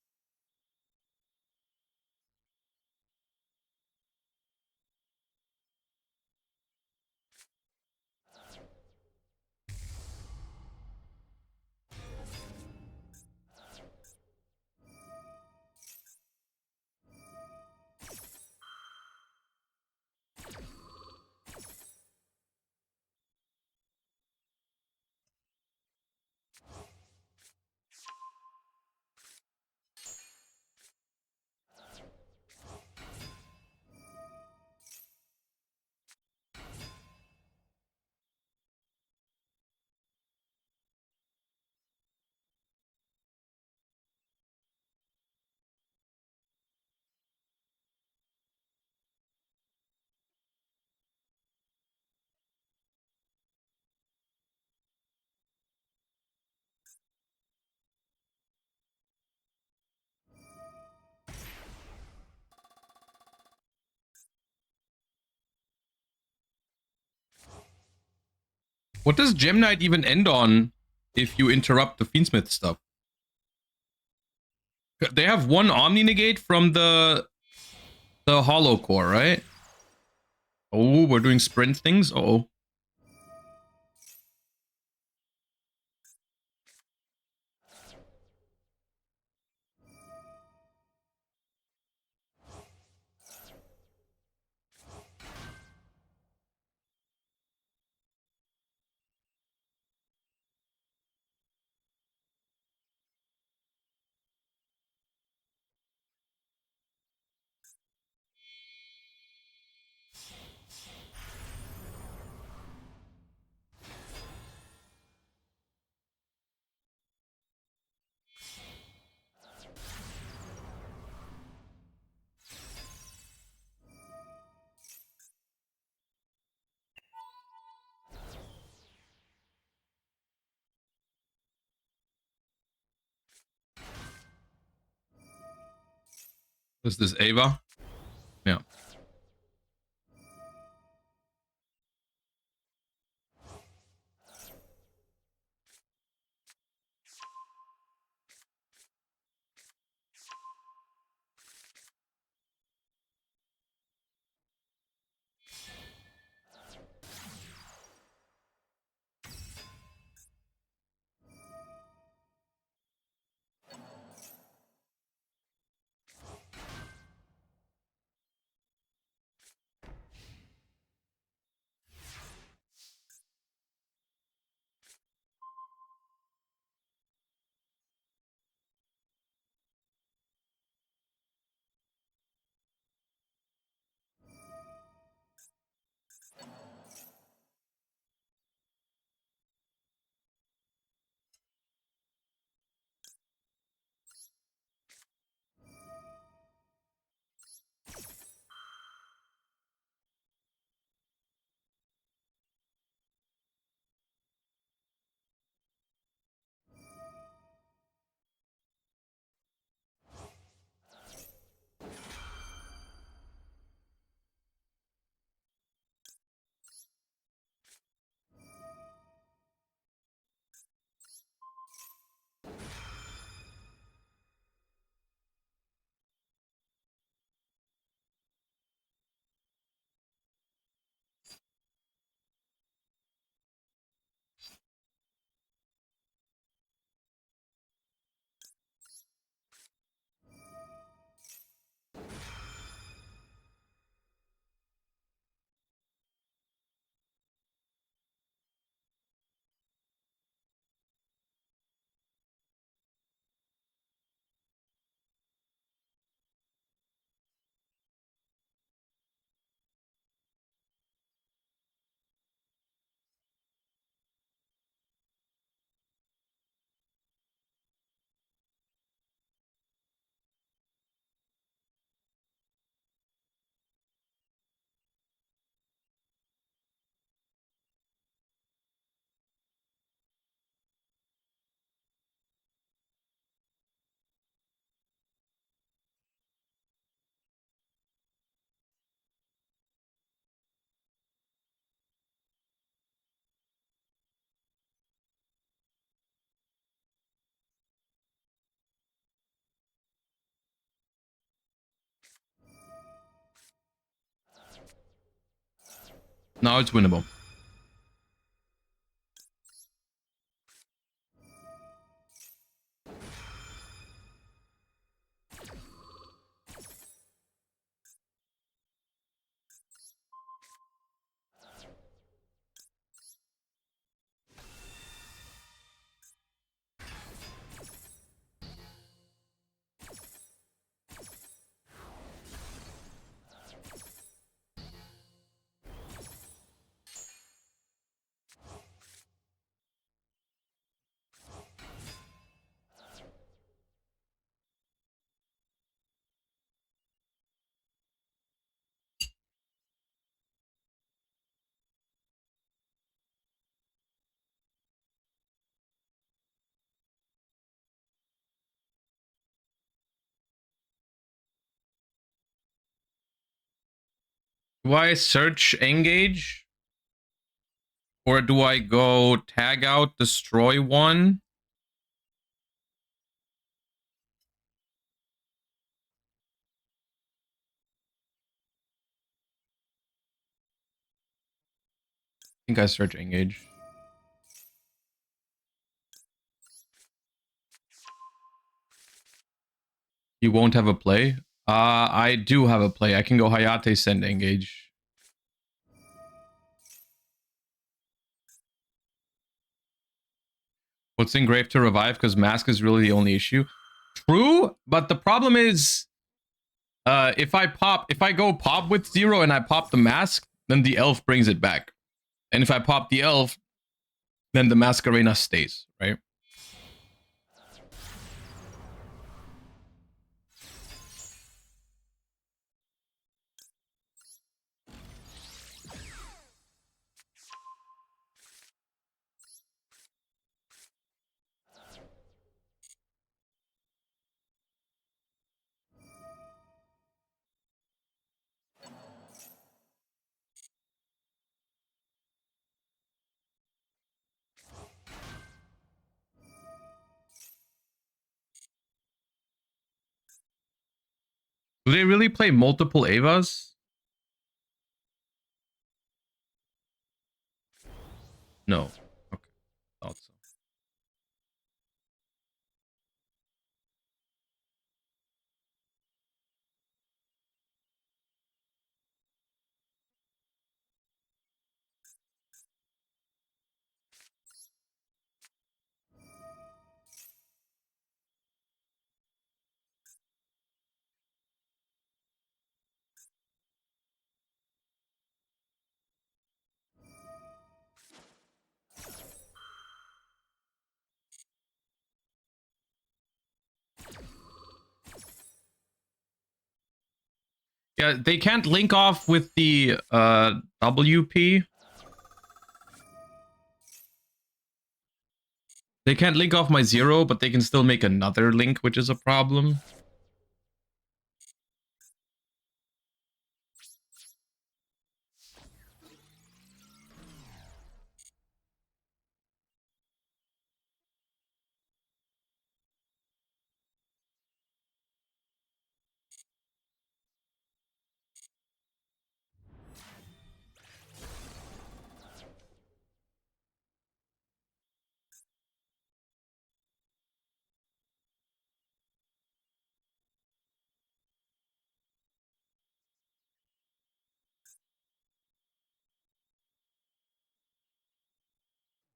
What does Gem Knight even end on if you interrupt the Fiendsmith stuff? They have one Omni negate from the The hollow core, right? Oh, we're doing sprint things. Uh-oh. Is this Ava? Yeah. Now it's winnable. Do I search engage? Or do I go tag out, destroy one? think I search engage. You won't have a play? I do have a play. I can go Hayate, send engage. What's engraved to revive? Because mask is really the only issue. True, but the problem is, if I go pop with 0 and I pop the mask, then the elf brings it back. And if I pop the elf, then the mask arena stays, right? Do they really play multiple Avas? No. Okay. Thought so. Yeah, they can't link off with the WP. They can't link off my 0, but they can still make another link, which is a problem.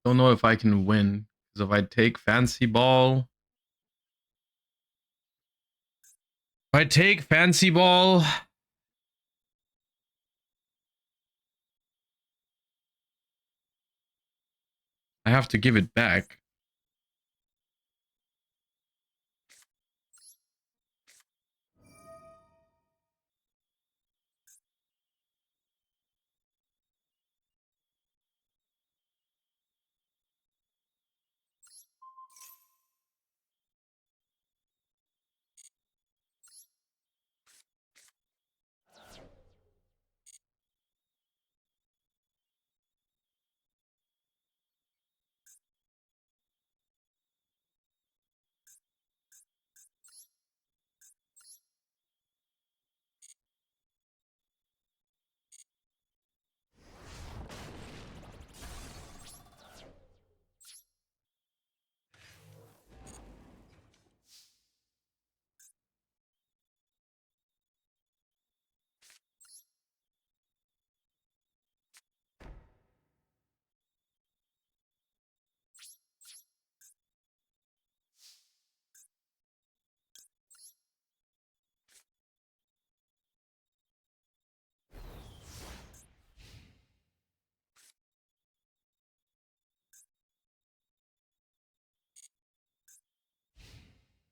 Don't know if I can win. Because if I take Fancy Ball... If I take Fancy Ball... I have to give it back.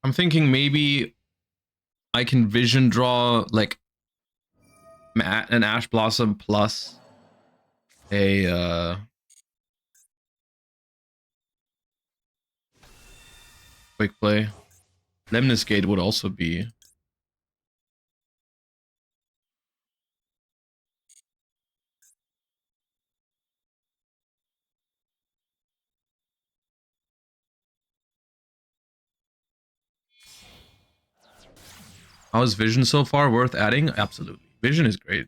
I'm thinking maybe I can vision draw like an Ash Blossom plus a quick play. Lemnis Gate would also be... How is Vision so far? Worth adding? Absolutely. Vision is great.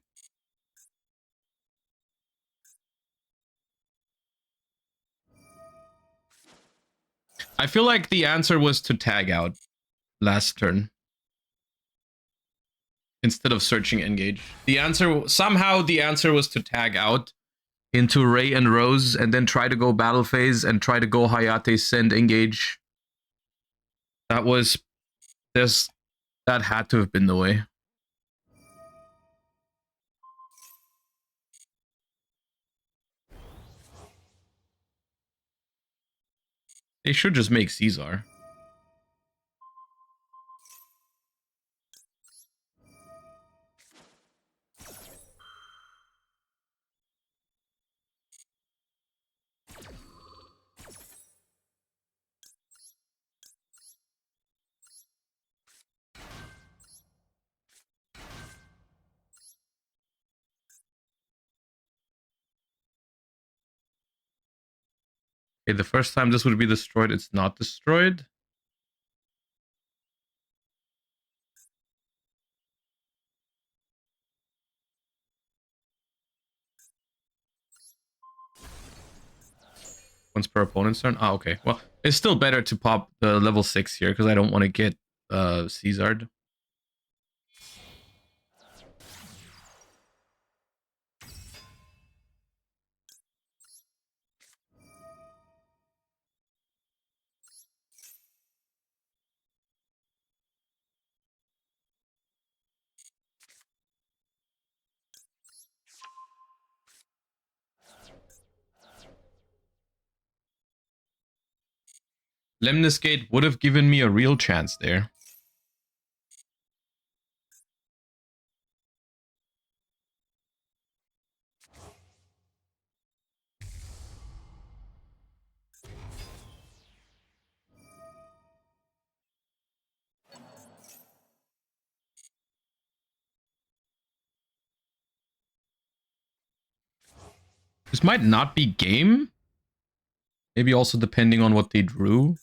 I feel like the answer was to tag out last turn instead of searching engage. The answer, somehow the answer was to tag out into Ray and Rose and then try to go battle phase and try to go Hayate, send engage. That was, that had to have been the way. They should just make Caesar. Okay, the first time this would be destroyed, it's not destroyed. Once per opponent's turn. Ah, okay. Well, it's still better to pop the level 6 here because I don't want to get Caesar'd. Lemnis Gate would have given me a real chance there. This might not be game. Maybe also depending on what they drew.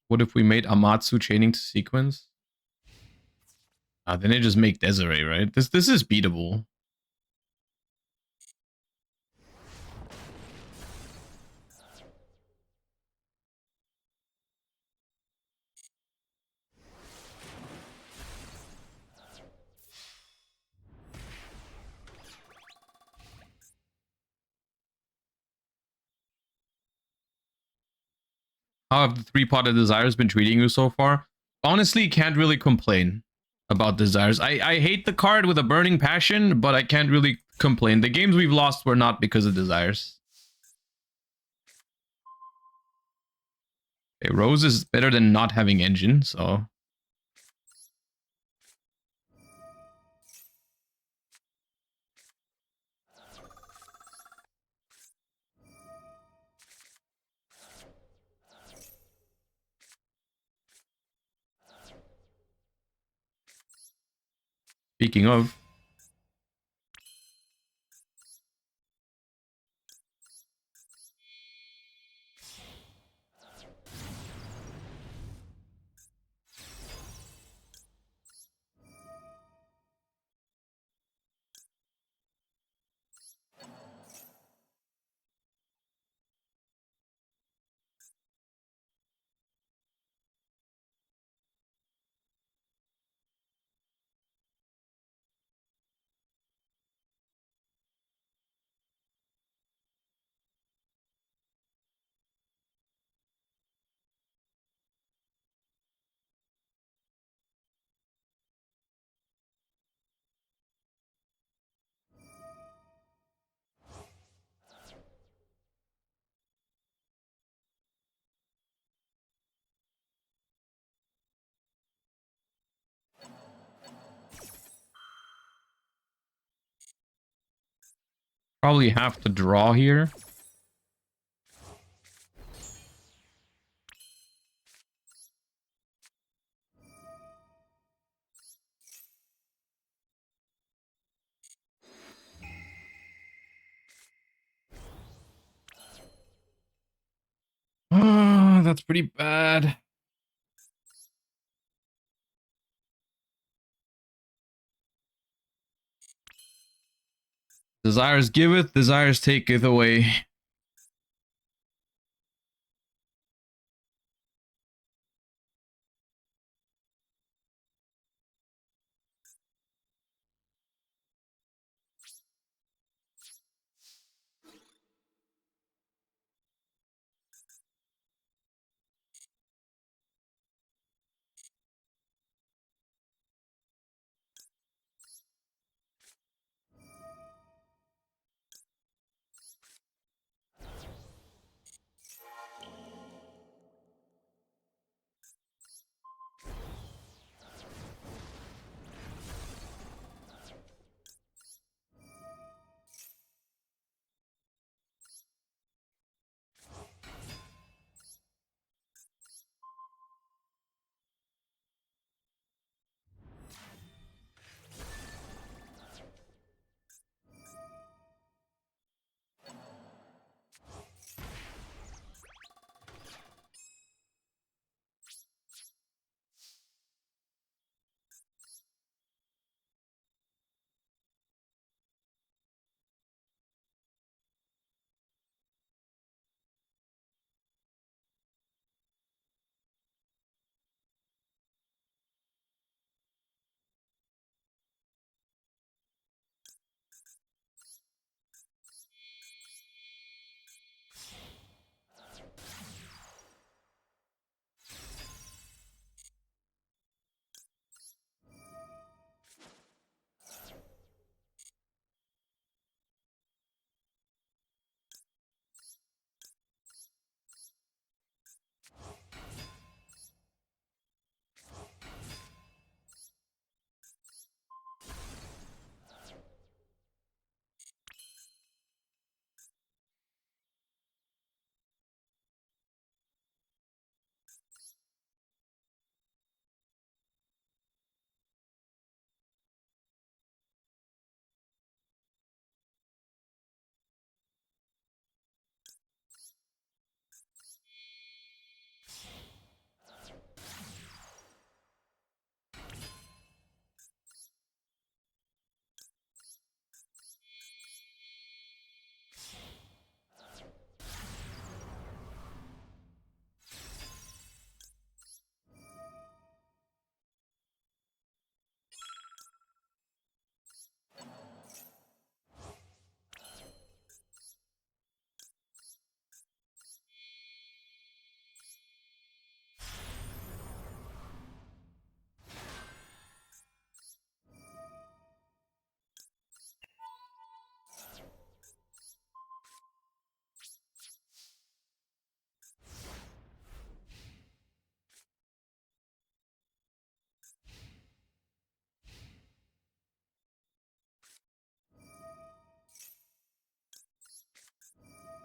What if we made Amatsu chaining to sequence? Then they just make Desiree, right? This is beatable. How have the three-potted desires been treating you so far? Honestly, can't really complain about desires. I hate the card with a burning passion, but I can't really complain. The games we've lost were not because of desires. Okay, Rose is better than not having engine, so... Speaking of... Probably have to draw here. That's pretty bad. Desires giveth, desires taketh away.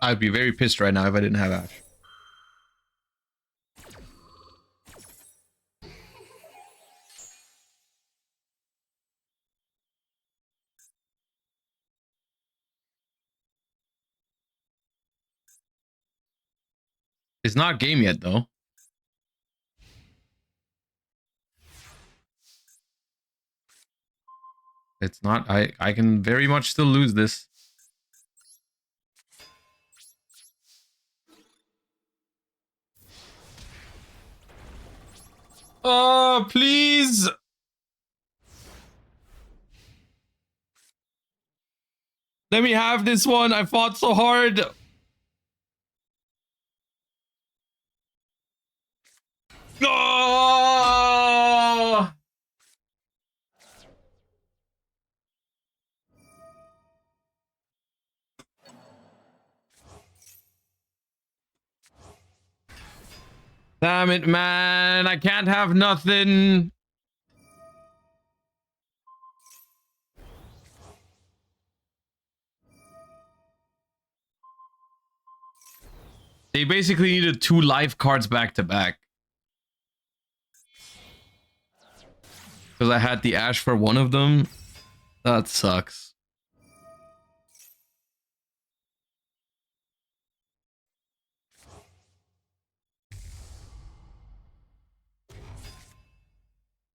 I'd be very pissed right now if I didn't have Ash. It's not game yet, though. It's not. I can very much still lose this. Oh, please. Let me have this one. I fought so hard. Oh! Damn it, man. I can't have nothing. They basically needed 2 life cards back to back. Because I had the Ash for one of them. That sucks.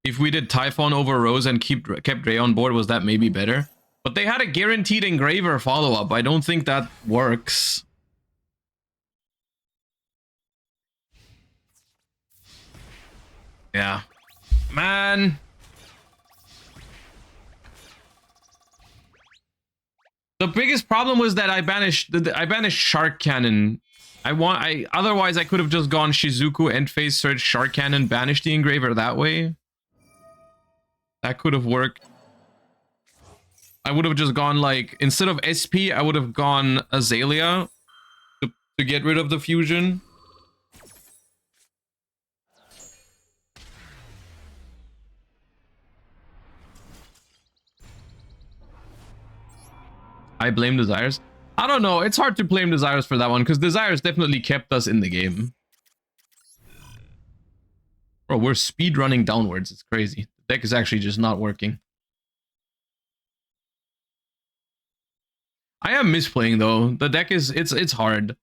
If we did Typhon over Rose and kept Ray on board, was that maybe better? But they had a guaranteed engraver follow-up. I don't think that works. Yeah. Man. The biggest problem was that I banished Shark Cannon. Otherwise I could have just gone Shizuku, end phase, search Shark Cannon, banish the engraver that way. That could have worked. I would have just gone like, instead of SP, I would have gone Azalea to get rid of the fusion. I blame Desires. I don't know. It's hard to blame Desires for that one because Desires definitely kept us in the game. Bro, we're speed running downwards. It's crazy. The deck is actually just not working. I am misplaying though. The deck is it's hard.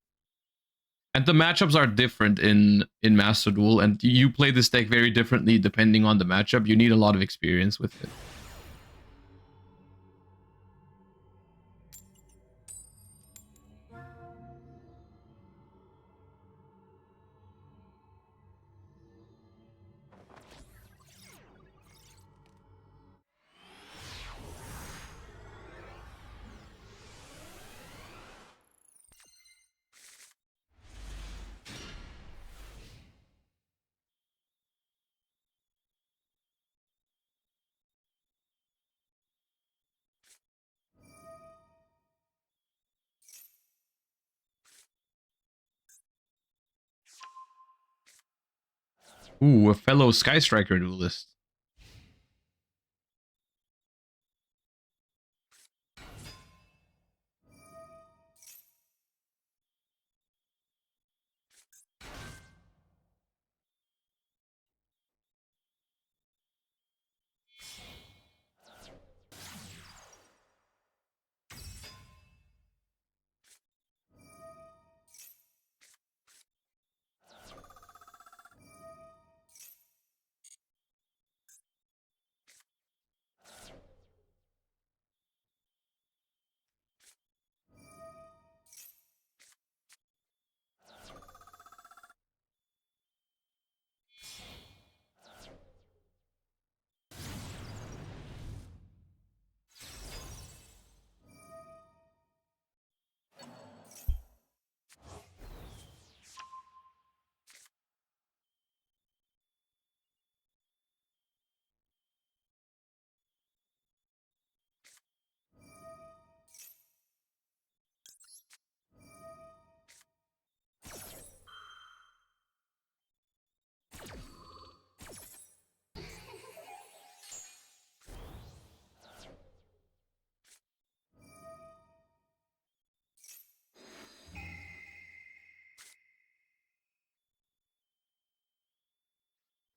And the matchups are different in Master Duel, and you play this deck very differently depending on the matchup. You need a lot of experience with it. Ooh, a fellow Sky Striker duelist.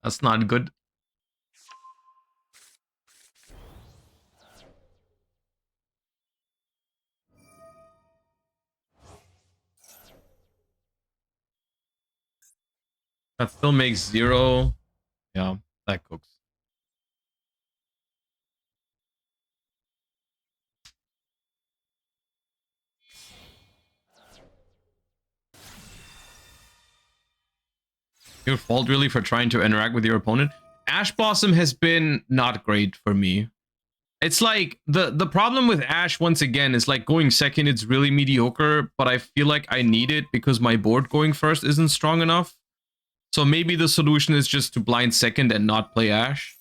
That's not good. That still makes 0. Yeah, that cooks. Your fault really for trying to interact with your opponent. Ash Blossom has been not great for me. It's like the problem with Ash once again is like going second, it's really mediocre, but I feel like I need it because my board going first isn't strong enough. So maybe the solution is just to blind second and not play Ash.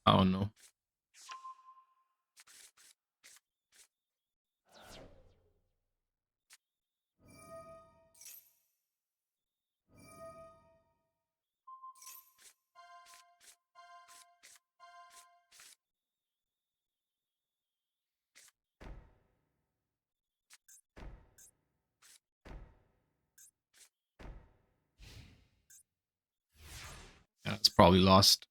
I don't know. Yeah, it's probably lost.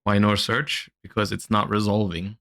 Why no search? Because it's not resolving.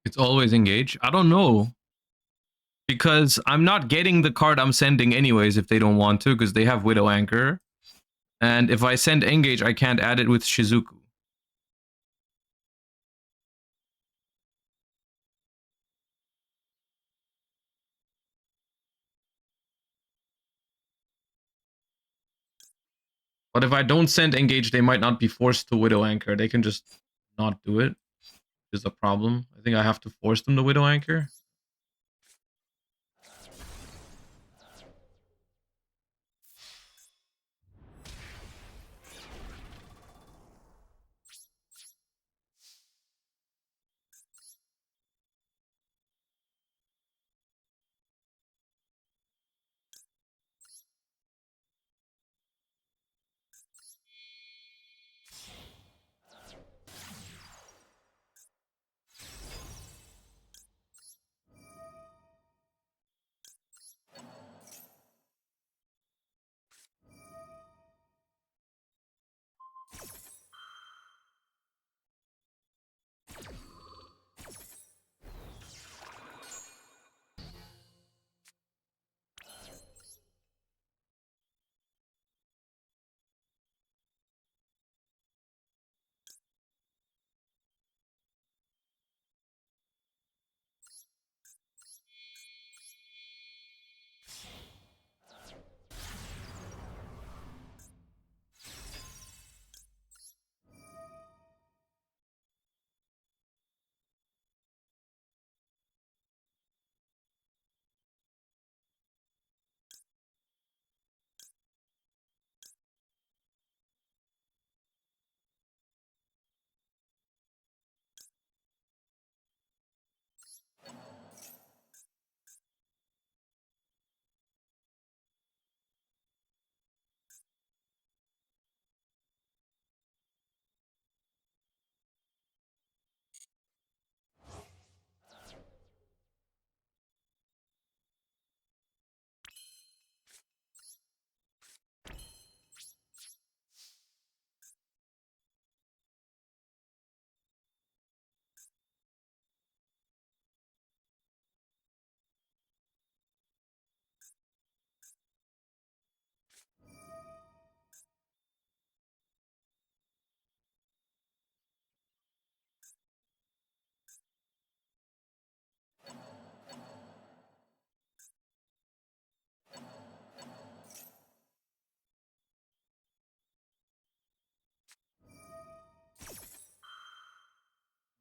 It's always engage. I don't know. Because I'm not getting the card I'm sending anyways if they don't want to, because they have Widow Anchor. And if I send engage, I can't add it with Shizuku. But if I don't send engage, they might not be forced to Widow Anchor. They can just not do it, which is a problem. I think I have to force them to Widow Anchor.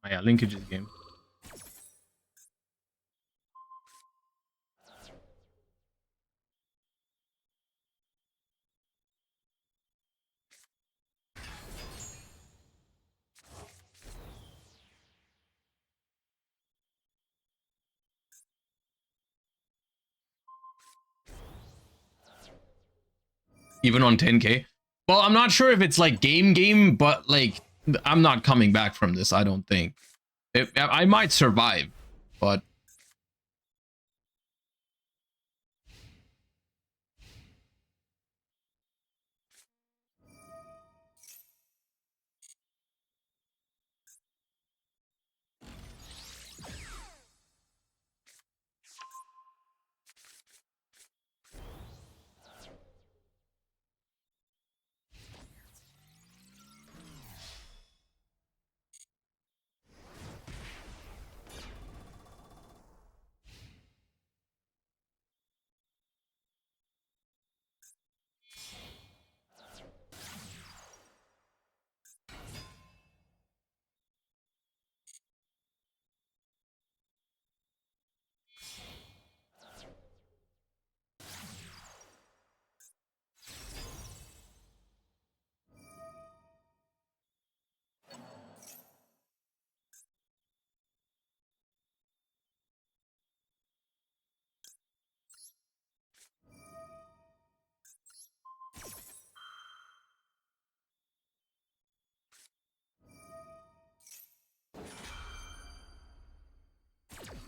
Oh yeah, linkages game. Even on 10k. Well, I'm not sure if it's like game, but like I'm not coming back from this. I don't think. I might survive, but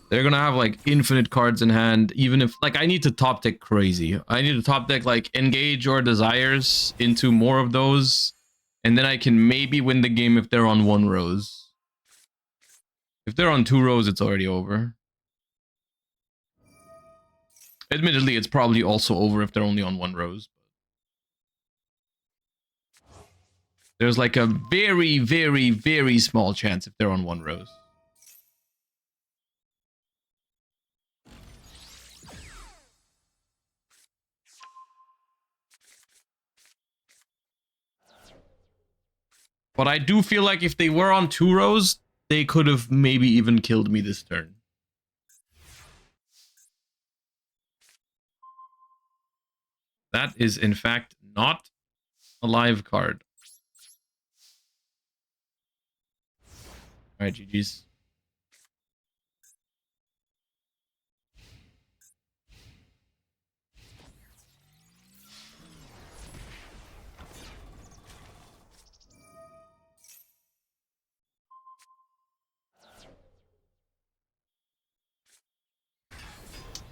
they're gonna have like infinite cards in hand. Even if like I need to top deck crazy, I need to top deck like Engage or Desires into more of those, and then I can maybe win the game if they're on 1 rose. If they're on 2 rows, it's already over. Admittedly, it's probably also over if they're only on 1 rose. There's like a very, very, very small chance if they're on 1 rose. But I do feel like if they were on 2 rows, they could have maybe even killed me this turn. That is, in fact, not a live card. All right, GG's.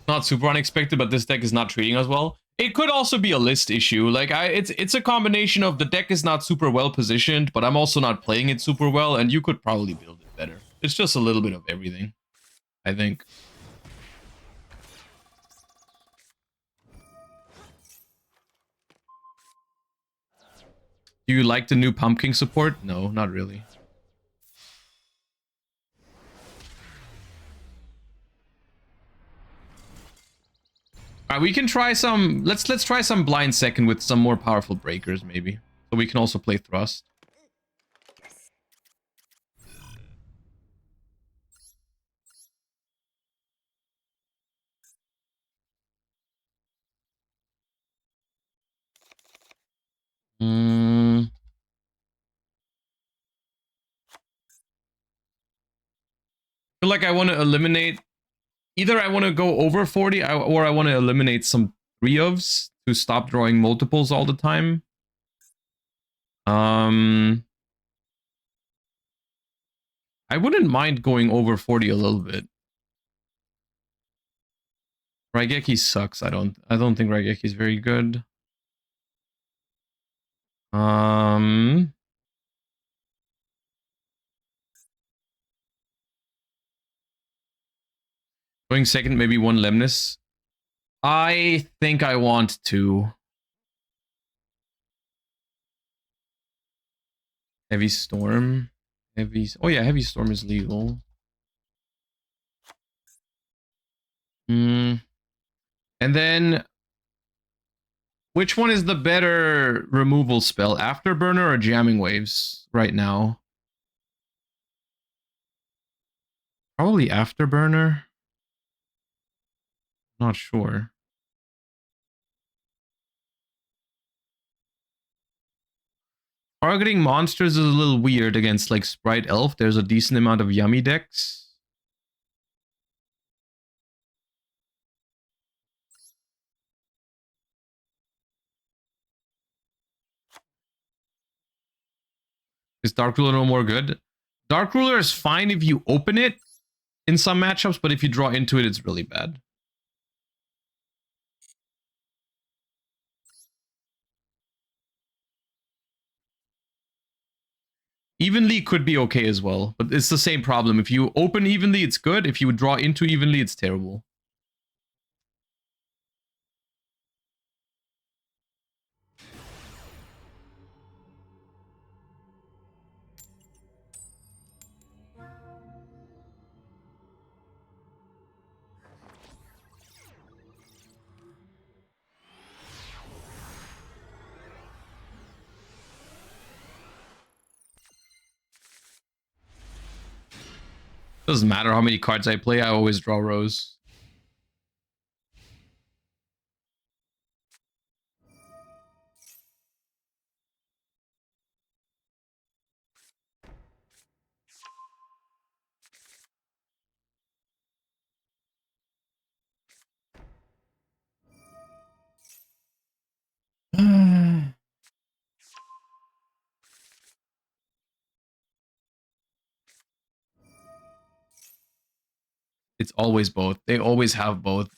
Not super unexpected, but this deck is not treating us well. It could also be a list issue. Like it's a combination of the deck is not super well positioned, but I'm also not playing it super well, and you could probably build it better. It's just a little bit of everything, I think. Do you like the new pumpkin support? No, not really. We can try some. Let's try some blind second with some more powerful breakers, maybe. So we can also play thrust. I feel like I want to eliminate. Either I want to go over 40, or I want to eliminate some 3-ofs to stop drawing multiples all the time. I wouldn't mind going over 40 a little bit. Raigeki sucks. I don't think Raigeki is very good. Going second, maybe 1 Lemnis. I think I want to. Heavy Storm. Oh yeah, Heavy Storm is legal. And then, which one is the better removal spell? Afterburner or Jamming Waves right now? Probably Afterburner. Not sure. Targeting monsters is a little weird against like Sprite Elf. There's a decent amount of yummy decks. Is Dark Ruler no more good? Dark Ruler is fine if you open it in some matchups, but if you draw into it, it's really bad. Evenly could be okay as well, but it's the same problem. If you open evenly, it's good. If you draw into evenly, it's terrible. Doesn't matter how many cards I play, I always draw rows. It's always both. They always have both.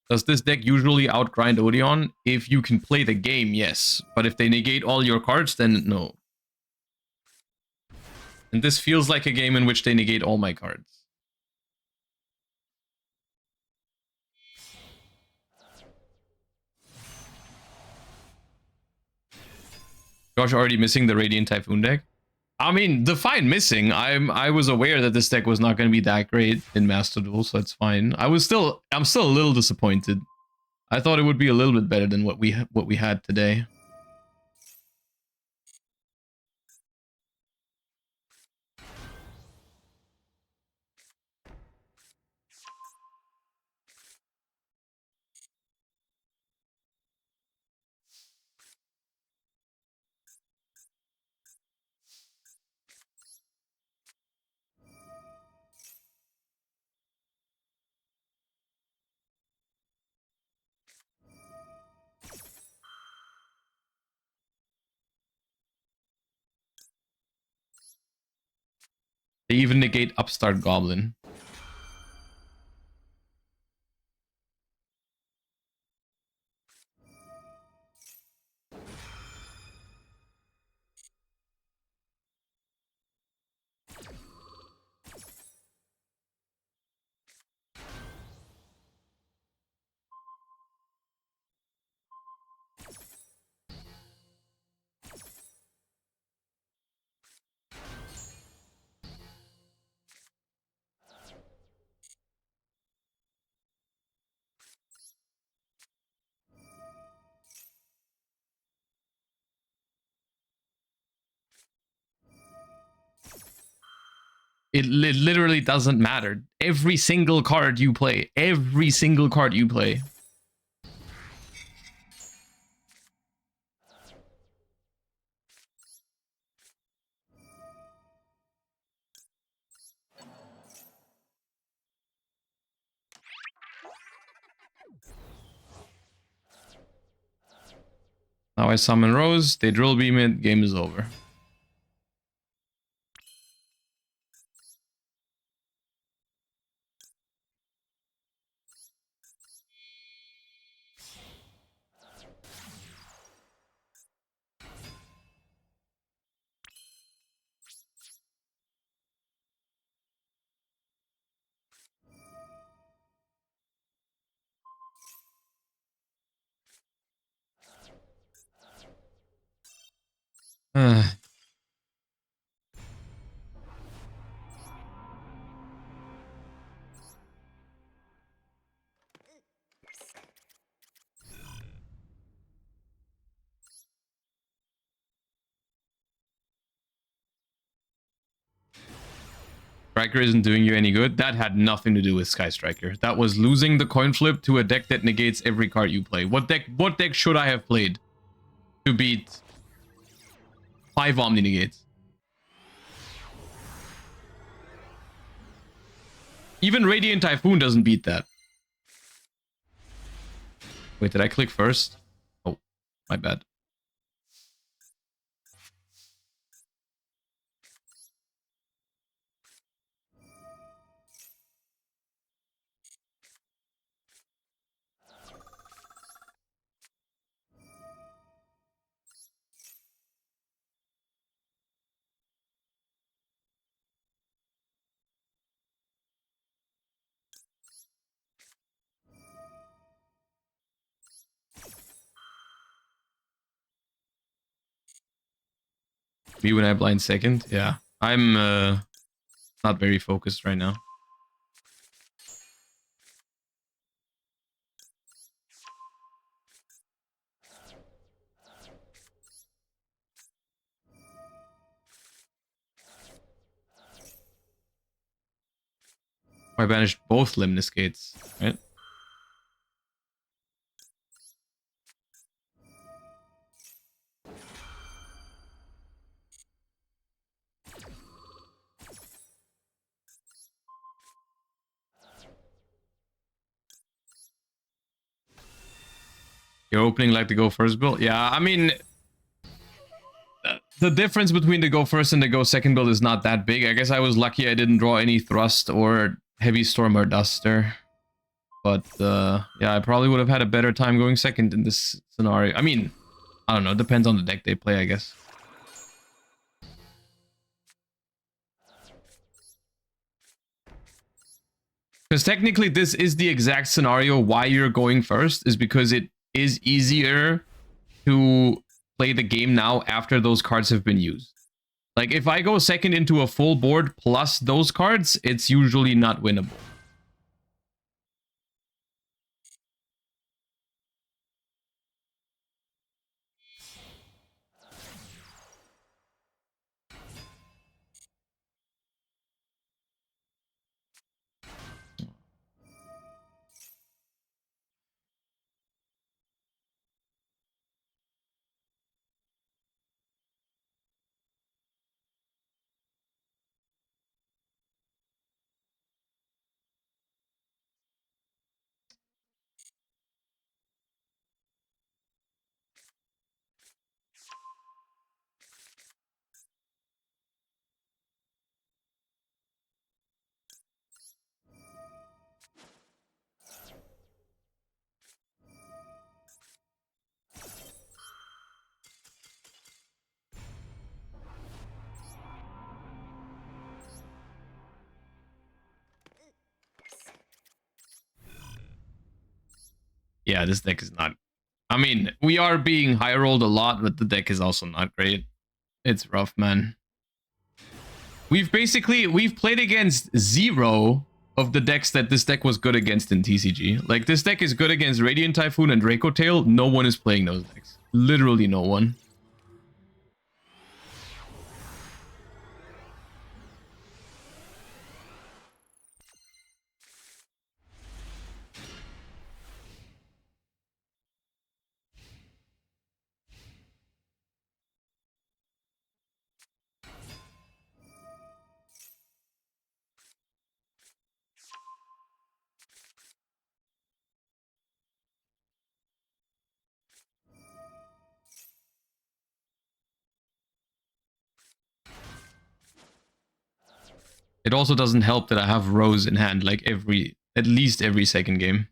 Does this deck usually outgrind Odeon? If you can play the game, yes. But if they negate all your cards, then no. And this feels like a game in which they negate all my cards. Josh already missing the Radiant Typhoon deck? I mean, define missing. I was aware that this deck was not going to be that great in Master Duel, so that's fine. I'm still a little disappointed. I thought it would be a little bit better than what we had today. They even negate Upstart Goblin. It literally doesn't matter. Every single card you play. Every single card you play. Now I summon Rose, they drill beam it, game is over. Striker isn't doing you any good. That had nothing to do with Sky Striker. That was losing the coin flip to a deck that negates every card you play. What deck should I have played to beat 5 Omni negates? Even Radiant Typhoon doesn't beat that. Wait, did I click first? Oh, my bad. Me when I blind second? Yeah. I'm not very focused right now. I banished both Limnus Gates, right? You're opening like the go first build? Yeah, I mean, the difference between the go first and the go second build is not that big. I guess I was lucky I didn't draw any thrust or heavy storm or duster. But yeah, I probably would have had a better time going second in this scenario. I mean, I don't know. It depends on the deck they play, I guess. Because technically this is the exact scenario why you're going first, is because it is easier to play the game now after those cards have been used. Like if I go second into a full board plus those cards, it's usually not winnable. Yeah, this deck is not... I mean, we are being high rolled a lot, but the deck is also not great. It's rough, man. We've played against 0 of the decks that this deck was good against in TCG. Like, this deck is good against Radiant Typhoon and Draco Tail. No one is playing those decks. Literally no one. It also doesn't help that I have Rose in hand like at least every second game.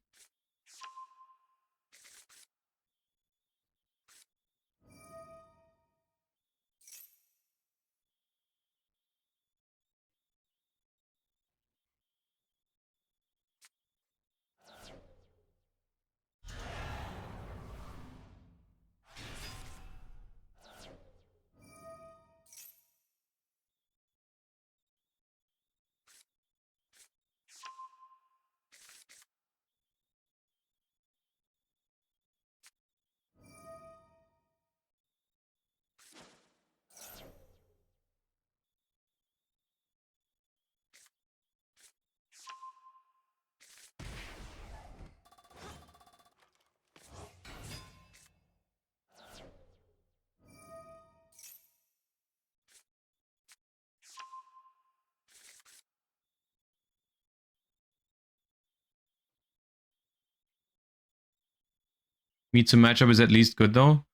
Mitsu matchup is at least good though.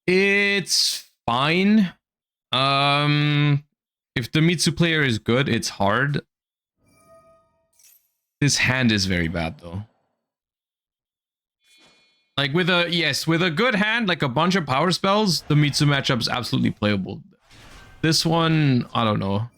It's fine. If the Mitsu player is good, it's hard. This hand is very bad though. Like with a good hand, like a bunch of power spells, the Mitsu matchup is absolutely playable. This one, I don't know.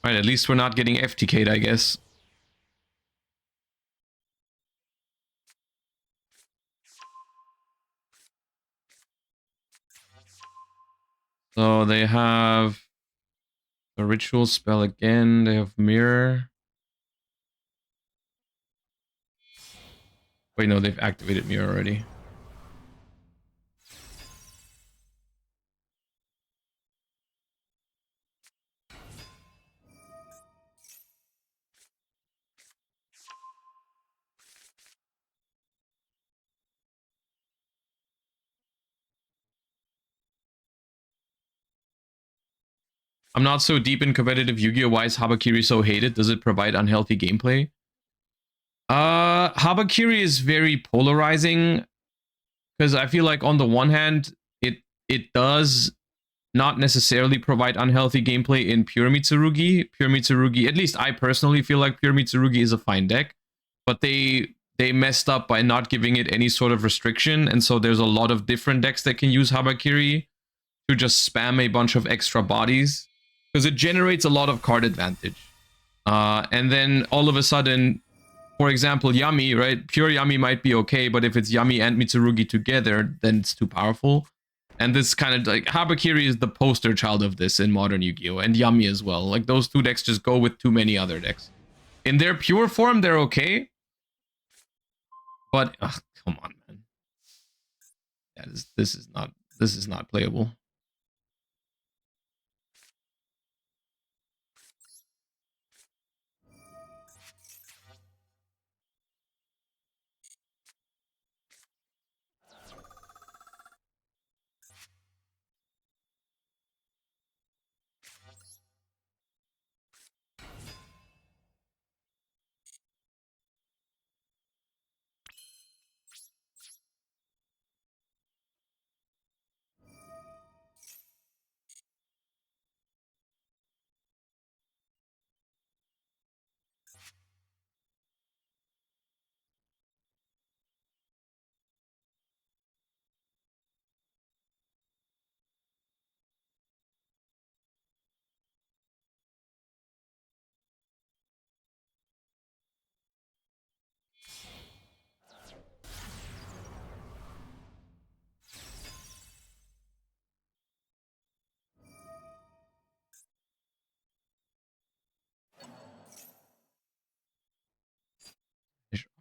Right, at least we're not getting FTK'd, I guess. So they have a ritual spell again. They have mirror. Wait, no, they've activated mirror already. I'm not so deep in competitive Yu-Gi-Oh! Why is Habakiri so hated? Does it provide unhealthy gameplay? Habakiri is very polarizing because I feel like on the one hand, it does not necessarily provide unhealthy gameplay in pure Mitsurugi. Pure Mitsurugi, at least I personally feel like pure Mitsurugi is a fine deck, but they messed up by not giving it any sort of restriction, and so there's a lot of different decks that can use Habakiri to just spam a bunch of extra bodies because it generates a lot of card advantage. And then all of a sudden, for example, Yami, right? Pure Yami might be okay, but if it's Yami and Mitsurugi together, then it's too powerful. And this kind of like Habakiri is the poster child of this in modern Yu-Gi-Oh! And Yami as well. Like those two decks just go with too many other decks. In their pure form, they're okay. But come on, man. Yeah, this is not playable.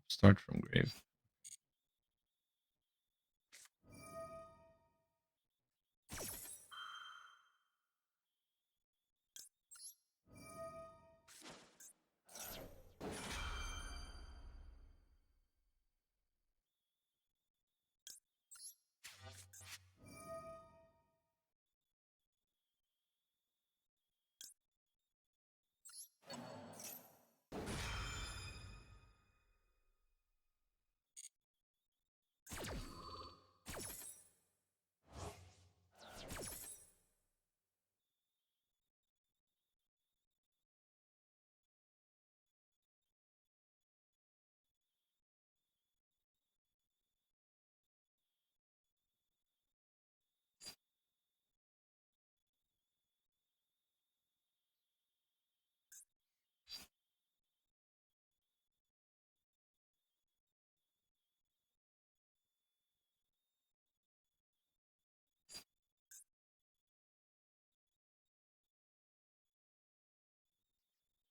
Start from grave.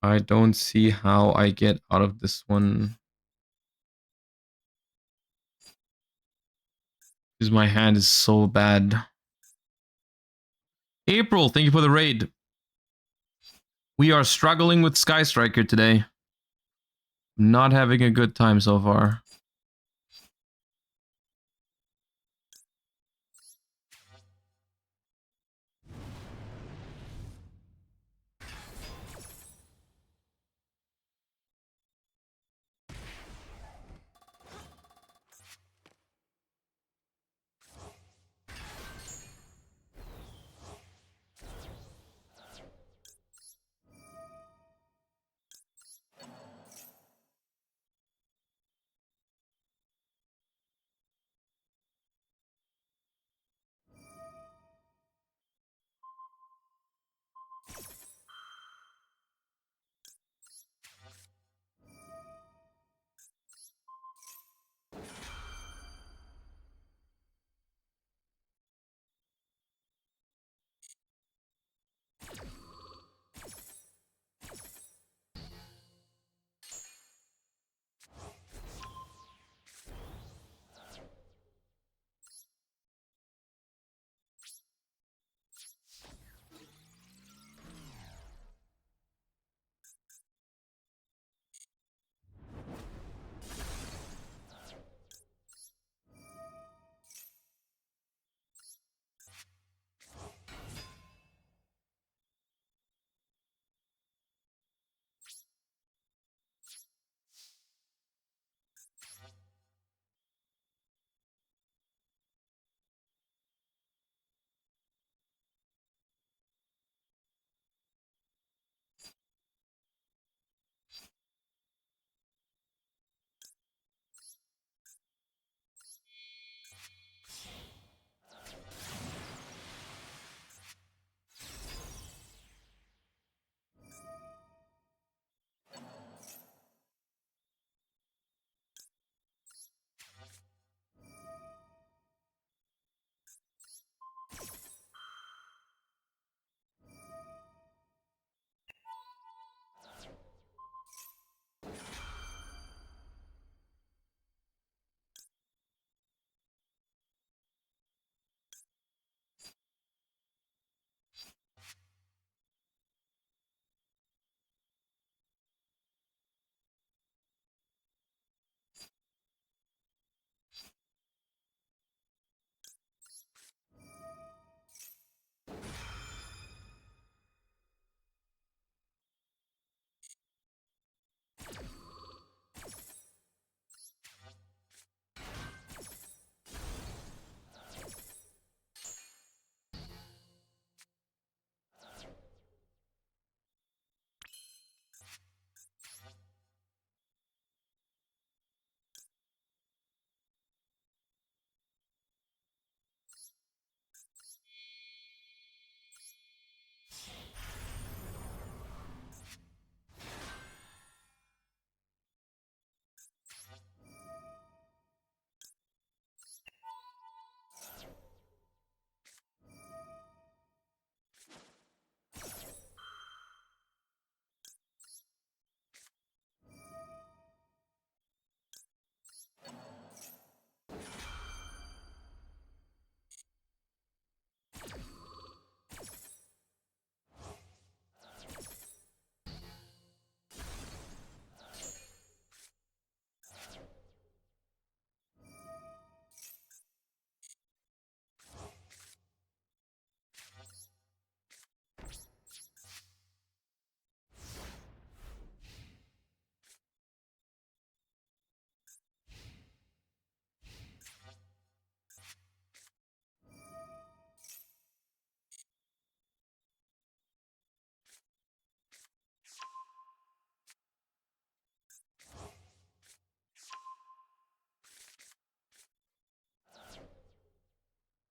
I don't see how I get out of this one. Because my hand is so bad. April, thank you for the raid. We are struggling with Sky Striker today. Not having a good time so far.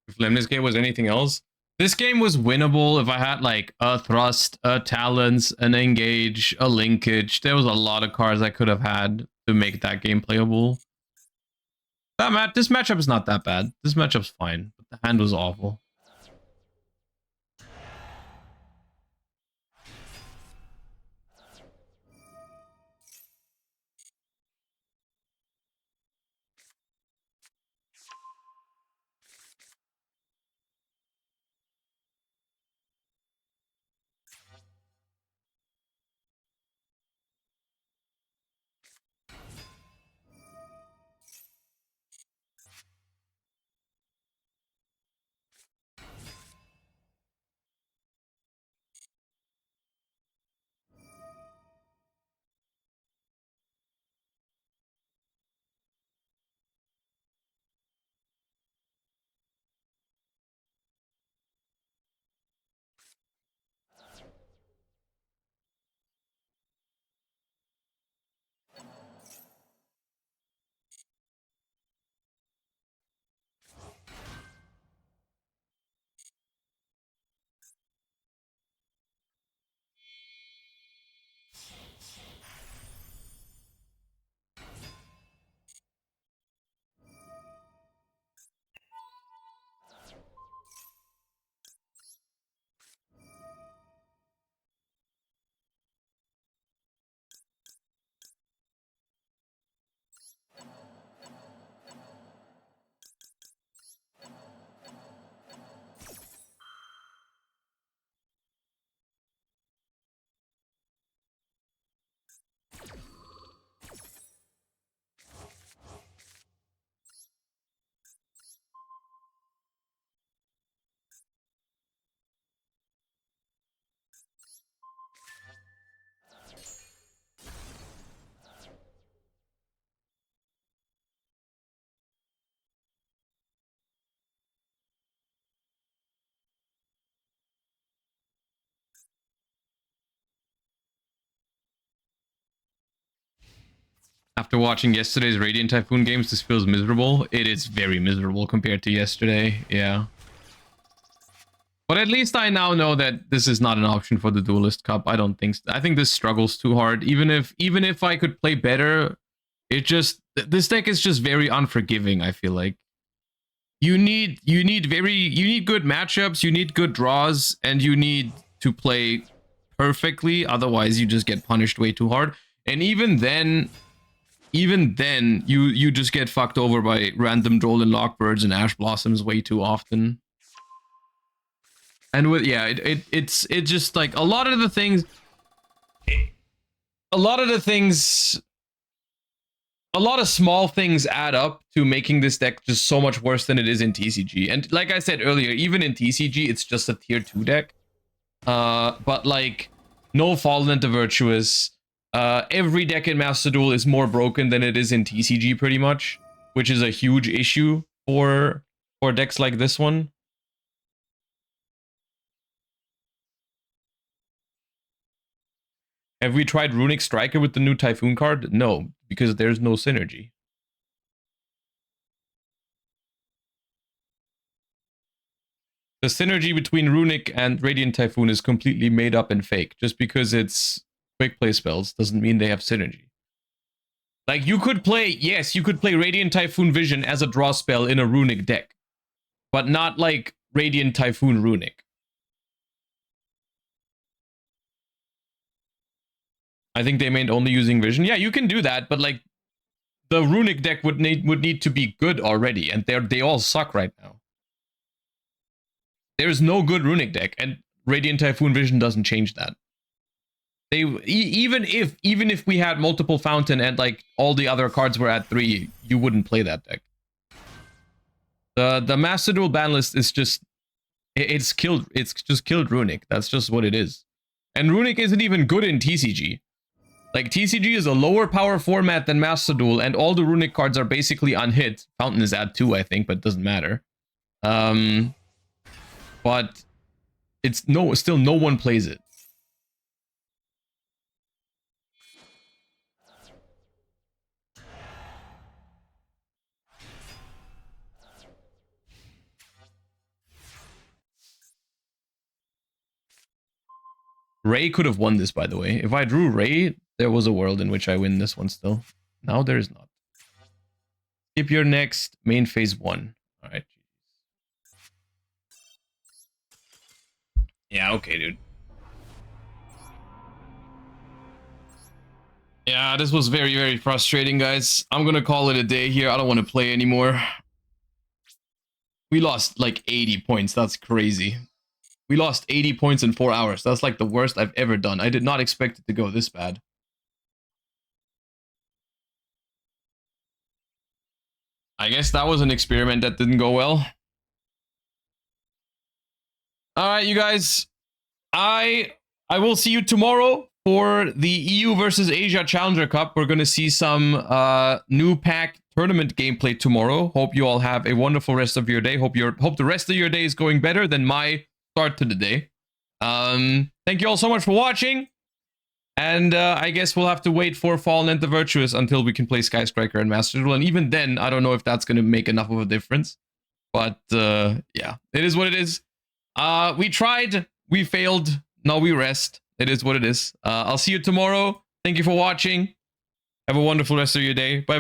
If Lemnis game was anything else, this game was winnable if I had like a thrust, a talents, an engage, a linkage. There was a lot of cards I could have had to make that game playable. This matchup is not that bad. This matchup's fine, but the hand was awful. After watching yesterday's Radiant Typhoon games, this feels miserable. It is very miserable compared to yesterday, yeah. But at least I now know that this is not an option for the Duelist Cup. I don't think so. I think this struggles too hard. Even if I could play better, this deck is just very unforgiving, I feel like. You need good matchups, you need good draws, and you need to play perfectly, otherwise you just get punished way too hard. And even then you just get fucked over by random Droll Lockbirds and Ash Blossoms way too often. And with it's just like a lot of the things a lot of small things add up to making this deck just so much worse than it is in TCG. And like I said earlier, even in TCG it's just a tier 2 deck. But like no Fallen into Virtuous. Every deck in Master Duel is more broken than it is in TCG pretty much, which is a huge issue for decks like this one. Have we tried Runic Striker with the new Typhoon card? No, because there's no synergy. The synergy between Runic and Radiant Typhoon is completely made up and fake. Just because it's quick play spells doesn't mean they have synergy. Like you could play Radiant Typhoon Vision as a draw spell in a Runic deck, but not like Radiant Typhoon Runic. I think they meant only using Vision. Yeah, you can do that, but like the Runic deck would need to be good already, and they all suck right now. There's no good Runic deck, and Radiant Typhoon Vision doesn't change that. They even if we had multiple Fountain and like all the other cards were at 3, you wouldn't play that deck. The Master Duel ban list is just it's just killed Runic. That's just what it is. And Runic isn't even good in TCG. Like TCG is a lower power format than Master Duel, and all the Runic cards are basically unhit. Fountain is at 2, I think, but it doesn't matter. But it's still no one plays it. Ray could have won this, by the way. If I drew Ray, there was a world in which I win this one still. Now there is not. Skip your next main phase 1. All right. Yeah, okay, dude. Yeah, this was very, very frustrating, guys. I'm gonna call it a day here. I don't want to play anymore. We lost like 80 points. That's crazy. We lost 80 points in 4 hours. That's like the worst I've ever done. I did not expect it to go this bad. I guess that was an experiment that didn't go well. Alright, you guys. I will see you tomorrow for the EU versus Asia Challenger Cup. We're going to see some new pack tournament gameplay tomorrow. Hope you all have a wonderful rest of your day. Hope the rest of your day is going better than my start to the day. Thank you all so much for watching. And I guess we'll have to wait for Fallen and the Virtuous until we can play Sky Striker and Master Duel. And even then, I don't know if that's going to make enough of a difference. But yeah, it is what it is. We tried, we failed, now we rest. It is what it is. I'll see you tomorrow. Thank you for watching. Have a wonderful rest of your day. Bye-bye.